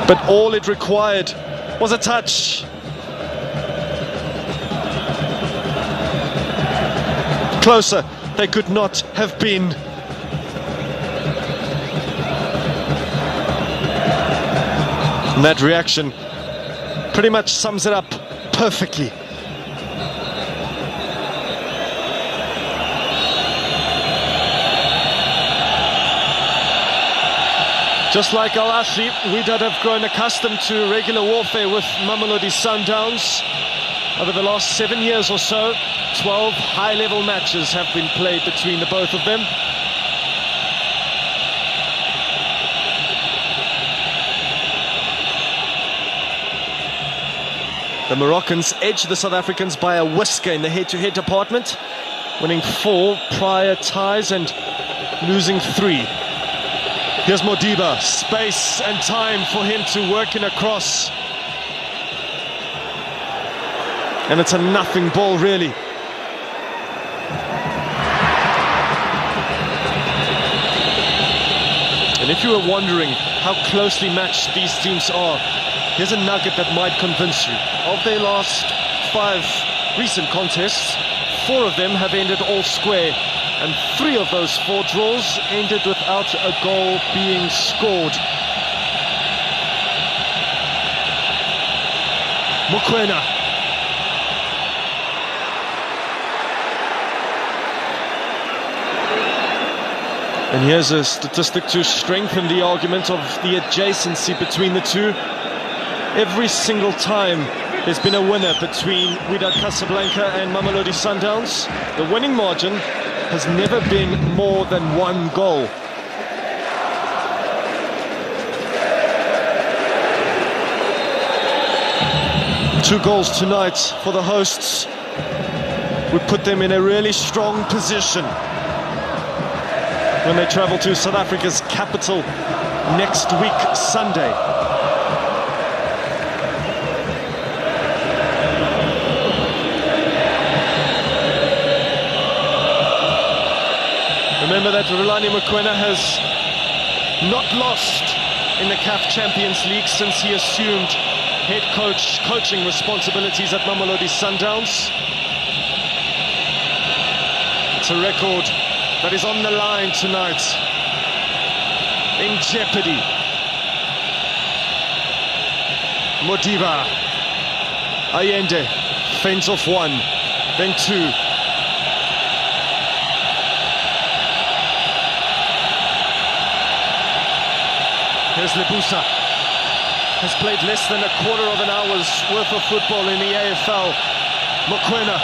But all it required was a touch. Closer. they could not have been. And that reaction pretty much sums it up perfectly. Just like Al Ahly, Wydad have grown accustomed to regular warfare with Mamelodi Sundowns. Over the last 7 years or so, 12 high-level matches have been played between the both of them. The Moroccans edge the South Africans by a whisker in the head-to-head department, winning 4 prior ties and losing 3. Here's Modiba, space and time for him to work in a cross. And it's a nothing ball, really. And if you were wondering how closely matched these teams are, here's a nugget that might convince you. Of their last 5 recent contests, 4 of them have ended all square. And 3 of those 4 draws ended without a goal being scored. Mokoena. And here's a statistic to strengthen the argument of the adjacency between the two. Every single time there's been a winner between Wydad Casablanca and Mamelodi Sundowns, the winning margin has never been more than 1 goal. Two goals tonight for the hosts would put them in a really strong position when they travel to South Africa's capital next week, Sunday. Remember that Rulani Mokoena has not lost in the CAF Champions League since he assumed head coaching responsibilities at Mamelodi Sundowns. It's a record that is on the line tonight, in jeopardy. Modiba, Allende, fends off 1, then 2. Here's Lebusa, has played less than a quarter of an hour's worth of football in the AFL. Mokoena.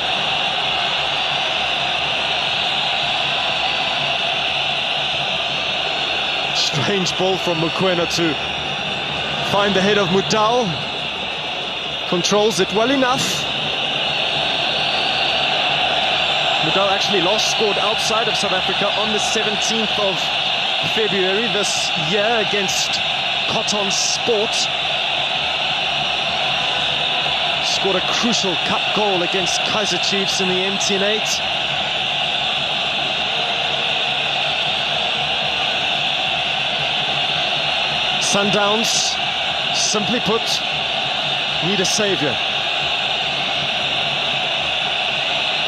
Strange ball from Mokoena to find the head of Mudal. Controls it well enough. Mudal actually last scored outside of South Africa on the 17th of February this year against Cotton Sport. Scored a crucial cup goal against Kaizer Chiefs in the MTN8. Sundowns, simply put, need a saviour.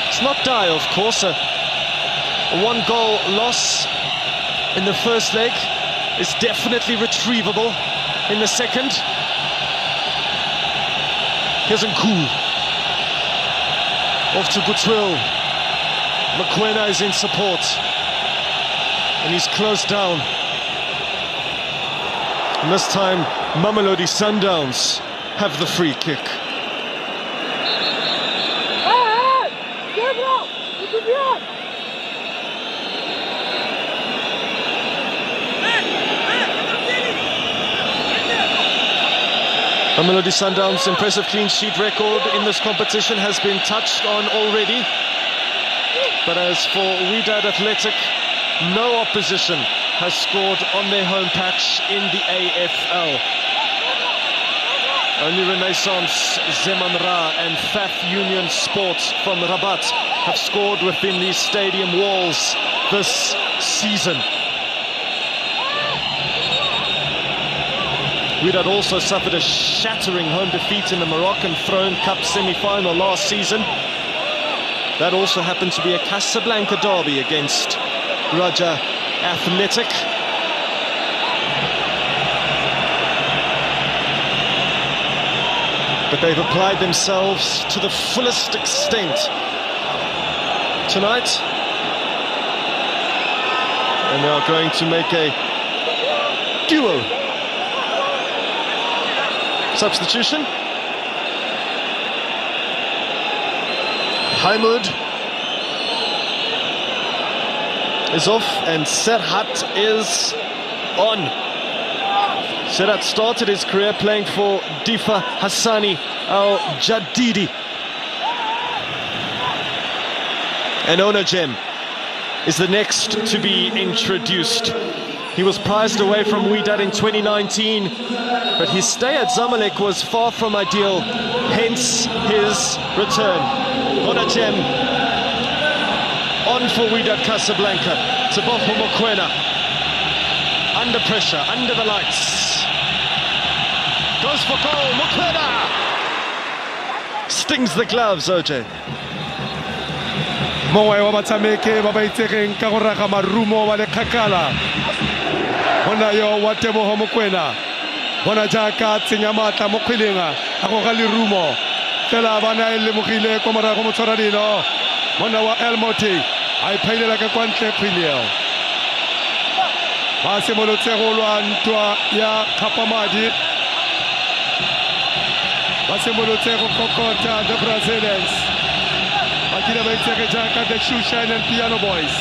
It's not dire, of course. A 1-goal loss in the first leg is definitely retrievable in the second. Here's Nku. Off to Goodwill. Mokoena is in support. And he's closed down. And this time, Mamelodi Sundowns have the free kick. Mamelodi Sundowns' impressive clean sheet record in this competition has been touched on already. But as for Wydad Athletic, no opposition has scored on their home patch in the AFL. Only Renaissance, Zemanra and Faf Union Sports from Rabat have scored within these stadium walls this season. Wydad also suffered a shattering home defeat in the Moroccan Throne Cup semi-final last season. That also happened to be a Casablanca derby against Raja Athletic. But they've applied themselves to the fullest extent tonight. And they are going to make a duo substitution. Haimud is off and Serhat is on. Serhat started his career playing for Difa Hassani Al Jadidi. And Onajem is the next to be introduced. He was prized away from Wydad in 2019, but his stay at Zamalek was far from ideal, hence his return. Onajem on for Wydad Casablanca. Teboho Mokoena under pressure, under the lights. Goes for goal, Mokoena! Stings the gloves, OJ. Mongwe wa batshameki ba ba itsegeng ka go raga marumo ba le kgakala. Bona yo wa Teboho Mokoena. Bona jaaka tsenya matla mo kgweleng a go ga lerumo. Fela bana e lemogile ko morago mo tshwara dilo. Bona wa Elmoti a iphaelela ka kwa ntle kgweleng. Ba simolotse go lwa ntwa ya Khapamadi. Ba simolotse go kokota the Brazilians. Akina ba itsege jaaka the Shoe Shine and Piano Boys.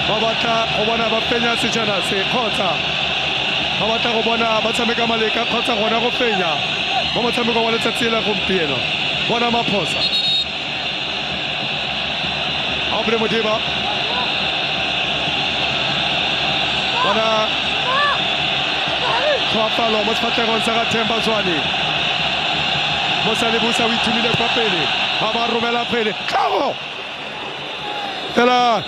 Ba batla go bona ba penya sejana se kgotsa. Ba batla go bona ba tshameka maleka kgotsa gona go penya. Mo motshameko wa letsatsi la gompieno. Bona Maphosa. Aubrey Modiba. Bona Kwapalo mo sefatlhegong sa ga Themba Zwane. Mo sa Lebusa o ithumile kwa pele. Ba ba romela pele. Tlhago! Fela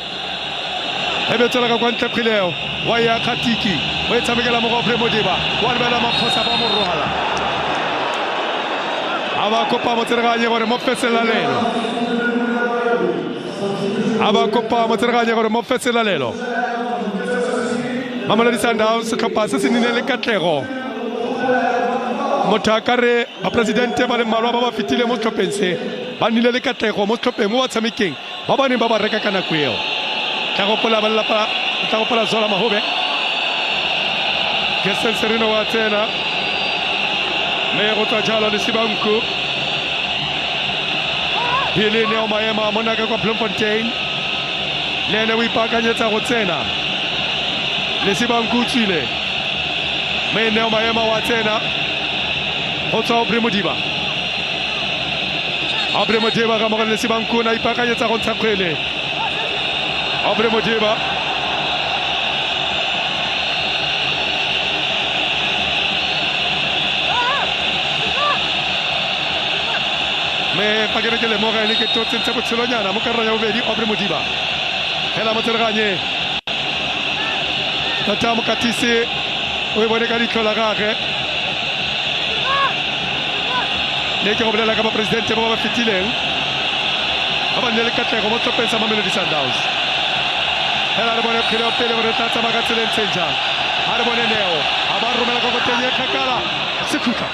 e betela ka kwa ntle kgweleo. Wa ya Khatiki. Wa e tshamekela mo go Aubrey Modiba. Wa lebela Maphosa ba mo rwala. Aba kopa mo tsereganye gore mo fesela lelo. Aba kopa mo tsereganye gore mo fesela lelo. Mamelodi Sundowns setlhopha se se nnile le katlego. Motho a kare ba presidente ba le mmalwa ba ba fetile mo setlhopheng se ba nnile le katlego mo setlhopheng mo batshamekeng ba ba neng ba ba reka ka nako eo. Tla gopola Zola Mahobe. Gesel Serino wa tsena. Me go tswa jalo le Sibanku. Hile Neo Maema mona ka kwa Bloemfontein. Le ne o ipakanyetsa go tsena. Le Sibanku tswile. Me Neo Maema wa tsena. Go tswa Aubrey Modiba. Aubrey Modiba ka mogala le Sibanku na ipakanyetsa go ntsha kgwele. Aubrey Modiba. Me pakere ke le mo ga ile ke totse tse botshelonyana mo karra ya bobedi Aubrey Modiba. Hela mo tsereganye. Tata mo katise o e bone ka ditlo la gage. Ne ke go bolela ka ba presidente ba ba fetileng. Ba ba nele katlego mo topeng sa Mamelodi Sundowns. Hela re bone khile pele gore tlatsa ba ka tseleng tsenja. Ha re bone Neo a ba romela go tenye kgakala. Sekhuka.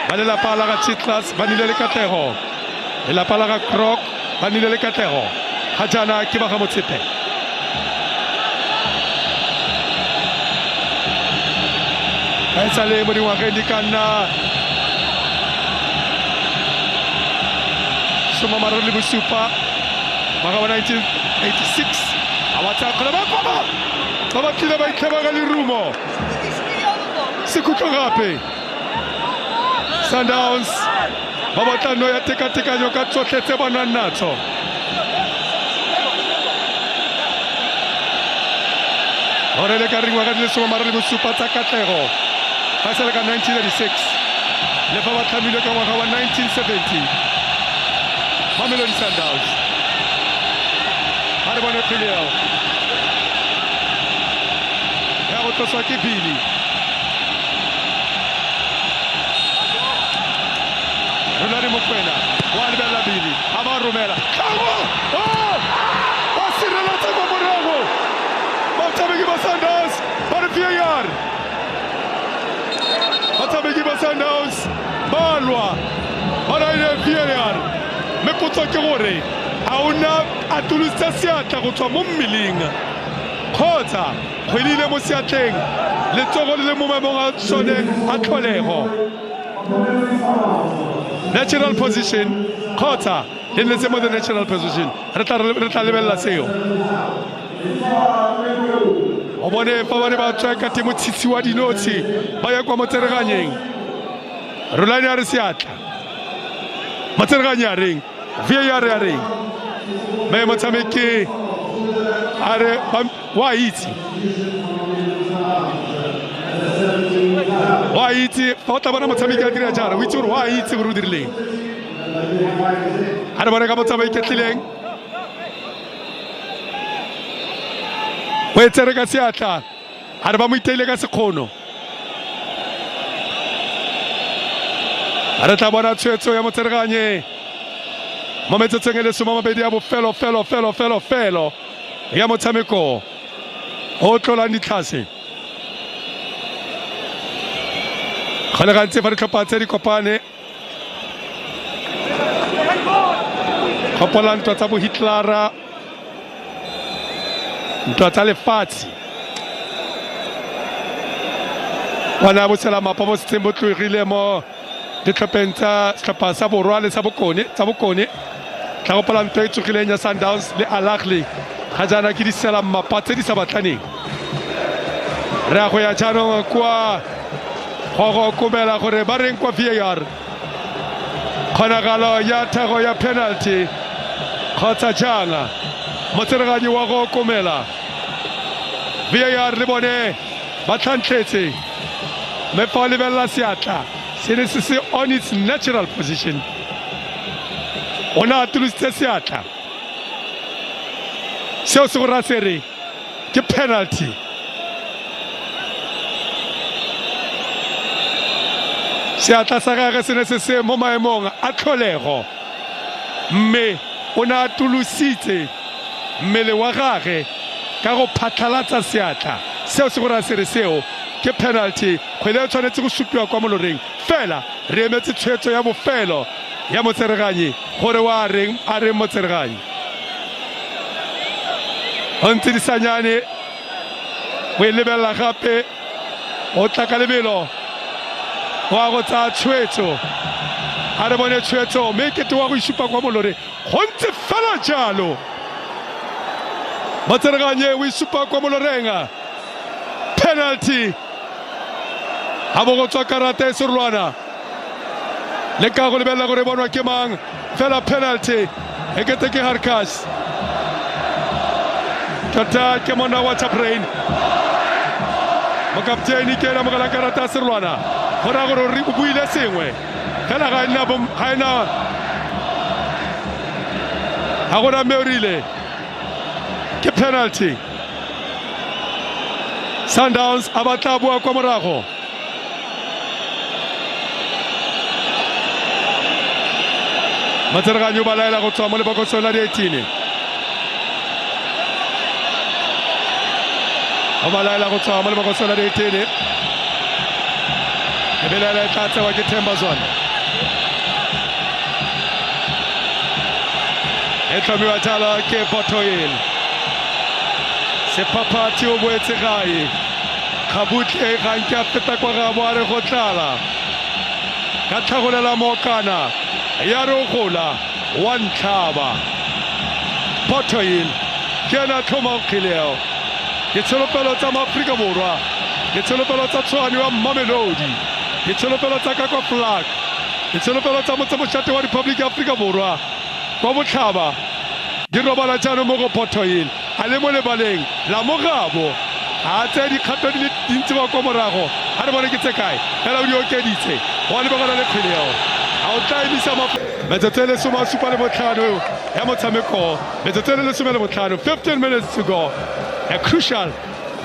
Ba le lapa la ga Chitlas ba nile le katlego. Le lapa la ga Krok ba nile le katlego. Ga jana ke ba ga Motsepe. Ka sale mo dingwageng di ka nna soma mararo le bosupa maga wa 1986 a batla kgole ba koba ba ba tlile ba itlheba ka lerumo sekutlo gape Sundowns ba batla no ya tekatekanyo ka tsotlhe tse ba nang natso. Ore le ka ringwa ka le soma mararo le bosupa tsa katlego ga se le ka 1986 le fa ba tlhamile ka ngwaga wa 1970 Mamelodi Sundowns. Ha re bone pheleo. Ya go tloswa ke Billy. Rulani Mukwena Walibela Bili Aba Romela Basirela Teko Morago Batabegi Sundowns Barfiar Batabegi Sundowns Balwa Baraine Fiar Meputo Kore Auna Atulusa Siata go tswa mo mmiling kgotsa kgwelile mo seatleng letsogo le mo maemong a sone a tlholego natural position kgotsa le netse mo the natural position re tla lebelela seo o bone fa bane ba tswa ka temo tshitsi wa dinotshi ba ya kwa motsereganyeng Rulani a re seatla motsereganya reng VAR ya reng me motshameki are wa itse fa tla bona motshameki a dira jara o itse gore wa itse gore o dirileng a re bona ka motshameki tlileng o etsere ka seatla a re ba mo iteile ka sekgono a re tla bona tshwetso ya motsereganye mo metsotsong e le 20 ya bofelo felo ya motshameko o tlolang ditlhase gale gantse fa ditlhopha tse di kopane gopola ntwa tsa bo Hitler ntwa tsa lefatshe bona bo sela mapa bo setseng bo tlogile mo ditlhopheng tsa setlhopha sa borwa le sa bokone tla gopola ntwa e tsogileng ya Sundowns le Al Ahly ga jaana ke di sela mapa tse di sa batlaneng re a go ya jaanong kwa go kumela gore ba reng kwa VAR kgonagalo ya thego ya penalty kgotsa janga motsereganyi wa go kumela VAR le bone ba tlhantlhetse mme fa o lebelela seatla se ne se on its natural position o ne a atolositse seatla seo se go raya se re ke penalty seatla sa gagwe se ne se mo maemong a tlholego mme o ne a atolositse mmele wa gagwe ka go phatlalatsa seatla seo se go raya se re seo ke penalty kgwele e tshwanetse go supiwa kwa moloreng fela re emetse tshwetso ya bofelo ya motsereganyi gore wa reng a reng motsereganyi o ntse di sanyane o e lebelela gape o tla ka lebelo wa go tsa tshwetso a re bone tshwetso mme kete wa go isupa kwa molore go ntse fela jalo motsereganye o isupa kwa moloreng penalty a bo go tswa karata e serolwana le ka go lebelela gore bonwa ke mang fela penalty e kete ke Harkas tata ke mona wa Chaprain mokapteni ke la mogala karata a serolwana gora gore re buile sengwe fela ga ena ha gona meorile ke penalty Sundowns a batla bua kwa morago Matsereganyo ba laela go tswa mo lebakosong la di 18 ba laela go tswa mo lebakosong la di 18 e belela e tla tsewa ke Thembazwana e tlhomiwa jalo ke Botoil sephaphathi o boetse gae kgabutle ga nke a feta kwa ga bo a re go tlala ka tlhagolela mookana ya re o gola wa ntlhaba Botoil ke ena tlhoma kgileo ke tsholopelo tsa maAforika Borwa ke tsholopelo tsa tshwani wa Mamelodi ke tsholopelo tsa Kakwa Flag ke tsholopelo tsa motsemošate wa Republic ya Afrika Borwa kwa botlhaba di robala jaanong mo go Botoil a le mo lebaleng la mogabo a tse dikgato di le dintsi ba kwa morago a re bone ke tse kae fela o di okeditse wa lebagana le kgweleo a o tla emisa metsotso e le 75 ya motshameko metsotso e le 15 15 minutes to go a crucial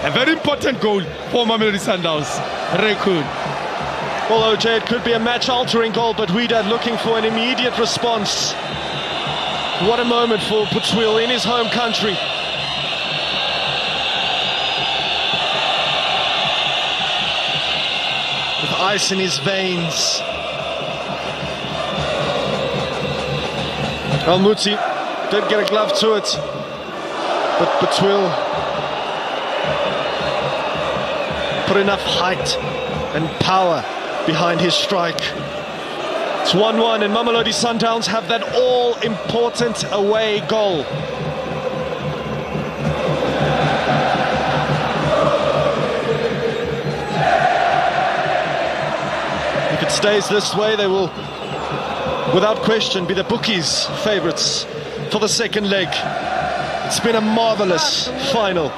a very important goal for Mamelodi Sundowns. Rekun Well, OJ, it could be a match-altering goal, but Wydad looking for an immediate response. What a moment for Putswil in his home country. With ice in his veins. Well, Mutsi did get a glove to it, but Putswil put enough height and power behind his strike. It's 1-1 and Mamelodi Sundowns have that all-important away goal. If it stays this way, they will, without question, be the bookies' favourites for the second leg. It's been a marvellous final.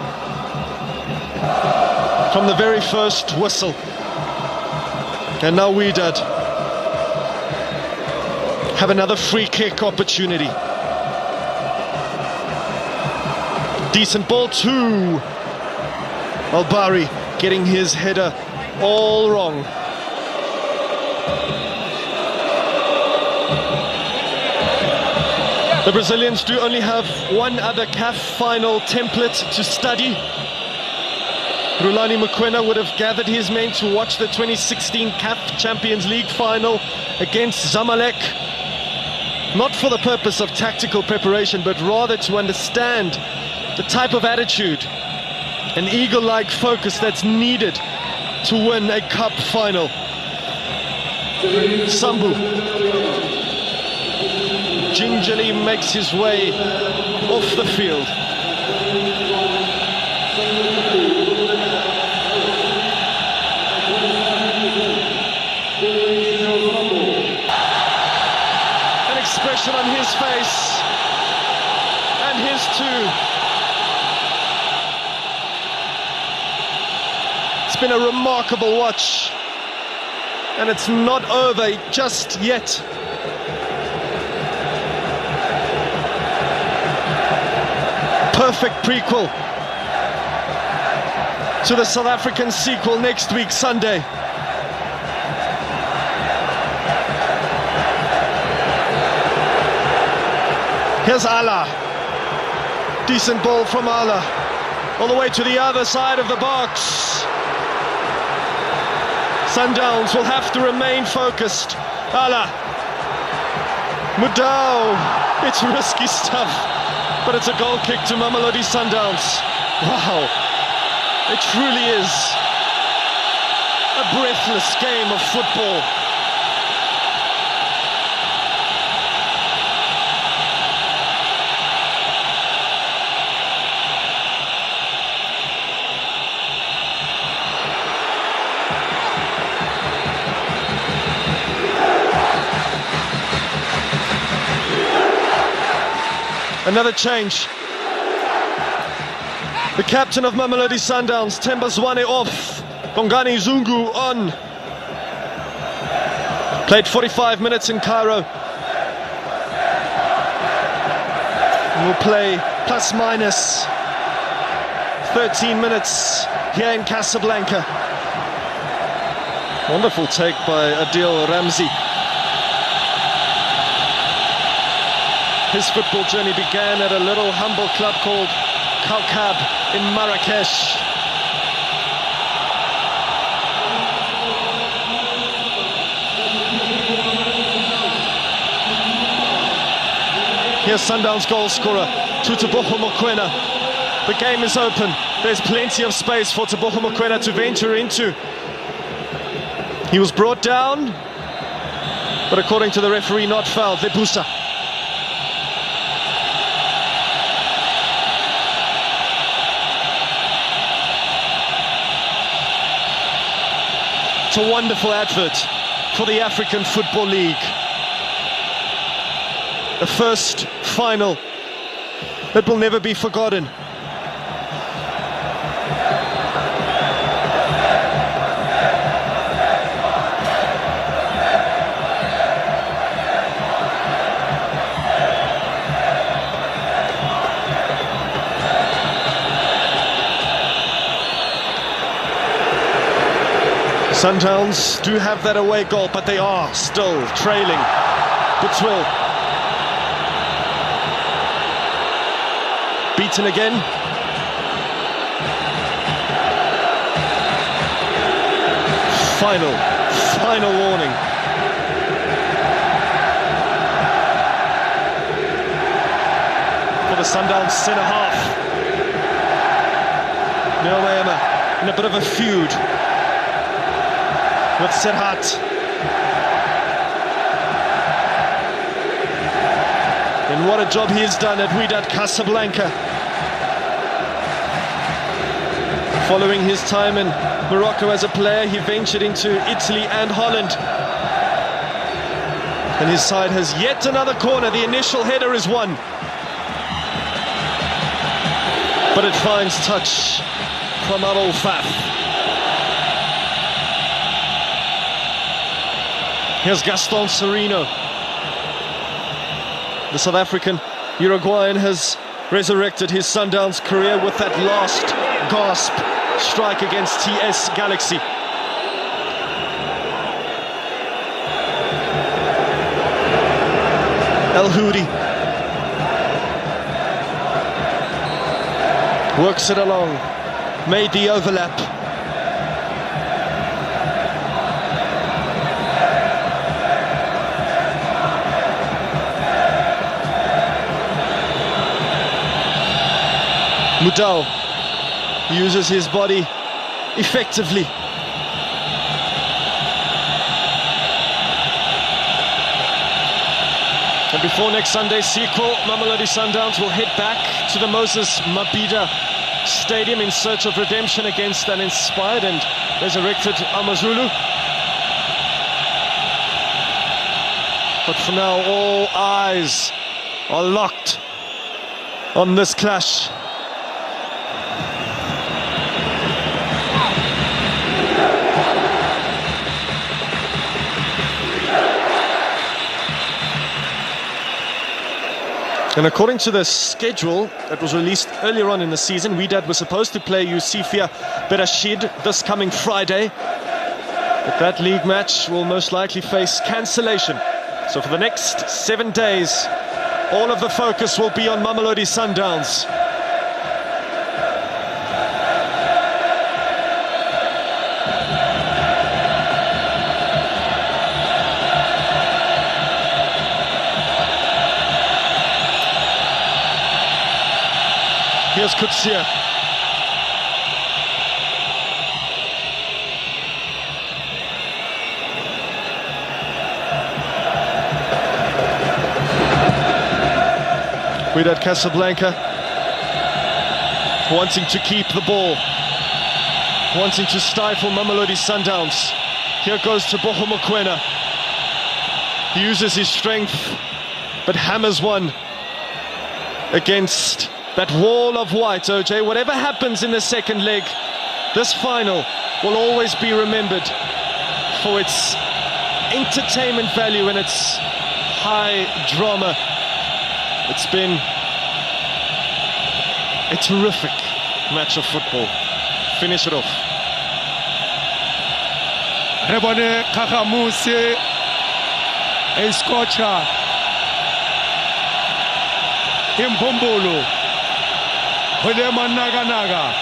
From the very first whistle. And now Wydad have another free kick opportunity. Decent ball too. Albari getting his header all wrong. The Brazilians do only have one other CAF final template to study. Rulani Mokoena would have gathered his men to watch the 2016 CAF Champions League final against Zamalek. Not for the purpose of tactical preparation, but rather to understand the type of attitude and eagle-like focus that's needed to win a cup final. Sambu gingerly makes his way off the field. An expression on his face, and his too. It's been a remarkable watch, and it's not over just yet. Perfect prequel to the South African sequel next week, Sunday. Here's Ala. Decent ball from Ala. All the way to the other side of the box. Sundowns will have to remain focused. Ala. Mudau. It's risky stuff, but it's a goal kick to Mamelodi Sundowns. Wow. It truly is a breathless game of football. Another change. The captain of Mamelodi Sundowns, Themba Zwane, off. Bongani Zungu on. Played 45 minutes in Cairo. And will play plus minus 13 minutes here in Casablanca. Wonderful take by Adil Ramzi. His football journey began at a little humble club called Kaukab in Marrakesh. Here's Sundowns goal scorer, Teboho Mokoena. The game is open. There's plenty of space for Teboho Mokoena to venture into. He was brought down, but according to the referee, not fouled. Lebusa. It's a wonderful advert for the African Football League. The first final that will never be forgotten. Sundowns do have that away goal, but they are still trailing. Butswell. Beaten again. Final warning. For the Sundowns centre half. Nioema in a bit of a feud with Serhat. And what a job he has done at Wydad Casablanca. Following his time in Morocco as a player, he ventured into Italy and Holland. And his side has yet another corner. The initial header is won. But it finds touch from Abel Faf. Here's Gaston Sereno. The South African Uruguayan has resurrected his Sundowns career with that last gasp strike against TS Galaxy. El Houdi works it along, made the overlap. Mudal uses his body effectively. And before next Sunday's sequel, Mamelodi Sundowns will head back to the Moses Mabhida Stadium in search of redemption against an inspired and resurrected Amazulu. But for now, all eyes are locked on this clash. And according to the schedule that was released earlier on in the season, Wydad was supposed to play Yusifia Berashid this coming Friday. But that league match will most likely face cancellation. So for the next 7 days, all of the focus will be on Mamelodi Sundowns. Here's Kutsia. Wydad Casablanca wanting to keep the ball, wanting to stifle Mamelodi Sundowns. Here goes to Boho Mokoena. He uses his strength, but hammers one against that wall of white, OJ. Whatever happens in the second leg, this final will always be remembered for its entertainment value and its high drama. It's been a terrific match of football. Finish it off. Rebone Kakamusi, a Scotcher, Impombolo. Hodema naga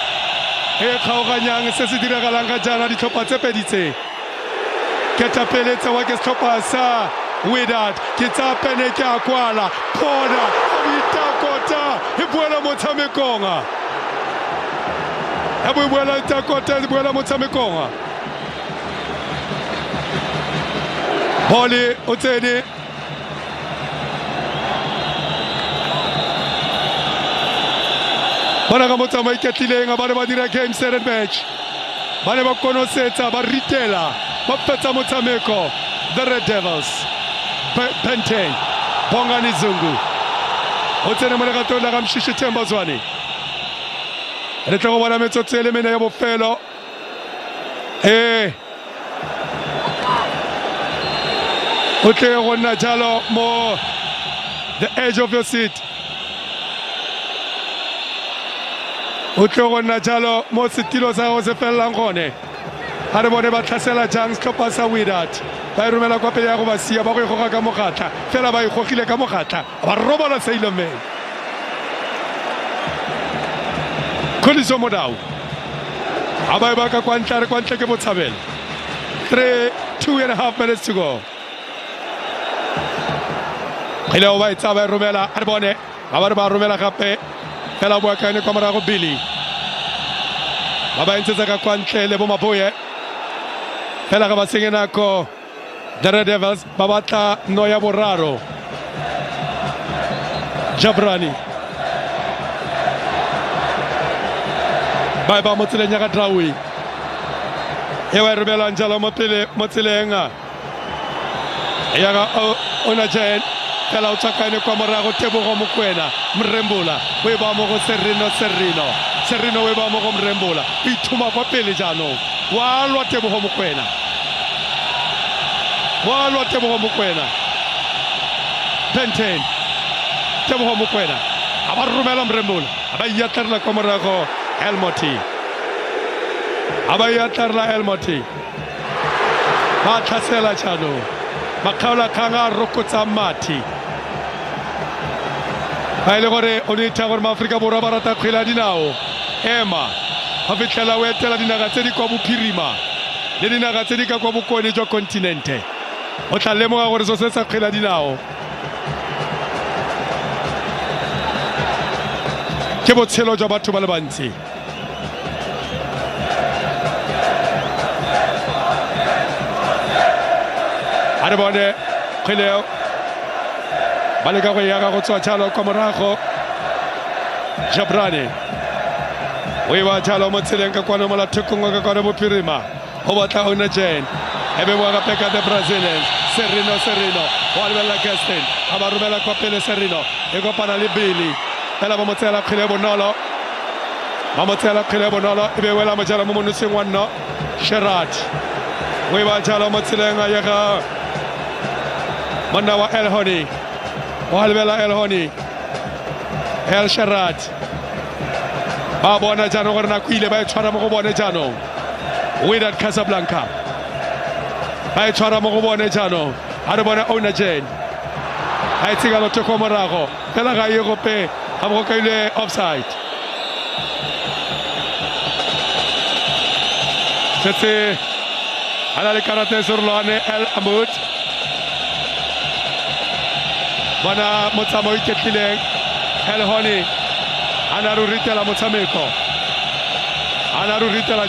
e khaoganyang se se diragalang ka jana ditlhopha tse pedi tse ke tapeletsa wa ke setlhopha sa Wydad ke tsa pene ke a kwala pona itakota e buela motshamekong e buela itakota e buela motshamekong Holly o tsene Bana ka motsamai ketlileng ba ne ba dira game set and match ba ne ba konosetsa ba ritela ba fetsa motsameko the Red Devils Penteng Bongani Zungu o tsene mo legatong la ga Mshishi Themba Zwane re tla go bona metsotso e le mene ya bofelo o tle go nna jalo mo the edge of your seat o tle go nna jalo mo setilo sa go se fellang gone a re bone ba tlhasela jang setlhopha sa Wydad ba e romela kwa pele ya go ba sia ba go e goga ka mogatla fela ba e gogile ka mogatla ba robola Sailorman Kholiso Modau a ba e baka kwa ntle ke Botshabelo 2.5 minutes to go Khile ba itsa ba e romela a re bone ba romela gape fela bo ka ene kwa morago Billy ba ntse ka kwa ntle le bo Maboye fela ga ba sengena ko the Red Devils ba batla no ya boraro Jabrani ba mo tseleng ya ga Drawi e wa romela njalo mo tseleng ya ga ona jen fela o tsakane kwa morago Tebogo Mokwena Mrembula we ba mo go Serrino we ba mo go Mrembula ithuma kwa pele jaanong wa lwa Tebogo Mokwena Benten Tebogo Mokwena a ba romela Mrembula a ba yatarla kwa morago Elmoti ba tlhasela jaanong makgaola khanga rokotsa mati ba ile gore o ditha gore maAfrika borwa ba rata kgwela dinao ema ga fitlhela o etela dinaga tse di kwa bophirima le dinaga tse di ka kwa bokone jwa kontinente o tla lemoga gore so se sa kgwela dinao ke botshelo jwa batho ba le bantsi a re bone kgweleo ba leka go yaga go tswa jalo kwa morago Jabrani o e ba jalo mo tseleng ka kwana mo la thekong ka kwana bophirima go batla ona jen e be boa gape ka the Brazilians Serrino wa lebella Gaston a ba romela kwa pele Serrino e kopana le Billy fela ba mo tsela kgwele bonolo e be wela mo jalo mo monoseng wa nno Sherrod o e ba jalo mo tseleng a yaga monna wa Elhoni wa lebella Elhoni El Sherrod ba bona jaanong gore nako ile ba e tshwara mo go bone jaanong Wydad Casablanca ba e tshwara mo go bone jaanong a re bona Ona Jen a e tshika lotho morago fela ga ye gope ga bo ka ile offside setse ana le karate surlane El Amud bana motsamo iketlileng Elhoni ana ruritela motshameko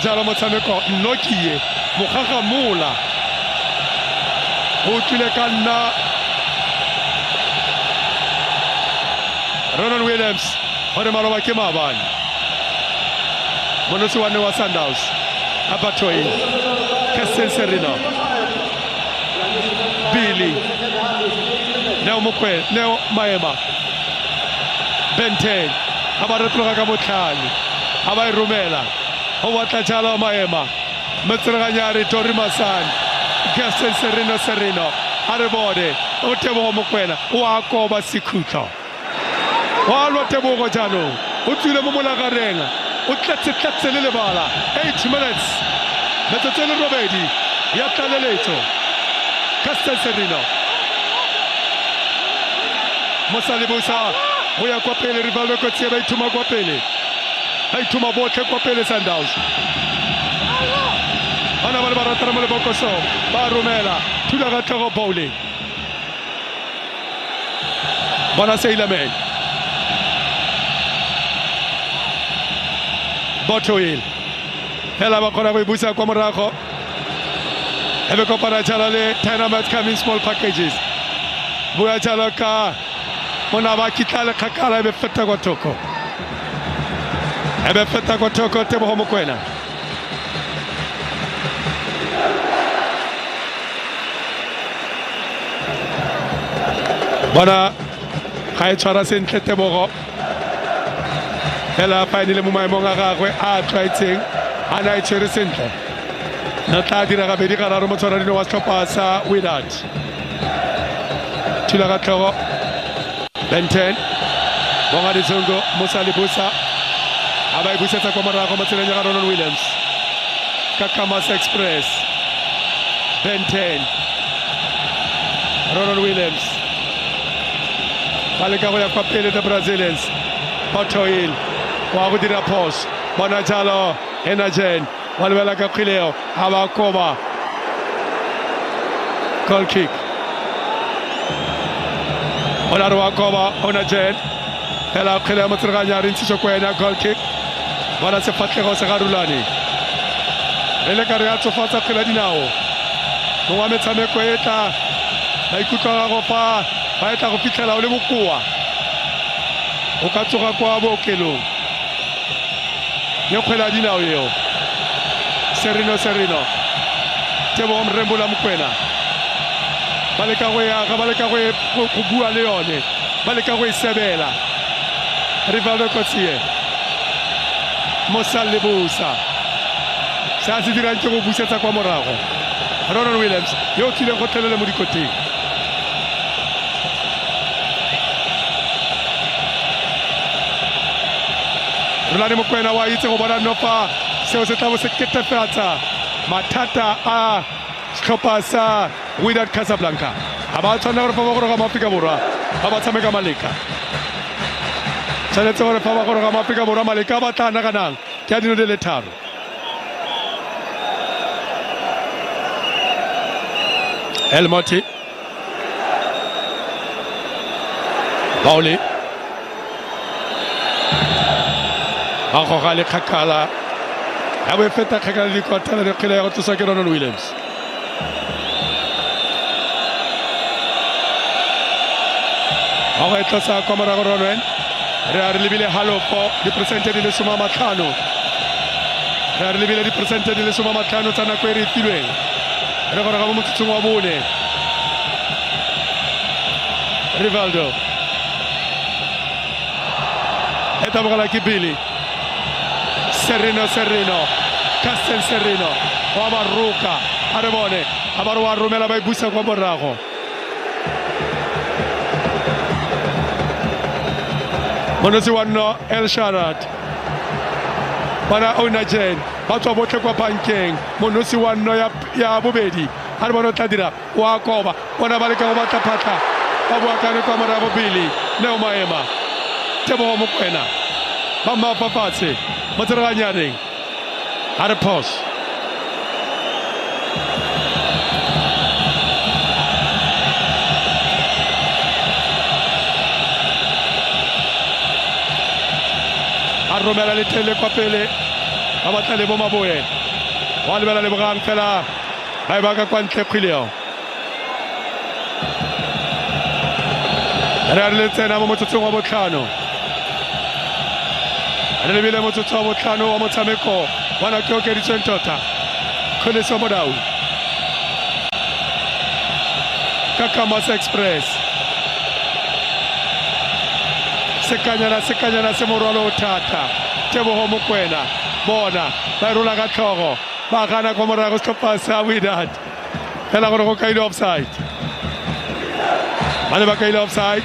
jalo motshameko Nokie mogagamula o tlile ka nna Ronan Williams gore maloba ke maabane monosi wa wa Sundowns Abatoi Castle Serrino Billy Neo Maema Benten a ba retloga ka botlhale a ba e romela go batla jalo Maema metsereganyari Tori Masan Gaston Serrino a re bone o Tebogo Mokwena o a koba sekhutlo wa lwa Tebogo jaanong o tswile mo molagareng o tlatse le lebala 8 minutes metsotso le robedi ya tlaleletso Gaston Serrino Mosalibusa go ya kwa pele Rivaldo Kotsi ba ithuma kwa pele botlhe kwa pele Sundowns ana ba le ba ratana mo le bokoso ba romela thula ga tlhogo bowling bona Sailorman Botoil hela ba kgona go e busa kwa morago e be kopana jala le Dynamite coming small packages bua jala ka mona ba kitla le kgakala e be feta kwa toko Tebogo Mokwena bona ga e tshwara sentle Tebogo hela pa ile mo maemong a gagwe a tlaitseng ana e tshwere sentle na tla dira ga bedi gararo mo tshwara dino wa setlhopha sa Wydad thula ga tlhogo Benten bonga Disongo Mosalibusa a ba e busetsa kwa morago mo tseleng ya Ronan Williams Kakamas Express. Ben 10. Ronald Williams. Baleka go ya kwa pele the Brazilians. Otoil. Wa go dira pause. Bona jalo Enagen. Wa lebela ka khileo. Aba koba. Goal kick. Ona wa koba Enagen. Ela khileo motsiraganya rintsho kwena goal kick. Bona se fatlego se garulane. Ele ka re a tsofatsa khila dinao. Mo wa metshameko e tla ba ikutlwa go fa ba etla go fitlhela o le bokoa o ka tsoga kwa bookelong ye kgwela dinao eo Serino Tebo Mrembula Mokwena ba leka go yaga ba leka go bua le yone ba leka go isebela Rivaldo Kotsie Mosal Lebusa sa se dirang ke go busetsa kwa morago Ronald Williams yo tlile go tlelela mo dikoteng Rulani Mokwena wa itse go bona nofa seo se tla se ketefatsa mathata a setlhopha sa Wydad Casablanca a ba tshwana gore fa ba goroga Maafrika Borwa ba ba tshameka Maleka tshwanetse gore fa ba goroga Maafrika Borwa Maleka ba tla naganang ke a dino di le tharo Elmoti Bauli Agogale Khakala ya bo feta Khakala di kwatela re khile ya go tsosa ke Ronald Williams Aga etsa kwa mara go Ronwen re a re lebile halofo di percent di le 50 re a re lebile di percent di le 50 tsana ko re tilweng re go ga mo motsutsong wa bone Rivaldo eta bogala ke Billy Serino Castel Serino wa Baruka a re bone a ba re wa romela ba ibusa kwa morago Monosi wanno El Sharat bana Onajen ba tswa botle kwa bankeng Monosi wanno ya bobedi a re bona tla dira wa koba bona ba le ka go batla phatla ba bua ka kwa morago Billy Neo Maema Tebo Mokwena ba mafafatse motsiraganyareng a re pause a romela le tele kwa pele ba batla le bo maboe wa lebela le bogang fela ba ba ka kwa ntle khileo re le tsena mo motsotsong wa botlhano re lebile motsotso wa botlhano wa motshameko bona ke okeditsweng tota Kholeso Modau Kakamas Express sekanyana se morwalo o thata Tebogo Mokwena bona ba rola ka tlhogo ba gana kwa morago setlhopha sa Wydad fela gore go kaile offside ba ne ba kaile offside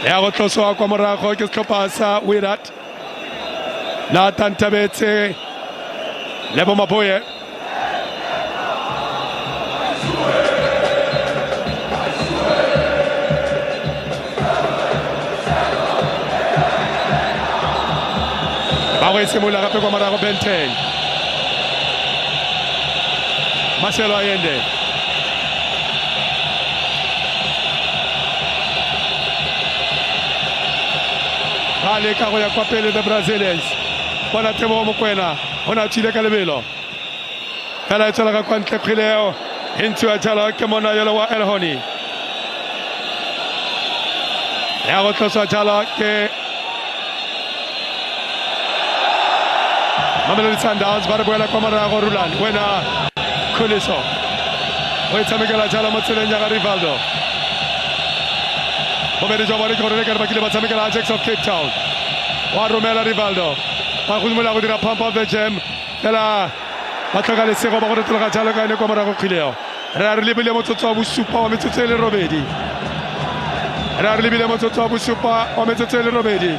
ya go tloswa kwa morago ke setlhopha sa Wydad la Tantabetse le bo Maboye ba go simula gape kwa morago Ben 10 Marcelo Allende Hale ka go ya kwa pele the Brazilians bona Tebo Mokwena ona tsile ka lebelo kana tsela ka kwa ntle khileo into a jala ke mona yelo wa Elhoni ya go tlosa jala ke Mamelodi Sundowns ba re boela kwa morago Roland wena Kholeso o itsamekela jala mo tseleng ya Rivaldo Bobedi jo bari gore le ka ba kile ba tsamekela Ajax of Cape Town wa romela Rivaldo ba go dimola go dira pump of the jam ela ba tloga le sego ba go tloga jalo ka ene kwa morago khileo re a re lebile motsotso wa bosupa wa metsotso le robedi re a re lebile motsotso wa bosupa wa metsotso le robedi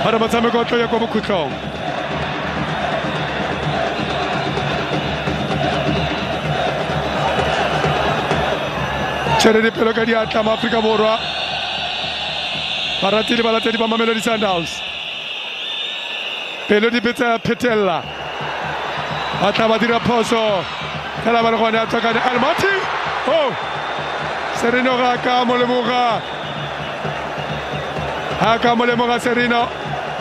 Hana motshameko o tlo ya kwa bokhutlong. Tšhere dipelo ka diatla mo Afrika Borwa. Baratedi ba latedi ba Mamelodi Sundowns. Pelo di pizza petella. Batla ba dira phoso. Fela ba re gone a tswakane Almaty. Oh! Serino ga ka mo lemoga. Ha ka mo lemoga Serino.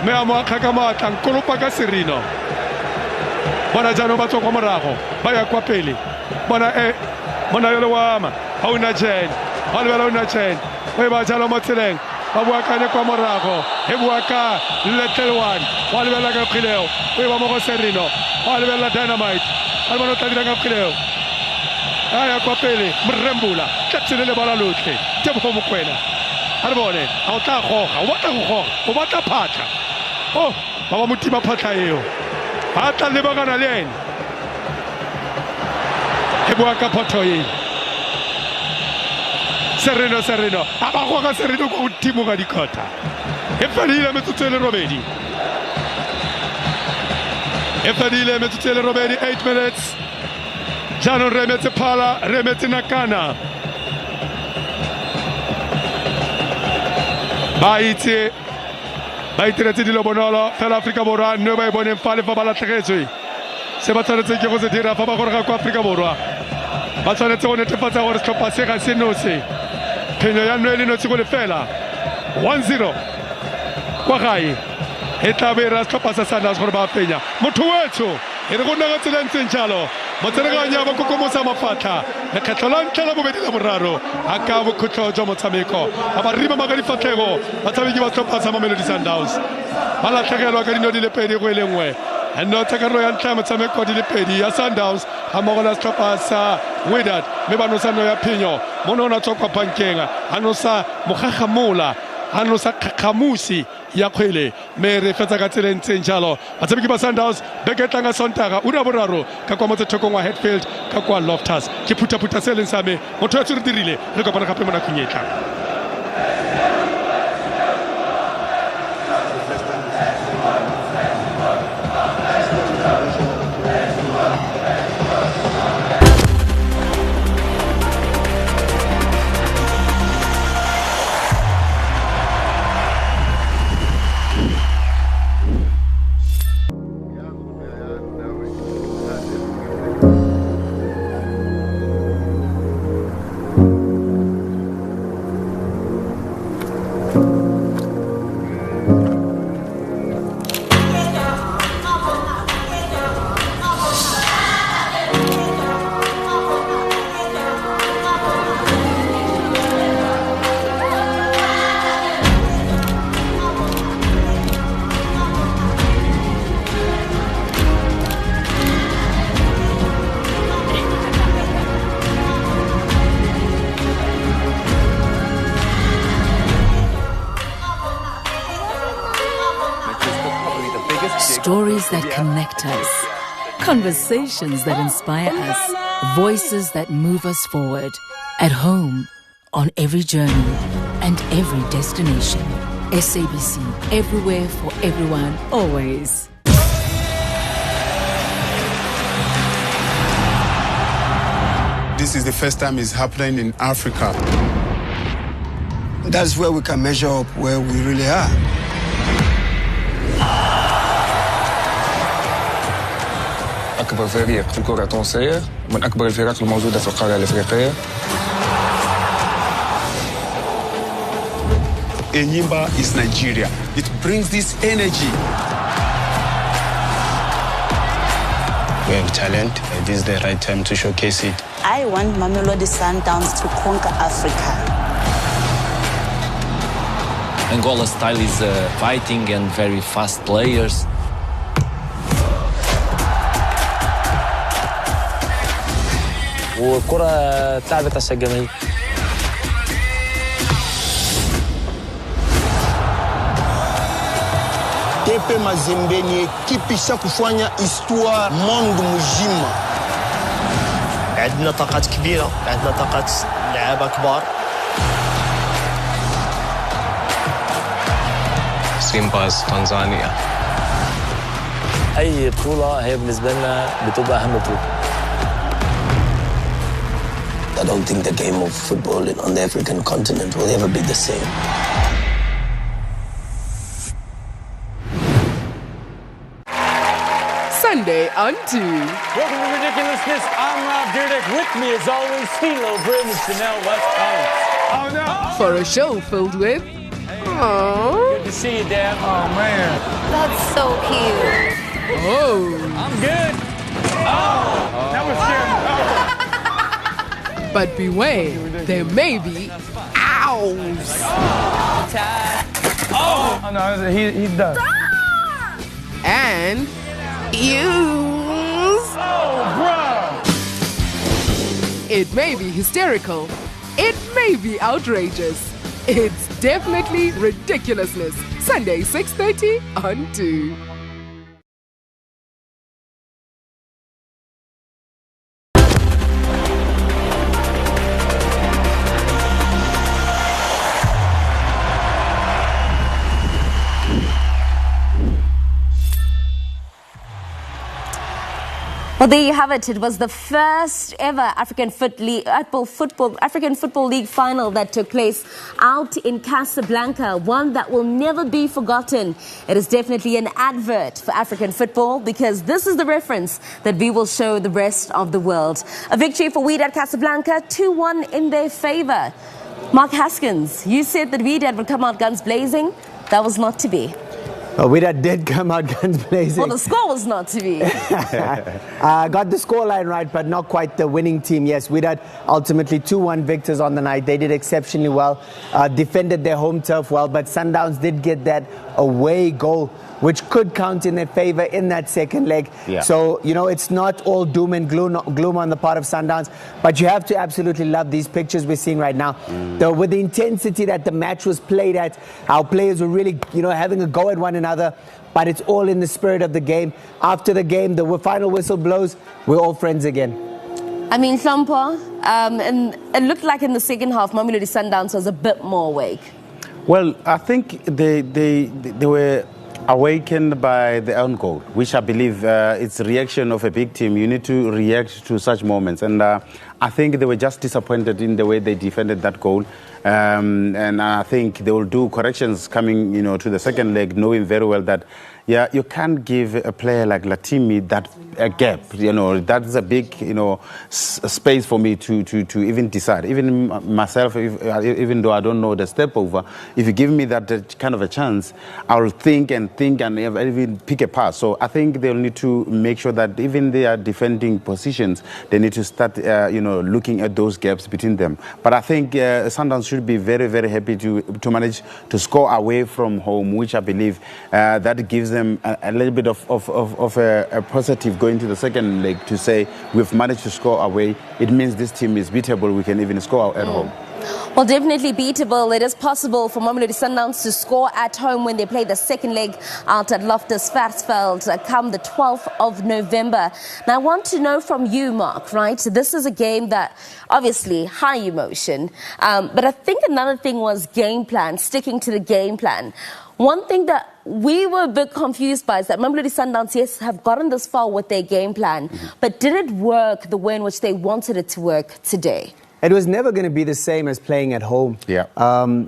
Me a mo akga ka matla nkolopa ka Serino. Bona jaanong ba tswa kwa morago. Ba ya kwa pele. Bona yole wama. Ha una chen. Ha lebela una chen. We ba jalo mo tseleng. Ba bua kane kwa morago. E bua ka Letelwan. Wa lebela ka Prileo. We ba mo go Serino. Wa lebela Dynamite. Al mono tla dira ka Prileo. Aya kwa pele mrembula. Tlatsile le bala lotlhe. Tebo mo kwena. Ha re bone. Ha o tla goga. O batla go goga. O batla phatla. Oh, ba ba motima phatla eo. Ba tla le bagana le ene. E bua ka Potoi. Serino. A ba go ga Serino go timo ga dikota. E fadile metsotso le robedi. 8 minutes. Janon remetse phala, remetse nakana. Ba itiretse dilo bonolo fela Afrika Borwa nne ba e boneng fa le fa ba latlhegetswe. Se ba tshwanetse ke go se dira fa ba gore ga kwa Afrika Borwa. Ba tshwanetse go netefatsa gore setlhopha se ga se nosi. Phenyo ya nno le nosi go le fela 1-0 kwa gae. E tla be ra setlhopha sa Sundowns gore ba fenya. Motho wetso e re go nna ka tsela ntseng jalo. Motsereganya ba kokomosa mafatla. Lekgetlo la ntlha la bobedi la boraro a ka bokhutlo jwa motshameko. A ba rima magadi fatlhego batshameki ba setlhopha sa Mamelodi Sundowns. Ba latlhegelwa ka dino di le pedi go e le nngwe. Notha karolo ya ntlha motshameko di le pedi ya Sundowns ga mmogo le setlhopha sa Wydad mme ba nosa no ya phenyo mo no na tswa kwa bankeng a nosa mogagamola a nosa kgakgamusi ya kgwele mme re fetsa ka tsela ntseng jalo batshameki ba Sundowns beke tlang a Sontaga ura boraro ka kwa motsethokong wa Hatfield ka kwa Loftus ke phutha se leng sa me motho wa tsere dirile re kopana gape mo nakong e tlang. Stories that connect us, conversations that inspire us, voices that move us forward. At home, on every journey, and every destination. SABC, everywhere for everyone, always. This is the first time it's happening in Africa. That's where we can measure up where we really are. أكبر فريق في الكرة التونسية من أكبر الفرق الموجودة في القارة الأفريقية. Enyimba is Nigeria. It brings this energy. We have talent. This is the right time to showcase it. I want Mamelodi Sundowns to conquer Africa. Angola's style is fighting and very fast players. والكرة تعبت على الجماهير. TP Mazembe ni ekipi isha kufanya histoire monde mzima. عندنا طاقات كبيرة، عندنا طاقات لعابة كبار. Simba's Tanzania. أي بطولة هي بالنسبة لنا بتبقى أهم بطولة. I don't think the game of football on the African continent will ever be the same. Sunday on 2. Welcome to Ridiculousness. I'm Rob Dyrdek. With me, as always, Philo Brim and Chanel West Collins. Oh, no. For a show filled with... Good to see you, Dad. Oh, man. That's so cute. Oh. I'm good. Oh. That was scary. But beware, there may be ows. Oh, no, he's done. And ewes. Oh, bro. It may be hysterical. It may be outrageous. It's definitely ridiculousness. Sunday, 6:30 on 2. Well, there you have it. It was the first ever African Football League final that took place out in Casablanca, one that will never be forgotten. It is definitely an advert for African football because this is the reference that we will show the rest of the world. A victory for Wydad Casablanca, 2-1 in their favor. Mark Haskins, you said that Wydad would come out guns blazing. That was not to be. Wydad did come out guns blazing. Well, the score was not to be. Got the scoreline right, but not quite the winning team. Yes, Wydad ultimately 2-1 victors on the night. They did exceptionally well, defended their home turf well, but Sundowns did get that away goal, which could count in their favor in that second leg. Yeah. So, you know, it's not all doom and gloom on the part of Sundowns, but you have to absolutely love these pictures we're seeing right now. With the intensity that the match was played at, our players were really, you know, having a go at one another, but it's all in the spirit of the game. After the game, the final whistle blows, we're all friends again. I mean, Hlampa, and it looked like in the second half, Mamelodi Sundowns was a bit more awake. Well, I think they were awakened by the own goal, which I believe it's a reaction of a big team. You need to react to such moments. And I think they were just disappointed in the way they defended that goal. And I think they will do corrections coming, you know, to the second leg, knowing very well that, yeah, you can't give a player like Latimi that a gap. You know, that's a big, you know, space for me to even decide. Even myself, even though I don't know the step over, if you give me that kind of a chance, I'll think and even pick a pass. So I think they'll need to make sure that even their defending positions, they need to start, you know, looking at those gaps between them. But I think Sundowns should be very, very happy to manage to score away from home, which I believe that gives them a little bit of a positive going to the second leg to say we've managed to score away. It means this team is beatable. We can even score at home. Well, definitely beatable. It is possible for Mamelodi Sundowns to score at home when they play the second leg out at Loftus Versfeld come the 12th of November. Now, I want to know from you, Mark, right? So this is a game that, obviously, high emotion. But I think another thing was game plan, sticking to the game plan. One thing that we were a bit confused by is that Mamelodi Sundowns, yes, have gotten this far with their game plan, but did it work the way in which they wanted it to work today? It was never going to be the same as playing at home. Yeah.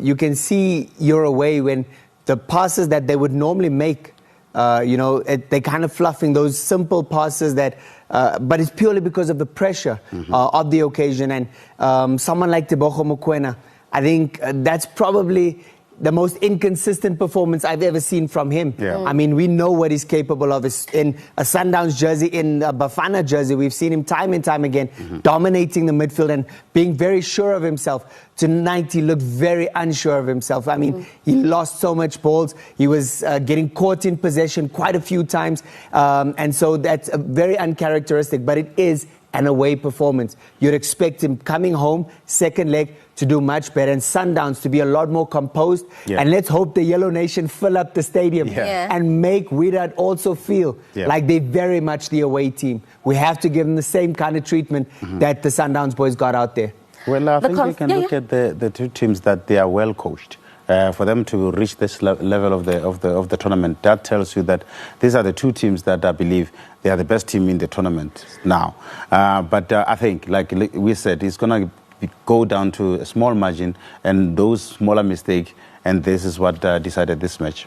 You can see you're away when the passes that they would normally make, you know, they're kind of fluffing those simple passes that, but it's purely because of the pressure of the occasion. And someone like Tebogo Mokoena, I think that's probably the most inconsistent performance I've ever seen from him. Yeah. I mean, we know what he's capable of. In a Sundowns jersey, in a Bafana jersey, we've seen him time and time again dominating the midfield and being very sure of himself. Tonight, he looked very unsure of himself. I mean, he lost so much balls. He was getting caught in possession quite a few times. And so that's very uncharacteristic, but it is an away performance. You'd expect him coming home, second leg, to do much better, and Sundowns to be a lot more composed. Yeah. And let's hope the Yellow Nation fill up the stadium and make Wydad also feel like they're very much the away team. We have to give them the same kind of treatment that the Sundowns boys got out there. Well, I think we can look at the two teams that they are well coached. for them to reach this level of the tournament, that tells you that these are the two teams that I believe they are the best team in the tournament now. But I think, like we said, it's going to go down to a small margin and those smaller mistakes, and this is what decided this match.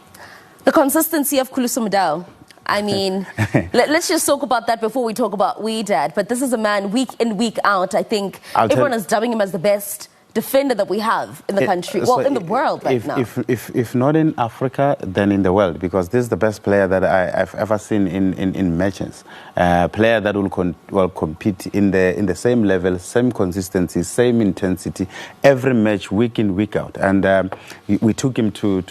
The consistency of Khuluso Mudau. I mean, let's just talk about that before we talk about Wydad. But this is a man, week in, week out, I think everyone is dubbing him as the best defender that we have in the country, well, in the world right now. If not in Africa, then in the world, because this is the best player that I've ever seen in matches. Player that will compete in the same level, same consistency, same intensity, every match, week in, week out. And we took him to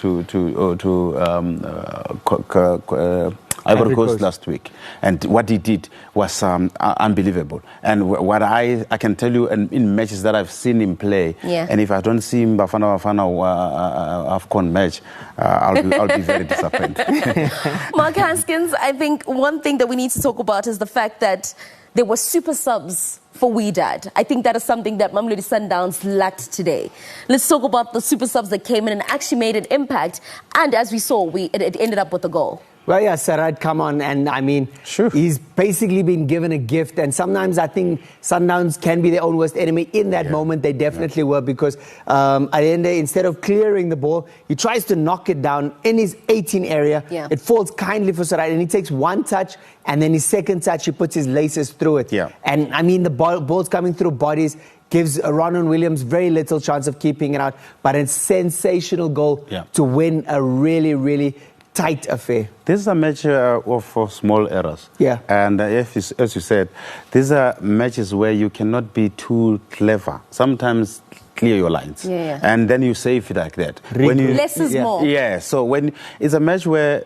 Ivory Coast last week, and what he did was unbelievable. And what I can tell you, in matches that I've seen him play, and if I don't see him Bafana AFCON match, I'll be very disappointed. Mark Haskins, I think one thing that we need to talk about is the fact that there were super subs for Wydad. I think that is something that Mamelodi Sundowns lacked today. Let's talk about the super subs that came in and actually made an impact, and as we saw, it ended up with a goal. Well, yeah, Sarad, come on. And I mean, he's basically been given a gift. And sometimes I think Sundowns can be their own worst enemy. In that moment, they definitely were, because at the end, instead of clearing the ball, he tries to knock it down in his 18 area. It falls kindly for Sarad, and he takes one touch, and then his second touch, he puts his laces through it. And I mean, the ball's coming through bodies, gives Ronan Williams very little chance of keeping it out. But a sensational goal to win a really, really tight affair. This is a match of small errors. And as you said, these are matches where you cannot be too clever. Sometimes clear your lines. And then you save it like that. Less is more. Yeah, so when it's a match where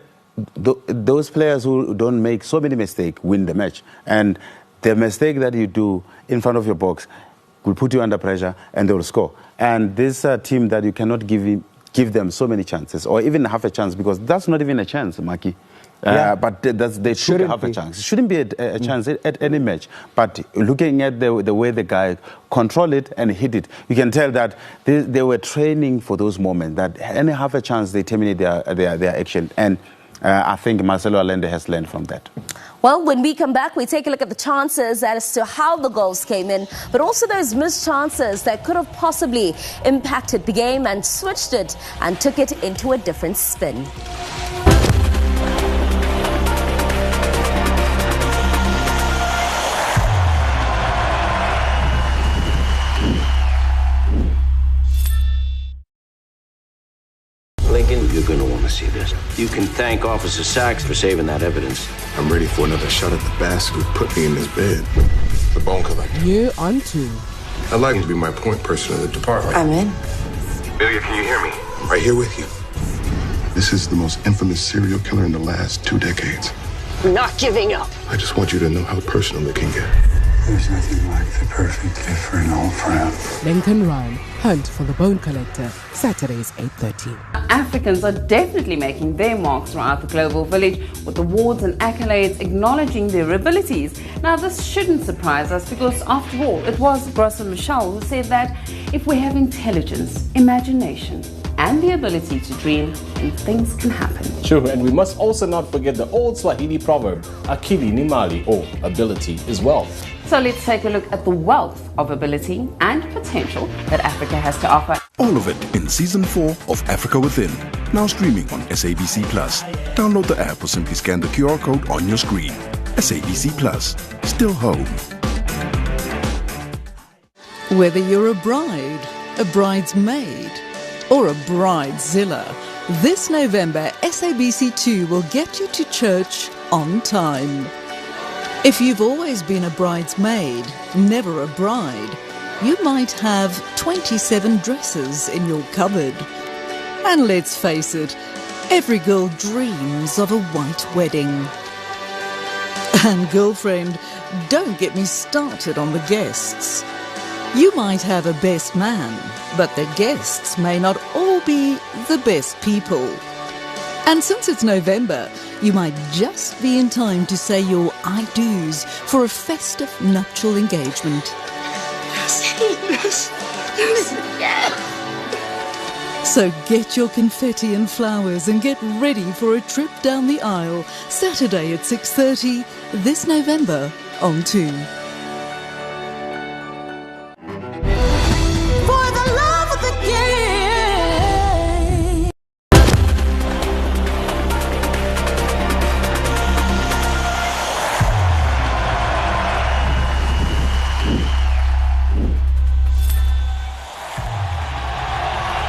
those players who don't make so many mistakes win the match. And the mistake that you do in front of your box will put you under pressure and they will score. And this is a team that you cannot give them so many chances, or even half a chance, because that's not even a chance, Maki. But they took half a chance. It shouldn't be a chance at any match. But looking at the way the guy controlled it and hit it, you can tell that they were training for those moments, that any half a chance they terminate their action. And I think Marcelo Allende has learned from that. Well, when we come back, we take a look at the chances as to how the goals came in, but also those missed chances that could have possibly impacted the game and switched it and took it into a different spin. Lincoln, you're going to want to see this. You can thank Officer Sachs for saving that evidence. I'm ready for another shot at the bastard who put me in this bed. The bone collector. Yeah, I'm too. I'd like him to be my point person in the department. I'm in. Billy, can you hear me? Right here with you. This is the most infamous serial killer in the last 2 decades. Not giving up. I just want you to know how personal it can get. There's nothing like the perfect gift for an old friend. Lincoln Rhyme, Hunt for the Bone Collector, Saturdays 8:30. Africans are definitely making their marks throughout the global village, with awards and accolades acknowledging their abilities. Now, this shouldn't surprise us, because after all, it was Grosser Michel who said that if we have intelligence, imagination, and the ability to dream, then things can happen. True, and we must also not forget the old Swahili proverb, akili ni mali, or ability is wealth. So let's take a look at the wealth of ability and potential that Africa has to offer. All of it in Season 4 of Africa Within, now streaming on SABC+. Download the app or simply scan the QR code on your screen. SABC+, still home. Whether you're a bride, a bridesmaid, or a bridezilla, this November SABC2 will get you to church on time. If you've always been a bridesmaid, never a bride, you might have 27 dresses in your cupboard. And let's face it, every girl dreams of a white wedding. And girlfriend, don't get me started on the guests. You might have a best man, but the guests may not all be the best people. And since it's November, you might just be in time to say your I-do's for a festive nuptial engagement. Yes, yes, yes, yes. So get your confetti and flowers and get ready for a trip down the aisle. Saturday at 6:30 this November on 2. For the love of the game.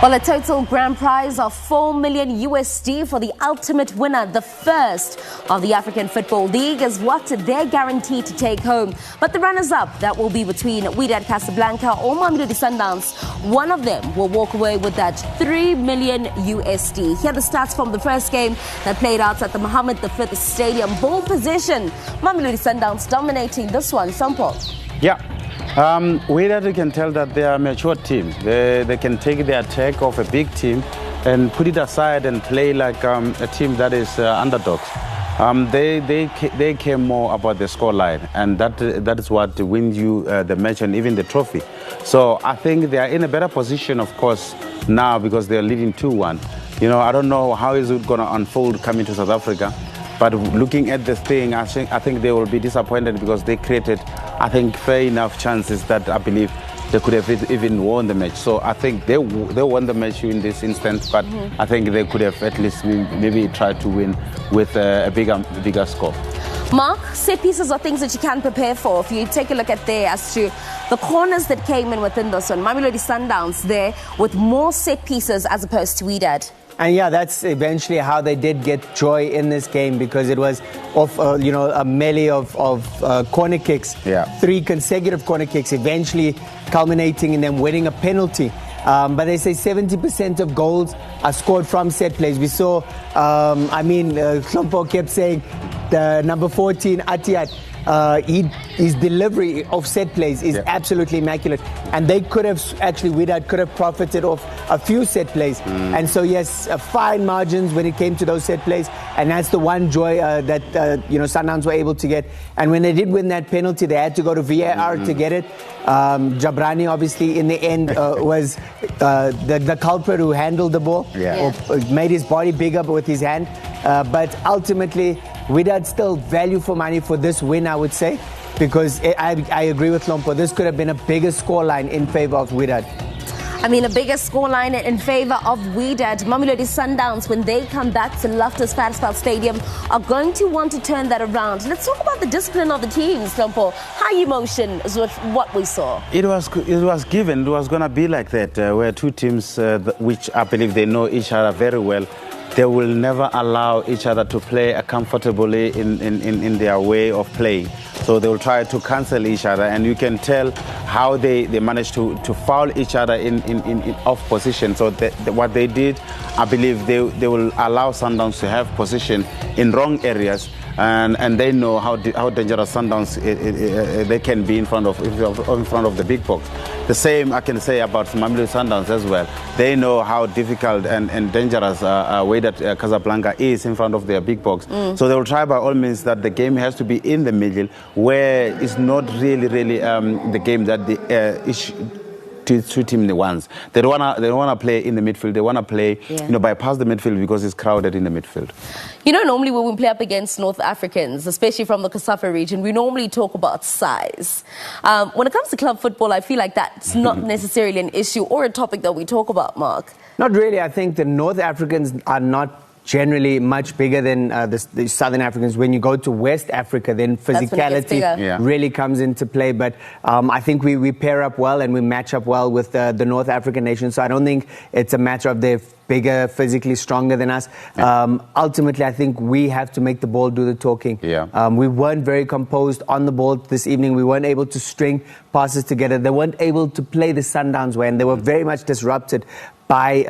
Well, a total grand prize of $4 million USD for the ultimate winner, the first of the African Football League, is what they're guaranteed to take home. But the runners-up, that will be between Wydad Casablanca or Mamelodi Sundowns. One of them will walk away with that $3 million USD. Here are the stats from the first game that played out at the Mamelodi V Stadium. Ball position, Mamelodi Sundowns dominating this one. Sampo. Yeah. Wydad, you can tell that they are a mature team. They can take the attack of a big team and put it aside and play like a team that is underdogs. They care more about the scoreline, and that is what wins you the match and even the trophy. So I think they are in a better position, of course, now because they are leading 2-1. You know, I don't know how is it going to unfold coming to South Africa. But looking at this thing, I think they will be disappointed because they created, I think, fair enough chances that I believe they could have even won the match. So I think they won the match in this instance, but I think they could have at least maybe tried to win with a bigger score. Mark, set pieces are things that you can prepare for. If you take a look at there as to the corners that came in within this one, Mamelodi Sundowns there with more set pieces as opposed to Wydad. And yeah, that's eventually how they did get joy in this game, because it was off, a melee of corner kicks, 3 consecutive corner kicks, eventually culminating in them winning a penalty. But they say 70% of goals are scored from set plays. We saw, Klompo kept saying the number 14, Atiyat, his delivery of set plays is absolutely immaculate, and they could have Wydad could have profited off a few set plays, and so yes, fine margins when it came to those set plays, and that's the one joy that Sundowns were able to get. And when they did win that penalty, they had to go to VAR to get it. Jabrani obviously in the end was the culprit who handled the ball, or made his body bigger with his hand, but ultimately Wydad still value for money for this win, I would say, because I agree with Lompo. This could have been a bigger scoreline in favor of Wydad. I mean, a bigger scoreline in favor of Wydad. Mamelodi Sundowns, when they come back to Loftus Versfeld Stadium, are going to want to turn that around. Let's talk about the discipline of the teams, Lompo. High emotion is what we saw. It was given. It was going to be like that, where two teams, which I believe they know each other very well, they will never allow each other to play comfortably in their way of playing. So they will try to cancel each other, and you can tell how they managed to foul each other in off position. So what they did, I believe they will allow Sundowns to have position in wrong areas, and they know how dangerous Sundowns they can be in front of the big box. The same I can say about Mamelodi Sundowns as well. They know how difficult and dangerous Wydad Casablanca is in front of their big box. So they will try by all means that the game has to be in the middle, where it's not really the game that the two teams wants. They don't wanna play in the midfield. They wanna play bypass the midfield because it's crowded in the midfield. You know, normally when we play up against North Africans, especially from the Kasafa region, we normally talk about size. When it comes to club football, I feel like that's not necessarily an issue or a topic that we talk about, Mark. Not really. I think the North Africans are not generally much bigger than the Southern Africans. When you go to West Africa, then physicality really comes into play. But I think we pair up well and we match up well with the North African nations. So I don't think it's a matter of they're bigger, physically stronger than us. Ultimately, I think we have to make the ball do the talking. We weren't very composed on the ball this evening. We weren't able to string passes together. They weren't able to play the Sundowns way, and they were very much disrupted by,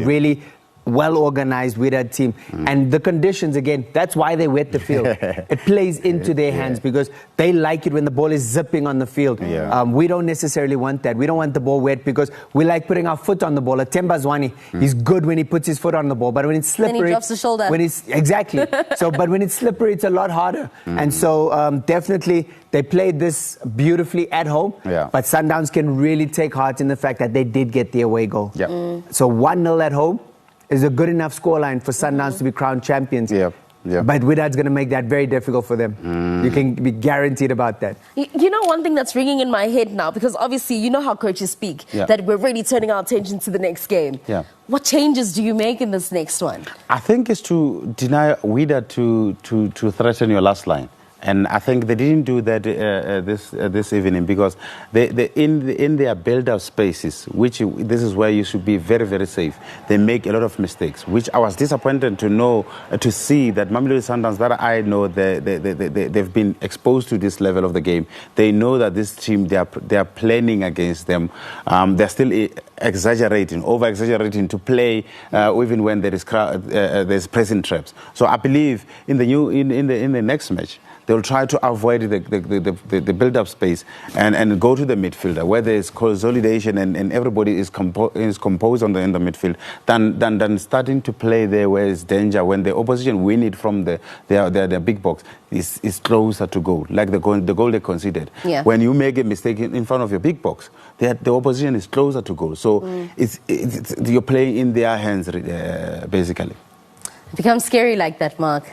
really well-organized Wydad team. And the conditions, again, that's why they wet the field. It plays into their hands because they like it when the ball is zipping on the field. We don't necessarily want that. We don't want the ball wet because we like putting our foot on the ball. Temba Zwane, he's good when he puts his foot on the ball, but when it's slippery... Then he drops the shoulder. Exactly. But when it's slippery, it's a lot harder. And so definitely they played this beautifully at home, but Sundowns can really take heart in the fact that they did get the away goal. So 1-0 at home is a good enough scoreline for Sundowns to be crowned champions. But Wydad's going to make that very difficult for them. You can be guaranteed about that. You know, one thing that's ringing in my head now, because obviously you know how coaches speak, that we're really turning our attention to the next game. What changes do you make in this next one? I think it's to deny Wydad to threaten your last line. And I think they didn't do that this evening because in their build-up spaces, which this is where you should be very, very safe, they make a lot of mistakes, which I was disappointed to see that Mamelodi Sundowns, that I know they've been exposed to this level of the game. They know that this team, they are planning against them. They're still over-exaggerating to play even when there is there's pressing traps. So I believe in the next match, they'll try to avoid the build-up space and go to the midfielder where there's consolidation and everybody is composed in the midfield than starting to play there where it's danger when the opposition win it from their big box is closer to goal, like the goal they conceded. When you make a mistake in front of your big box, the opposition is closer to goal. So you're playing in their hands basically. It becomes scary like that, Mark.